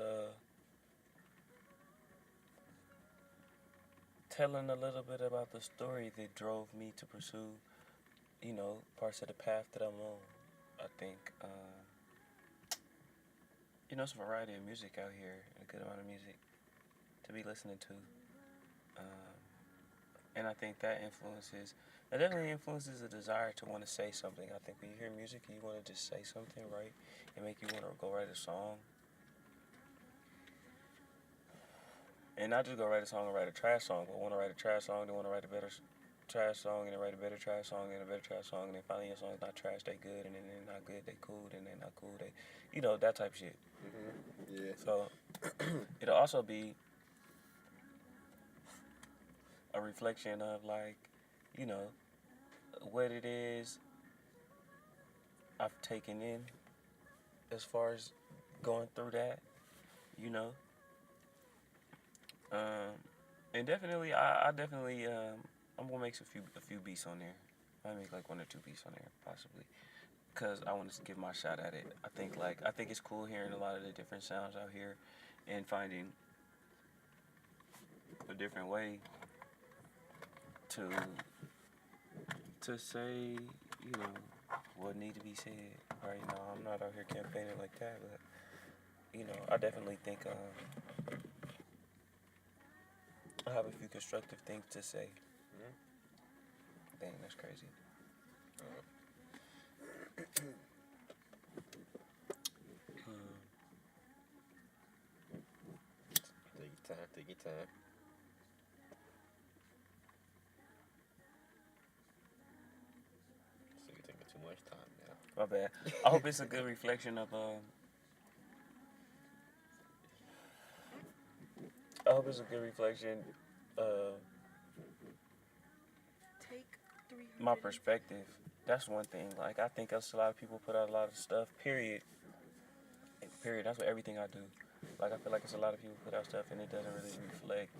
telling a little bit about the story that drove me to pursue, parts of the path that I'm on. I think, it's a variety of music out here, a good amount of music to be listening to. And I think that definitely influences a desire to want to say something. I think when you hear music and you want to just say something, right, and make you want to go write a song. And not just go write a song and write a trash song, but want to write a trash song, then want to write a better trash song, and then write a better trash song, and a better trash song, and then finally your song's not trash, they good, and then they're not good, they cool, and they're not cool, they, that type of shit. Yeah. So, it'll also be a reflection of, like, what it is I've taken in as far as going through that, and definitely, I definitely, I'm gonna make a few beats on there. I might make like 1 or 2 beats on there, possibly, cause I want to give my shot at it. I think it's cool hearing a lot of the different sounds out here, and finding a different way to say, what need to be said. Right now, I'm not out here campaigning like that, but I definitely think I have a few constructive things to say. Dang, that's crazy. Take your time. So you're taking too much time now. My bad. I hope it's a good reflection of I hope it's a good reflection of my perspective. That's one thing. Like, I think a lot of people put out a lot of stuff, period. That's what everything I do. Like, I feel like it's a lot of people put out stuff and it doesn't really reflect,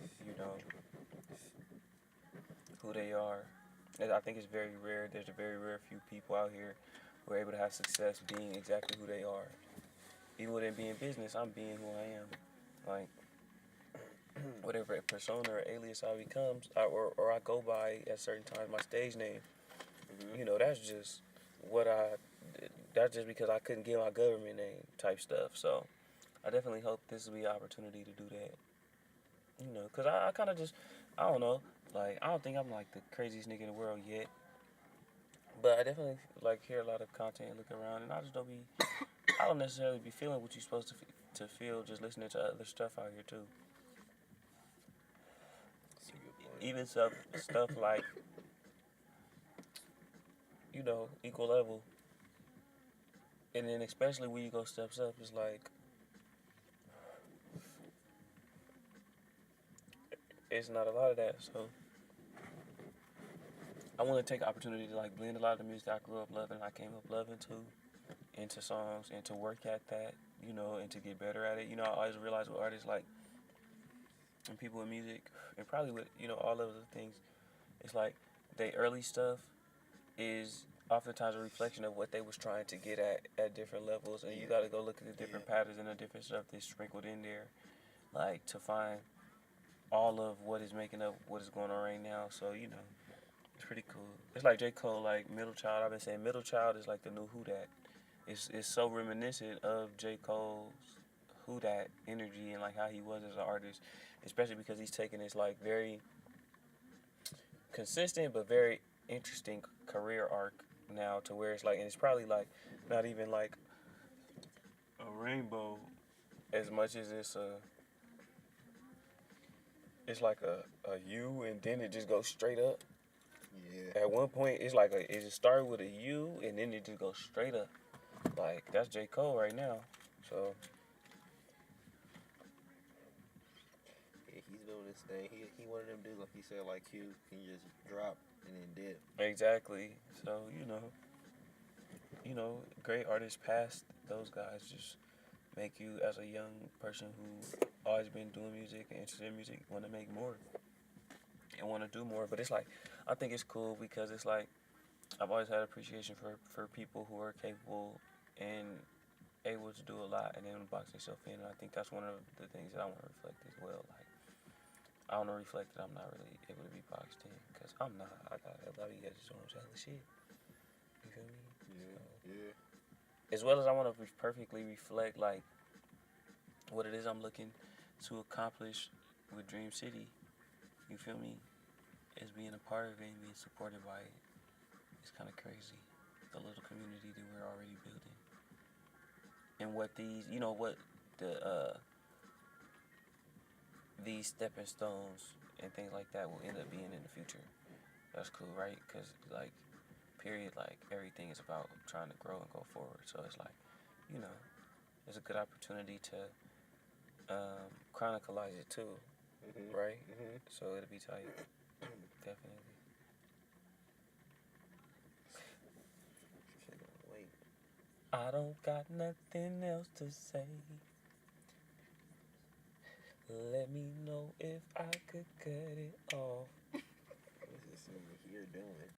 who they are. And I think it's very rare. There's a very rare few people out here who are able to have success being exactly who they are. Even within being business, I'm being who I am. Like, whatever persona or alias I become, or I go by at certain times, my stage name, that's just that's just because I couldn't get my government name type stuff. So I definitely hope this will be an opportunity to do that. Because I kind of just, I don't know, like, I don't think I'm like the craziest nigga in the world yet. But I definitely like hear a lot of content, look around, and I don't necessarily be feeling what you're supposed to feel just listening to other stuff out here too. Even stuff like, equal level. And then especially when you go steps up, it's like, it's not a lot of that. So I want to take the opportunity to like blend a lot of the music I grew up loving, I came up loving too, into songs, and to work at that, and to get better at it. I always realize with artists, like, and people in music, and probably with, all of the things, it's like their early stuff is oftentimes a reflection of what they was trying to get at different levels, and you got to go look at the different patterns and the different stuff they sprinkled in there, like, to find all of what is making up what is going on right now. So, it's pretty cool. It's like J. Cole, like, Middle Child. I've been saying Middle Child is like the new Who Dat. It's so reminiscent of J. Cole's Who Dat energy and like how he was as an artist, especially because he's taking this like very consistent but very interesting career arc now, to where it's like, and it's probably like not even like a rainbow as much as it's like a U, and then it just goes straight up. Yeah. At one point, it's like it just started with a U, and then it just goes straight up. Like, that's J. Cole right now. So yeah, he's doing his thing. He one of them dudes, like he said, like Q, can just drop and then dip. Exactly. So, great artists past those guys just make you, as a young person who always been doing music and interested in music, want to make more and want to do more. But it's like, I think it's cool because it's like, I've always had appreciation for people who are capable and able to do a lot and then box themselves in. And I think that's one of the things that I want to reflect as well. Like, I want to reflect that I'm not really able to be boxed in because I'm not. I got a lot of you guys just don't know shit. You feel me? Yeah, so, yeah. As well as I want to perfectly reflect like what it is I'm looking to accomplish with Dream City. You feel me? As being a part of it and being supported by it. It's kind of crazy. The little community that we're already building. And what these stepping stones and things like that will end up being in the future. That's cool, right? Because, like, period, like, everything is about trying to grow and go forward. So it's like, it's a good opportunity to chronicleize it too, right? Mm-hmm. So it'll be tight. Definitely. Wait. I don't got nothing else to say. Let me know if I could cut it off. What is this over here doing?